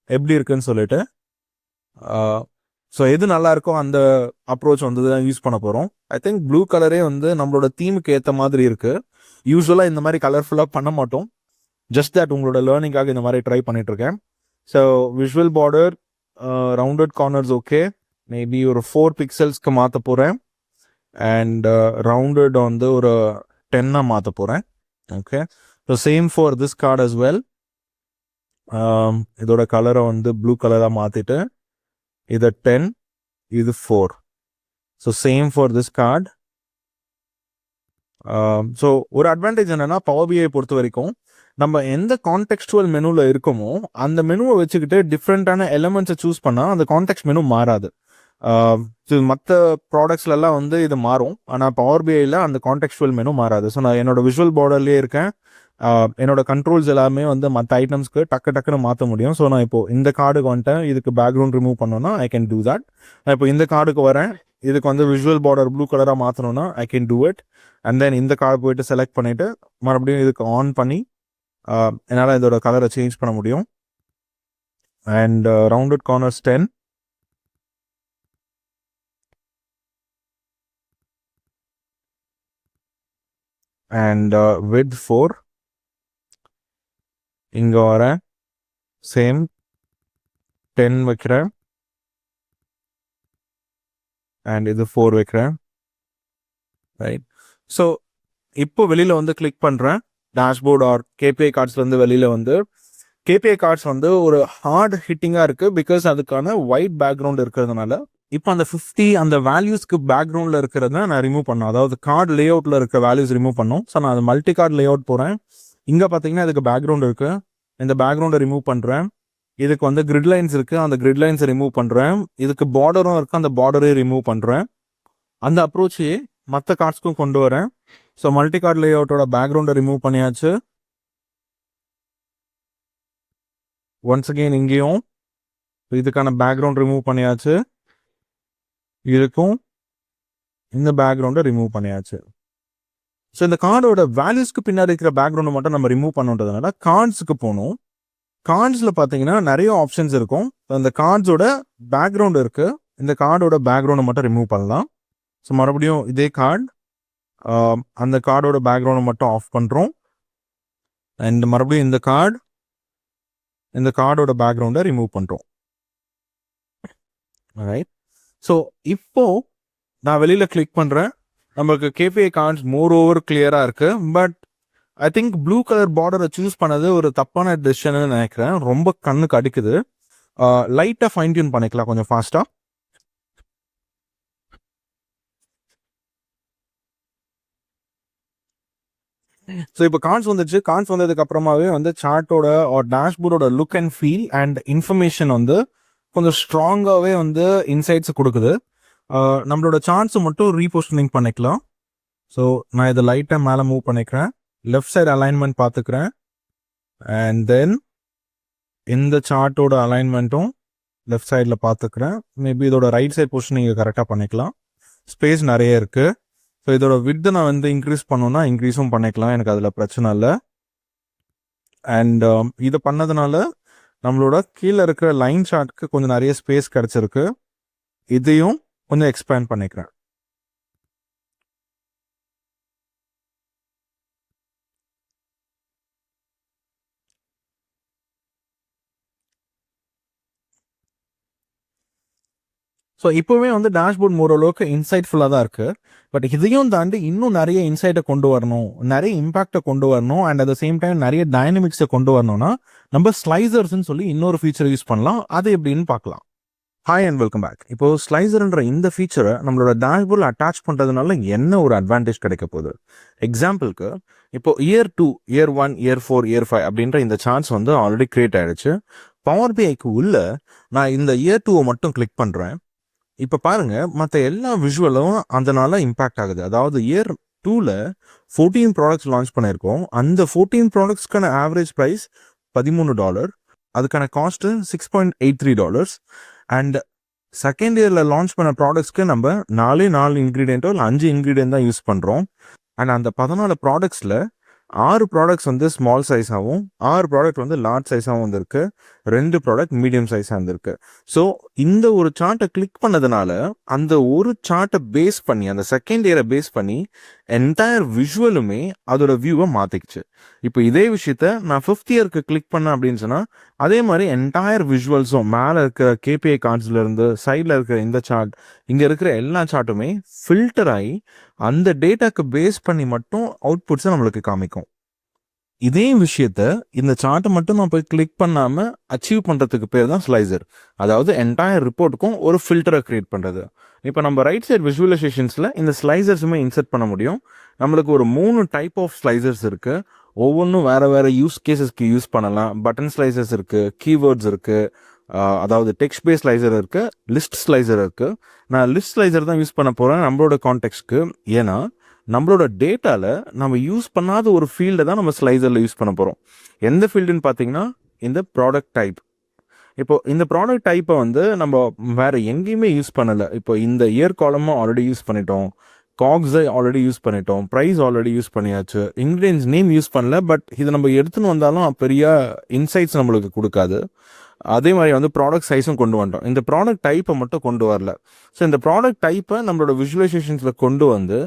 எப்படி இருக்குன்னு சொல்லிட்டு. ஸோ எது நல்லா இருக்கோ அந்த அப்ரோச் வந்து தான் யூஸ் பண்ண போகிறோம். ஐ திங்க் ப்ளூ கலரே வந்து நம்மளோட தீமுக்கு ஏற்ற மாதிரி இருக்கு. யூஸ்வலாக இந்த மாதிரி கலர்ஃபுல்லாக பண்ண மாட்டோம், ஜஸ்ட் தட் உங்களோட லேர்னிங்காக இந்த மாதிரி ட்ரை பண்ணிட்டு இருக்கேன். So visual border rounded corners okay, maybe ஒரு 4 பிக்சல்ஸ்க்கு மாற்ற போகிறேன். அண்ட் ரவுண்டட் வந்து ஒரு 10 மாற்ற போகிறேன். Okay, so same for this card as well. இதோட கலரை வந்து ப்ளூ கலராக மாற்றிட்டு இது 10, இது 4. So same for this card. So ஒரு அட்வான்டேஜ் என்னன்னா, பவர் பிஐ பொறுத்த வரைக்கும் நம்ம எந்த கான்டெக்ஸ்டுவல் மெனுவில் இருக்கோமோ அந்த மெனுவை வச்சுக்கிட்டு டிஃப்ரெண்ட்டான எலமெண்ட்ஸை சூஸ் பண்ணால் அந்த கான்டெக்ட் மெனு மாறாது. மற்ற ப்ராடக்ட்ஸ்லாம் வந்து இது மாறும், ஆனால் பவர் பிஐயில் அந்த கான்டெக்ஸ்டுவல் மெனு மாறாது. ஸோ நான் என்னோட விஷுவல் பார்டர்லேயே இருக்கேன், என்னோட கண்ட்ரோல்ஸ் எல்லாமே வந்து மற்ற ஐட்டம்ஸ்க்கு டக்குன்னு மாற்ற முடியும். ஸோ நான் இப்போ இந்த கார்டுக்கு வந்துட்டேன், இதுக்கு பேக்ரவுண்ட் ரிமூவ் பண்ணோன்னா ஐ கேன் டூ தட். நான் இப்போ இந்த கார்டுக்கு வரேன், இதுக்கு வந்து விஷுவல் பார்டர் ப்ளூ கலராக மாற்றணும்னா I can do it. And then இந்த கார்டு போயிட்டு செலக்ட் பண்ணிவிட்டு மறுபடியும் இதுக்கு ஆன் பண்ணி என்னால் இதோட கலரை சேஞ்ச் பண்ண முடியும். And rounded corners 10, and with 4. இங்கே வரேன், சேம் 10 வைக்கிறேன், அண்ட் இது 4 வைக்கிறேன், ரைட்? ஸோ இப்போ வெளியில் வந்து கிளிக் பண்ணுறேன், டேஷ்போர்ட் ஆர் கேபிஐ கார்ட்ஸ்லேருந்து வெளியில் வந்து கேபிஐ கார்ட்ஸ் வந்து ஒரு ஹார்ட் ஹிட்டிங்காக இருக்குது, பிகாஸ் அதுக்கான ஒயிட் பேக்ரவுண்ட் இருக்கிறதுனால. இப்போ அந்த 50 அந்த வேல்யூஸ்க்கு பேக்ரவுண்டில் இருக்கிறத நான் ரிமூவ் பண்ணோம், அதாவது கார்டு லே அவுட்டில் இருக்கிற வேல்யூஸ் ரிமூவ் பண்ணோம். ஸோ நான் அது மல்டி கார்டு லே அவுட் போகிறேன். இங்கே பார்த்தீங்கன்னா இதுக்கு பேக்ரவுண்ட் இருக்குது, இந்த பேக்ரவுண்டை ரிமூவ் பண்ணுறேன். இதுக்கு வந்து கிரிட் லைன்ஸ் இருக்குது, அந்த கிரிட் லைன்ஸை ரிமூவ் பண்ணுறேன். இதுக்கு பார்டரும் இருக்குது, அந்த பார்டரையும் ரிமூவ் பண்ணுறேன். அந்த அப்ரோச்சையே மற்ற கார்ட்ஸ்க்கும் கொண்டு வரேன். ஸோ மல்டி கார்டு லே அவுட்டோட பேக்ரவுண்டை ரிமூவ் பண்ணியாச்சு. ஒன்ஸ் அகெயின் இங்கேயும் இதுக்கான பேக்ரவுண்ட் ரிமூவ் பண்ணியாச்சு, இதுக்கும் இந்த பேக்ரவுண்டை ரிமூவ் பண்ணியாச்சு. ஸோ இந்த கார்டோட வேல்யூஸ்க்கு பின்னாடி இருக்கிற பேக்ரவுண்டை மட்டும் நம்ம ரிமூவ் பண்ணுறதுனால கார்ட்ஸுக்கு போகணும். கார்ட்ஸில் பார்த்தீங்கன்னா நிறைய ஆப்ஷன்ஸ் இருக்கும். அந்த கார்ட்ஸோட பேக்ரவுண்ட் இருக்குது, இந்த கார்டோட பேக்ரவுண்டை மட்டும் ரிமூவ் பண்ணலாம். ஸோ மறுபடியும் இதே கார்டு, அந்த கார்டோட பேக்ரவுண்டை மட்டும் ஆஃப் பண்ணுறோம். அண்ட் மறுபடியும் இந்த கார்டோட பேக்ரவுண்டை ரிமூவ் பண்ணுறோம், ரைட்? ஸோ இப்போ நான் வெளியில் கிளிக் பண்ணுறேன், நம்மளுக்கு கேபிஐ கார்ட்ஸ் மோர் ஓவர் கிளியராக இருக்குது. But I think blue colour பார்டரை சூஸ் பண்ணது ஒரு தப்பான டெசிஷன்னு நினைக்கிறேன், ரொம்ப கண்ணுக்கு அடிக்குது. லைட்டாக ஃபைன் டியூன் பண்ணிக்கலாம் கொஞ்சம் ஃபாஸ்ட்டாக. ஸோ இப்போ கார்ட்ஸ் வந்துச்சு, கார்ட்ஸ் வந்ததுக்கு அப்புறமாவே வந்து சார்ட்டோட டேஷ்போர்டோட look and feel and information வந்து கொஞ்சம் ஸ்ட்ராங்காகவே வந்து இன்சைட்ஸ் கொடுக்குது. நம்மளோட சார்ட்ஸை மட்டும் ரீபோஸ்டனிங் பண்ணிக்கலாம். ஸோ நான் இதை லைட்டாக மேலே மூவ் பண்ணிக்கிறேன், லெஃப்ட் சைடு அலைன்மெண்ட் பார்த்துக்கிறேன். அண்ட் தென் இந்த சார்ட்டோட அலைன்மெண்ட்டும் லெஃப்ட் சைடில் பார்த்துக்கிறேன். மேபி இதோட ரைட் சைட் பொசிஷன் நீங்கள் கரெக்டாக பண்ணிக்கலாம், ஸ்பேஸ் நிறைய இருக்குது. ஸோ இதோட வித்தை நான் வந்து இன்க்ரீஸ் பண்ணணும்னா இன்க்ரீஸும் பண்ணிக்கலாம், எனக்கு அதில் பிரச்சனை இல்லை. அண்ட் இதை பண்ணதுனால நம்மளோட கீழே இருக்கிற லைன் சார்ட்க்கு கொஞ்சம் நிறைய ஸ்பேஸ் கிடச்சிருக்கு, இதையும் கொஞ்சம் எக்ஸ்பேண்ட் பண்ணிக்கிறேன். ஸோ இப்போவே வந்து டேஷ்போர்ட் ஓரளவுக்கு இன்சைட்ஃபுல்லாக தான் இருக்குது. பட் இதையும் தாண்டி இன்னும் நிறைய இன்சைட்டை கொண்டு வரணும், நிறைய இம்பாக்டை கொண்டு வரணும், and at the same time நிறைய டைனமிக்ஸை கொண்டு வரணும்னா நம்ம ஸ்லைசர்ஸ்ன்னு சொல்லி இன்னொரு ஃபீச்சர் யூஸ் பண்ணலாம். அது எப்படின்னு பார்க்கலாம். Hi and welcome back. இப்போ ஸ்லைசர்ன்ற இந்த ஃபீச்சரை நம்மளோட டேஷ்போர்டில் அட்டாச் பண்ணுறதுனால என்ன ஒரு அட்வான்டேஜ் கிடைக்க போகுது? எக்ஸாம்பிளுக்கு இப்போ இயர் 2, இயர் 1, இயர் 4, இயர் 5 அப்படின்ற இந்த சார்ட்ஸ் வந்து ஆல்ரெடி கிரியேட் ஆயிடுச்சு. பவர் பிஐக்கு உள்ள நான் இந்த இயர் 2 மட்டும் கிளிக் பண்ணுறேன். இப்போ பாருங்க, மற்ற எல்லா விஷுவலும் அதனால இம்பாக்ட் ஆகுது. அதாவது இயர் 2ல 14 ப்ராடக்ட்ஸ் லான்ச் பண்ணியிருக்கோம். அந்த 14 ப்ராடக்ட்ஸ்க்கான ஆவரேஜ் ப்ரைஸ் $13. அதுக்கான காஸ்ட்டு $6.83. அண்ட் செகண்ட் இயரில் லான்ச் பண்ண ப்ராடக்ட்ஸ்க்கு நம்ம 4 இன்க்ரீடியண்ட்டோ இல்லை 5 இன்க்ரீடியன்ட் தான் யூஸ் பண்ணுறோம். அண்ட் அந்த 14 ப்ராடக்ட்ஸில் 6 ப்ராடக்ட்ஸ் வந்து ஸ்மால் சைஸாகவும் 6 ப்ராடக்ட் வந்து லார்ஜ் சைஸாகவும் வந்திருக்கு, 2 ப்ராடக்ட் மீடியம் சைஸாக இருந்திருக்கு. ஸோ இந்த ஒரு சார்ட்டை கிளிக் பண்ணதுனால அந்த ஒரு சார்ட்டை பேஸ் பண்ணி, அந்த செகண்ட் இயரை பேஸ் பண்ணி என்டையர் விஷுவலுமே அதோட வியூவை மாற்றிக்குச்சு. இப்போ இதே விஷயத்த நான் 5th இயருக்கு கிளிக் பண்ணேன் அப்படின்னு சொன்னால் அதே மாதிரி என்டையர் விஷுவல்ஸும் மேலே இருக்கிற கேபிஐ கார்ட்ஸ்லேருந்து சைடில் இருக்கிற இந்த சார்ட், இங்கே இருக்கிற எல்லா சார்ட்டுமே ஃபில்டர் ஆகி அந்த டேட்டாக்கு பேஸ் பண்ணி மட்டும் அவுட்புட்ஸை நம்மளுக்கு காமிக்கும். இதே விஷயத்த இந்த சார்ட்டை மட்டும் நான் போய் கிளிக் பண்ணாமல் அச்சீவ் பண்ணுறதுக்கு பேர் தான் ஸ்லைசர். அதாவது என்டையர் ரிப்போர்ட்டுக்கும் ஒரு ஃபில்டரை கிரியேட் பண்ணுறது. இப்போ நம்ம ரைட் சைட் விஷுவலைசேஷன்ஸில் இந்த ஸ்லைசர்ஸுமே இன்சர்ட் பண்ண முடியும். நம்மளுக்கு ஒரு 3 டைப் ஆஃப் ஸ்லைசர்ஸ் இருக்குது. ஒவ்வொன்றும் வேறு யூஸ் கேசஸ்க்கு யூஸ் பண்ணலாம். பட்டன் ஸ்லைசர்ஸ் இருக்குது, கீவேர்ட்ஸ் இருக்குது, அதாவது டெக்ஸ்ட் பேஸ் ஸ்லைசர் இருக்குது, லிஸ்ட் ஸ்லைசர் இருக்குது. நான் லிஸ்ட் ஸ்லைசர் தான் யூஸ் பண்ண போகிறேன் நம்மளோட கான்டெக்ட்க்கு. ஏன்னா நம்மளோட டேட்டாவில் நம்ம யூஸ் பண்ணாத ஒரு ஃபீல்டை தான் நம்ம ஸ்லைசரில் யூஸ் பண்ண போகிறோம். எந்த ஃபீல்டுன்னு பார்த்தீங்கன்னா இந்த ப்ராடக்ட் டைப். இப்போ இந்த ப்ராடக்ட் டைப்பை வந்து நம்ம வேறு எங்கேயுமே யூஸ் பண்ணலை. இப்போ இந்த இயர் காலமும் ஆல்ரெடி யூஸ் பண்ணிட்டோம், காக்ஸை ஆல்ரெடி யூஸ் பண்ணிட்டோம், ப்ரைஸ் ஆல்ரெடி யூஸ் பண்ணியாச்சு, இன்க்ரீடியன்ஸ் நேம் யூஸ் பண்ணல. பட் இதை நம்ம எடுத்துன்னு வந்தாலும் பெரிய இன்சைட்ஸ் நம்மளுக்கு கொடுக்காது. அதே மாதிரி வந்து ப்ராடக்ட் சைஸும் கொண்டு வந்துட்டோம். இந்த ப்ராடக்ட் டைப்பை மட்டும் கொண்டு வரல. ஸோ இந்த ப்ராடக்ட் டைப்பை நம்மளோட விஷுவலைசேஷன்ஸில் கொண்டு வந்து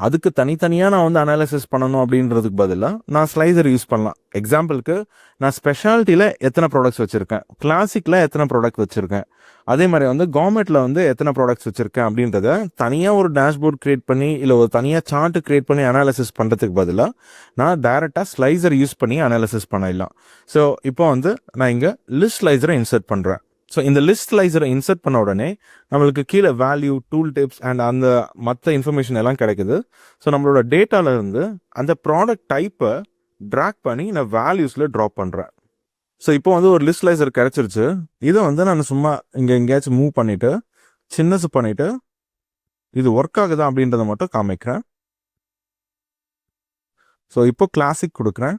அதுக்கு தனித்தனியாக நான் வந்து அனாலிசிஸ் பண்ணணும் அப்படின்றதுக்கு பதிலாக நான் ஸ்லைசர் யூஸ் பண்ணலாம். எக்ஸாம்பிளுக்கு நான் ஸ்பெஷாலிட்டியில் எத்தனை ப்ராடக்ட்ஸ் வச்சுருக்கேன், கிளாசிக்கில் எத்தனை ப்ராடக்ட் வச்சுருக்கேன், அதே மாதிரி வந்து கவர்மெண்ட்டில் வந்து எத்தனை ப்ராடக்ட்ஸ் வச்சுருக்கேன் அப்படின்றத தனியாக ஒரு டேஷ்போர்ட் க்ரியேட் பண்ணி இல்லை ஒரு தனியாக சார்ட்டு க்ரியேட் பண்ணி அனாலிசிஸ் பண்ணுறதுக்கு பதிலாக நான் டேரெக்டாக ஸ்லைசர் யூஸ் பண்ணி அனாலிசிஸ் பண்ணிடலாம். ஸோ இப்போ வந்து நான் இங்கே லிஸ்ட் ஸ்லைசரை இன்சர்ட் பண்ணுறேன். ஸோ இந்த லிஸ்ட் ஸ்லைசரை இன்சர்ட் பண்ண உடனே நம்மளுக்கு கீழே வேல்யூ, டூல் டிப்ஸ் அண்ட் அந்த மற்ற இன்ஃபர்மேஷன் எல்லாம் கிடைக்குது. ஸோ நம்மளோட டேட்டாவில் இருந்து அந்த ப்ராடக்ட் டைப்பை ட்ராக் பண்ணி நான் வேல்யூஸில் ட்ராப் பண்ணுறேன். ஸோ இப்போ வந்து ஒரு லிஸ்ட் ஸ்லைசர் கிடச்சிருச்சு. இதை வந்து நான் சும்மா இங்கே எங்கேயாச்சும் மூவ் பண்ணிவிட்டு சின்னசு பண்ணிவிட்டு இது ஒர்க் ஆகுதா அப்படின்றத மட்டும் காமிக்கிறேன். ஸோ இப்போ கிளாசிக் கொடுக்குறேன்.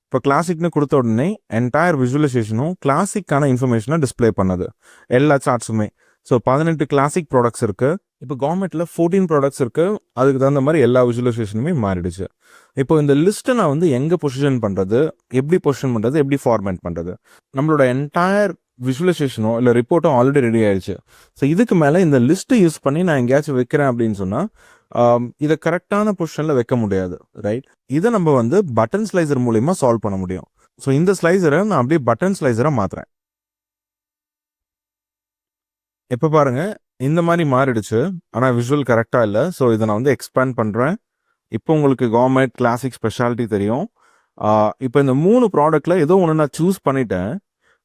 இப்போ கிளாசிக்னு கொடுத்த உடனே என்டையர் விஷுவலைசேஷனும் கிளாசிக்கான இன்ஃபர்மேஷனை டிஸ்பிளே பண்ணுது, எல்லா சார்ட்ஸுமே. ஸோ 18 கிளாசிக் ப்ராடக்ட்ஸ் இருக்குது. இப்போ கவர்மெண்ட்டில் 14 ப்ராடக்ட்ஸ் இருக்குது. அதுக்கு தகுந்த மாதிரி எல்லா விஷுவலைசேஷனுமே மாறிடுச்சு. இப்போ இந்த லிஸ்ட்டை நான் வந்து எங்கே பொசிஷன் பண்ணுறது, எப்படி பொசிஷன் பண்ணுறது, எப்படி ஃபார்மேட் பண்ணுறது, நம்மளோட என்டையர் விஷுவலைசேஷனோ இல்லை ரிப்போர்ட்டோ ஆல்ரெடி ரெடி ஆயிடுச்சு. ஸோ இதுக்கு மேலே இந்த லிஸ்ட்டை யூஸ் பண்ணி நான் எங்கேயாச்சும் வைக்கிறேன் அப்படின்னு சொன்னால் இதை கரெக்டான பொசிஷனில் வைக்க முடியாது, ரைட்? இதை நம்ம வந்து பட்டன் ஸ்லைசர் மூலிமா சால்வ் பண்ண முடியும். ஸோ இந்த ஸ்லைசரை நான் அப்படியே பட்டன் ஸ்லைசராக மாற்றுறேன். இப்போ பாருங்க, இந்த மாதிரி மாறிடுச்சு. ஆனால் விஷுவல் கரெக்டாக இல்லை. ஸோ இதை நான் வந்து எக்ஸ்பேண்ட் பண்ணுறேன். இப்போ உங்களுக்கு கவர்மெண்ட், கிளாசிக், ஸ்பெஷாலிட்டி தெரியும். இப்போ இந்த 3 ப்ராடக்டில் ஏதோ ஒன்று நான் சூஸ் பண்ணிட்டேன்.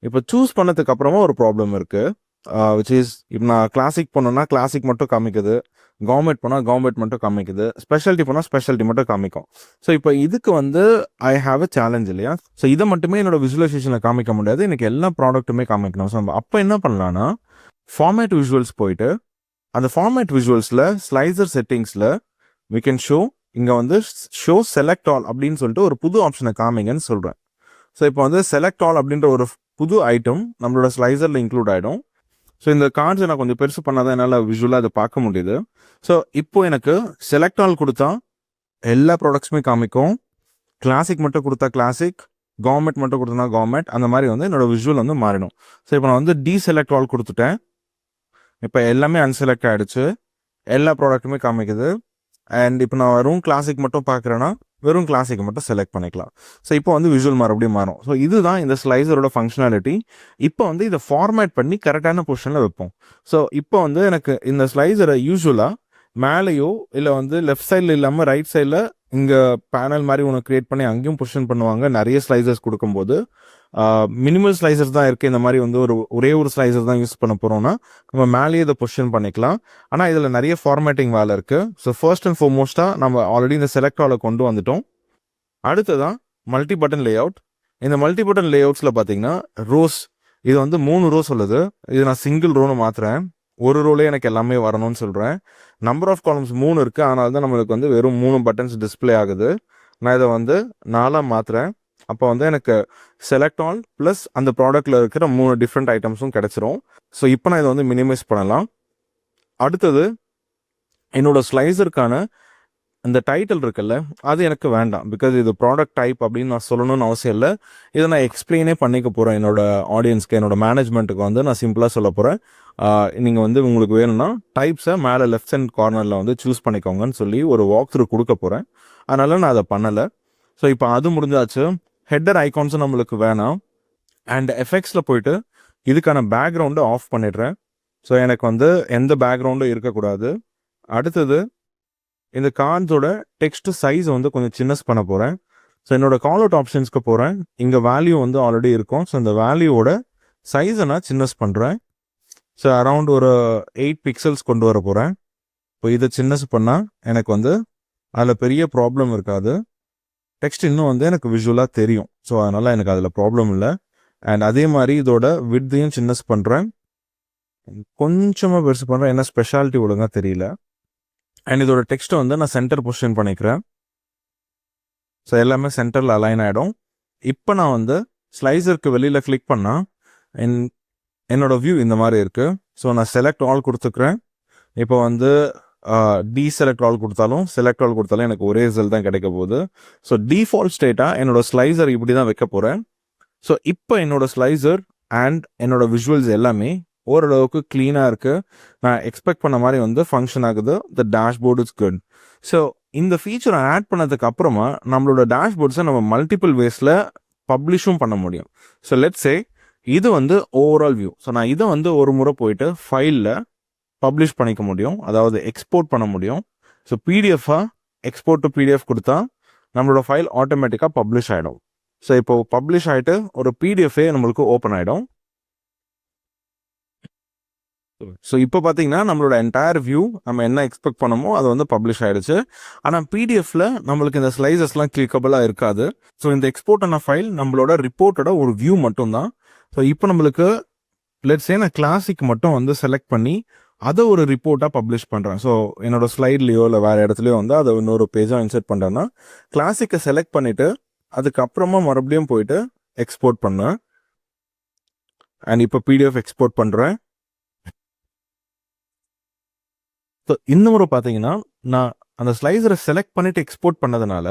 இப்போ சூஸ் பண்ணதுக்கு அப்புறமா ஒரு ப்ராப்ளம் இருக்குது. விச் இஸ், இப்போ நான் கிளாசிக் போனோன்னா கிளாசிக் மட்டும் காமிக்குது, கவர்மெண்ட் போனால் கவர்மெண்ட் மட்டும் காமிக்குது, ஸ்பெஷாலிட்டி போனால் ஸ்பெஷாலிட்டி மட்டும் காமிக்கும். ஸோ இப்போ இதுக்கு வந்து ஐ ஹாவ் அ சேலஞ்ச் இல்லையா? ஸோ இதை மட்டுமே என்னோட விஷுவலைசேஷனில் காமிக்க முடியாது, எனக்கு எல்லா ப்ராடக்ட்டுமே காமிக்கணும். ஸோ அப்போ என்ன பண்ணலான்னா, ஃபார்மேட் விஷுவல்ஸ் போயிட்டு அந்த ஃபார்மேட் விஷுவல்ஸில் ஸ்லைசர் செட்டிங்ஸில் we can show, இங்கே வந்து ஷோ செலக்ட் ஆல் அப்படின்னு சொல்லிட்டு ஒரு புது ஆப்ஷனை காமிங்கன்னு சொல்கிறேன். ஸோ இப்போ வந்து செலக்ட் ஆல் அப்படின்ற ஒரு புது ஐட்டம் நம்மளோட ஸ்லைசரில் இன்க்ளூட் ஆகிடும். ஸோ இந்த கார்ட்ஸை நான் கொஞ்சம் பெருசு பண்ணாதான் என்னால் விஷுவலாக அதை பார்க்க முடியுது. ஸோ இப்போ எனக்கு செலக்ட் ஆல் கொடுத்தா எல்லா ப்ராடக்ட்ஸுமே காமிக்கும், கிளாசிக் மட்டும் கொடுத்தா கிளாசிக், கவர்மெண்ட் மட்டும் கொடுத்தனா கவர்மெண்ட், அந்த மாதிரி வந்து என்னோட விஷுவல் வந்து மாறிடும். ஸோ இப்போ நான் வந்து டீசெலக்ட் ஆல் கொடுத்துட்டேன். இப்போ எல்லாமே அன்செலக்ட் ஆகிடுச்சு, எல்லா ப்ராடக்ட்டுமே காமிக்குது. அண்ட் இப்போ நான் வெறும் கிளாசிக் மட்டும் பார்க்குறேன்னா வெறும் கிளாசிக் மட்டும் செலக்ட் பண்ணிக்கலாம். ஸோ இப்போ வந்து விஷுவல் மறுபடியும் மாறும். ஸோ இதுதான் இந்த ஸ்லைசரோட ஃபங்க்ஷனாலிட்டி. இப்போ வந்து இதை ஃபார்மேட் பண்ணி கரெக்டான பொசிஷனில் வைப்போம். ஸோ இப்போ வந்து எனக்கு இந்த ஸ்லைசரை யூஸ்வலாக மேலேயோ இல்லை வந்து லெஃப்ட் சைடில் இல்லாமல் ரைட் சைடில் இங்கே பேனல் மாதிரி ஒன்று க்ரியேட் பண்ணி அங்கேயும் பொசிஷன் பண்ணுவாங்க. நிறைய ஸ்லைசர்ஸ் கொடுக்கும்போது மினிமல் ஸ்லைசர்ஸ் தான் இருக்குது. இந்த மாதிரி வந்து ஒரே ஒரு ஸ்லைசர் தான் யூஸ் பண்ண போகிறோம்னா நம்ம மேலேயே இதை பொசிஷன் பண்ணிக்கலாம். ஆனால் இதில் நிறைய ஃபார்மேட்டிங் வேலை இருக்குது. ஸோ ஃபர்ஸ்ட் அண்ட் ஃபார்மோஸ்ட்டாக நம்ம ஆல்ரெடி இந்த செலக்ட் ஆலை கொண்டு வந்துட்டோம். அடுத்ததான் மல்டி பட்டன் லே அவுட். இந்த மல்டி பட்டன் லே அவுட்ஸில் பார்த்தீங்கன்னா ரோஸ், இது வந்து 3 ரோ சொல்லுது. இது நான் சிங்கிள் ரோன்னு மாற்றுறேன். ஒரு ரோலே எனக்கு எல்லாமே வரணும்னு சொல்கிறேன். நம்பர் ஆஃப் காலம்ஸ் 3 இருக்குது. அதனால தான் நம்மளுக்கு வந்து வெறும் 3 பட்டன்ஸ் டிஸ்பிளே ஆகுது. நான் இதை வந்து 4 மாற்றுறேன். அப்போ வந்து எனக்கு செலக்ட் ஆல் ப்ளஸ் அந்த ப்ராடக்டில் இருக்கிற 3 டிஃப்ரெண்ட் ஐட்டம்ஸும் கிடச்சிரும். ஸோ இப்போ நான் இதை வந்து மினிமைஸ் பண்ணலாம். அடுத்தது என்னோட ஸ்லைசருக்கான இந்த டைட்டில் இருக்குல்ல, அது எனக்கு வேண்டாம். பிகாஸ் இது ப்ராடக்ட் டைப் அப்படின்னு நான் சொல்லணும்னு அவசியம் இல்லை. இதை நான் எக்ஸ்பிளைனே பண்ணிக்க போகிறேன் என்னோட ஆடியன்ஸ்க்கு, என்னோட மேனேஜ்மெண்ட்டுக்கு வந்து நான் சிம்பிளாக சொல்ல போகிறேன். நீங்கள் வந்து உங்களுக்கு வேணும்னா டைப்ஸை மேலே லெஃப்ட் சைட் கார்னரில் வந்து சூஸ் பண்ணிக்கோங்கன்னு சொல்லி ஒரு வாக் த்ரூ கொடுக்க போகிறேன். அதனால் நான் அதை பண்ணலை. ஸோ இப்போ அது முடிஞ்சாச்சு. ஹெட்டர் ஐகான்ஸும் நம்மளுக்கு வேணாம். அண்ட் எஃபெக்ட்ஸில் போயிட்டு இதுக்கான பேக்ரவுண்டை ஆஃப் பண்ணிடுறேன். ஸோ எனக்கு வந்து எந்த பேக்ரவுண்டும் இருக்கக்கூடாது. அடுத்தது இந்த கார்ட்ஸோட டெக்ஸ்ட் சைஸ் வந்து கொஞ்சம் சின்னஸ் பண்ண போகிறேன். ஸோ என்னோட கால் அவுட் ஆப்ஷன்ஸ்க்கு போகிறேன். இங்கே வேல்யூ வந்து ஆல்ரெடி இருக்கும். ஸோ இந்த வேல்யூவோட சைஸை நான் சின்னஸ் பண்ணுறேன். ஸோ அரவுண்ட் ஒரு 8 பிக்சல்ஸ் கொண்டு வர போகிறேன். இப்போ இதை சின்னஸ் பண்ணால் எனக்கு வந்து அதில் பெரிய ப்ராப்ளம் இருக்காது. டெக்ஸ்ட் இன்னும் வந்து எனக்கு விஷுவலாக தெரியும். ஸோ அதனால் எனக்கு அதில் ப்ராப்ளம் இல்லை. அண்ட் அதே மாதிரி இதோட விட்தையும் சின்னஸ் பண்ணுறேன். கொஞ்சமாக பெருசு பண்ணுறேன், என்ன ஸ்பெஷாலிட்டி ஒழுங்காக தெரியல. அண்ட் இதோட டெக்ஸ்ட்டை வந்து நான் சென்டர் பொசிஷன் பண்ணிக்கிறேன். ஸோ எல்லாமே சென்டரில் அலைன் ஆகிடும். இப்போ நான் வந்து ஸ்லைசருக்கு வெளியில் கிளிக் பண்ணால் என்னோட வியூ இந்த மாதிரி இருக்குது. ஸோ நான் செலக்ட் ஆல் கொடுத்துக்கிறேன். இப்போ வந்து டீசெலக்ட் ஆல் கொடுத்தாலும் செலக்ட் ஆல் கொடுத்தாலும் எனக்கு ஒரே ரிசல்ட் தான் கிடைக்க போகுது. ஸோ டிஃபால்ட் ஸ்டேட்டாக என்னோட ஸ்லைசர் இப்படி தான் வைக்க போகிறேன். ஸோ இப்போ என்னோட ஸ்லைசர் அண்ட் என்னோட விஷுவல்ஸ் எல்லாமே ஓரளவுக்கு க்ளீனாக இருக்குது. நான் எக்ஸ்பெக்ட் பண்ண மாதிரி வந்து ஃபங்க்ஷன் ஆகுது. த டேஷ்போர்ட் இஸ் குட். ஸோ இந்த ஃபீச்சரை ஆட் பண்ணதுக்கு அப்புறமா நம்மளோட டேஷ்போர்ட்ஸை நம்ம மல்டிபிள் வேஸில் பப்ளிஷும் பண்ண முடியும். ஸோ லெட்ஸ் சே இது வந்து ஓவரால் வியூ. ஸோ நான் இதை வந்து ஒரு முறை போயிட்டு ஃபைலில் பப்ளிஷ் பண்ணிக்க முடியும், அதாவது எக்ஸ்போர்ட் பண்ண முடியும். ஸோ பிடிஎஃபாக எக்ஸ்போர்ட் டு பிடிஎஃப் கொடுத்தா நம்மளோட ஃபைல் ஆட்டோமேட்டிக்காக பப்ளிஷ் ஆகிடும். ஸோ இப்போ பப்ளிஷ் ஆகிட்டு ஒரு பிடிஎஃபே நம்மளுக்கு ஓப்பன் ஆகிடும். ஸோ இப்போ பார்த்தீங்கன்னா நம்மளோட என்டையர் வியூ நம்ம என்ன எக்ஸ்பெக்ட் பண்ணமோ அது வந்து பப்ளிஷ் ஆகிடுச்சு. ஆனால் பிடிஎஃப்ல நம்மளுக்கு இந்த ஸ்லைசஸ்லாம் கிளிக்கபிளாக இருக்காது. ஸோ இந்த எக்ஸ்போர்ட் ஆன ஃபைல் நம்மளோட ரிப்போர்ட்டோட ஒரு வியூ மட்டும்தான். ஸோ இப்போ நம்மளுக்கு லெட்ஸ் சே நான் கிளாசிக் மட்டும் வந்து செலக்ட் பண்ணி அதை ஒரு ரிப்போர்ட்டாக பப்ளிஷ் பண்ணுறேன். ஸோ என்னோட ஸ்லைட்லேயோ இல்லை வேறு இடத்துலையோ வந்து அதை இன்னொரு பேஜாக இன்சர்ட் பண்ணுறேன்னா கிளாசிக்கை செலக்ட் பண்ணிவிட்டு அதுக்கப்புறமா மறுபடியும் போயிட்டு எக்ஸ்போர்ட் பண்ணேன். அண்ட் இப்போ பிடிஎஃப் எக்ஸ்போர்ட் பண்ணுறேன். ஸோ இந்த முறை பார்த்தீங்கன்னா நான் அந்த ஸ்லைசரை செலக்ட் பண்ணிவிட்டு எக்ஸ்போர்ட் பண்ணதுனால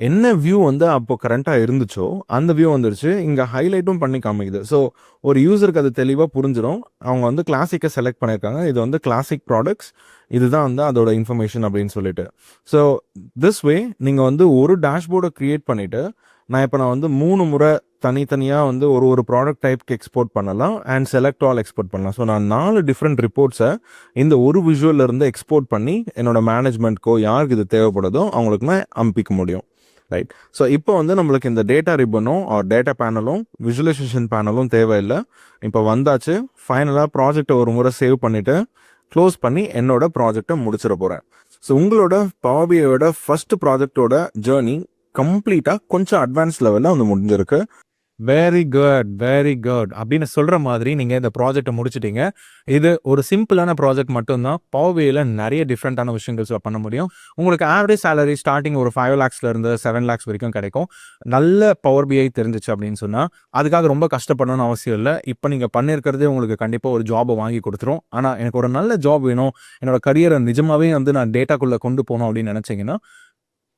என்ன வியூ வந்து அப்போ கரண்ட்டாக இருந்துச்சோ அந்த வியூ வந்துருச்சு. இங்கே ஹைலைட்டும் பண்ணி காமிக்குது. ஸோ ஒரு யூசருக்கு அது தெளிவாக புரிஞ்சிடும். அவங்க வந்து கிளாசிக்கை செலக்ட் பண்ணியிருக்காங்க, இது வந்து கிளாசிக் ப்ராடக்ட்ஸ், இதுதான் வந்து அதோட இன்ஃபர்மேஷன் அப்படின்னு சொல்லிட்டு. ஸோ திஸ் வே நீங்கள் வந்து ஒரு டேஷ்போர்டை க்ரியேட் பண்ணிவிட்டு நான் வந்து 3 முறை தனித்தனியாக வந்து ஒரு ப்ராடக்ட் டைப்க்கு எக்ஸ்போர்ட் பண்ணலாம் அண்ட் செலக்ட் ஆல் எக்ஸ்போர்ட் பண்ணலாம். ஸோ நான் 4 டிஃப்ரெண்ட் ரிப்போர்ட்ஸை இந்த ஒரு விஷுவல்லேருந்து எக்ஸ்போர்ட் பண்ணி என்னோட மேனேஜ்மெண்ட்க்கோ யாருக்கு இது தேவைப்படுதோ அவங்களுக்கு நான் அனுப்பிக்க முடியும். ரைட். ஸோ இப்போ வந்து நம்மளுக்கு இந்த டேட்டா ரிப்பனும் டேட்டா பேனலும் விஜுவலைசேஷன் பேனலும் தேவையில்லை. இப்போ வந்தாச்சு. ஃபைனலாக ப்ராஜெக்டை ஒரு முறை சேவ் பண்ணிவிட்டு க்ளோஸ் பண்ணி என்னோட ப்ராஜெக்டை முடிச்சிட போகிறேன். ஸோ உங்களோட பவர் பிஐயோட ஃபர்ஸ்ட் ப்ராஜெக்டோட ஜேர்னி கம்ப்ளீட்டாக கொஞ்சம் அட்வான்ஸ் லெவலில் வந்து முடிஞ்சிருக்கு. வெரி குட் அப்படின்னு சொல்கிற மாதிரி நீங்கள் இந்த ப்ராஜெக்டை முடிச்சிட்டீங்க. இது ஒரு சிம்பிளான ப்ராஜெக்ட் மட்டும்தான். பவர் பிஐயில் நிறைய டிஃப்ரெண்ட்டான விஷயங்கள் பண்ண முடியும். உங்களுக்கு ஆவரேஜ் சேலரி ஸ்டார்டிங் ஒரு 5 lakhsலேருந்து 7 lakhs வரைக்கும் கிடைக்கும். நல்ல பவர் பிஐ தெரிஞ்சிச்சு அப்படின்னு சொன்னால் அதுக்காக ரொம்ப கஷ்டப்படணும்னு அவசியம் இல்லை. இப்போ நீங்கள் பண்ணியிருக்கிறதே உங்களுக்கு கண்டிப்பாக ஒரு ஜாபை வாங்கி கொடுத்துரும். ஆனால் எனக்கு ஒரு நல்ல ஜாப் வேணும், என்னோட கரியரை நிஜமாகவே வந்து நான் டேட்டாக்குள்ளே கொண்டு போகணும் அப்படின்னு நினச்சிங்கன்னா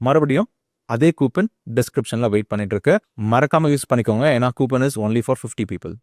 மறுபடியும் அதே கூப்பன் டிஸ்கிரிப்ஷனில் வெயிட் பண்ணிட்டு இருக்கு. மறக்காமல் யூஸ் பண்ணிக்கோங்க. ஏன்னா coupon is only for 50 people.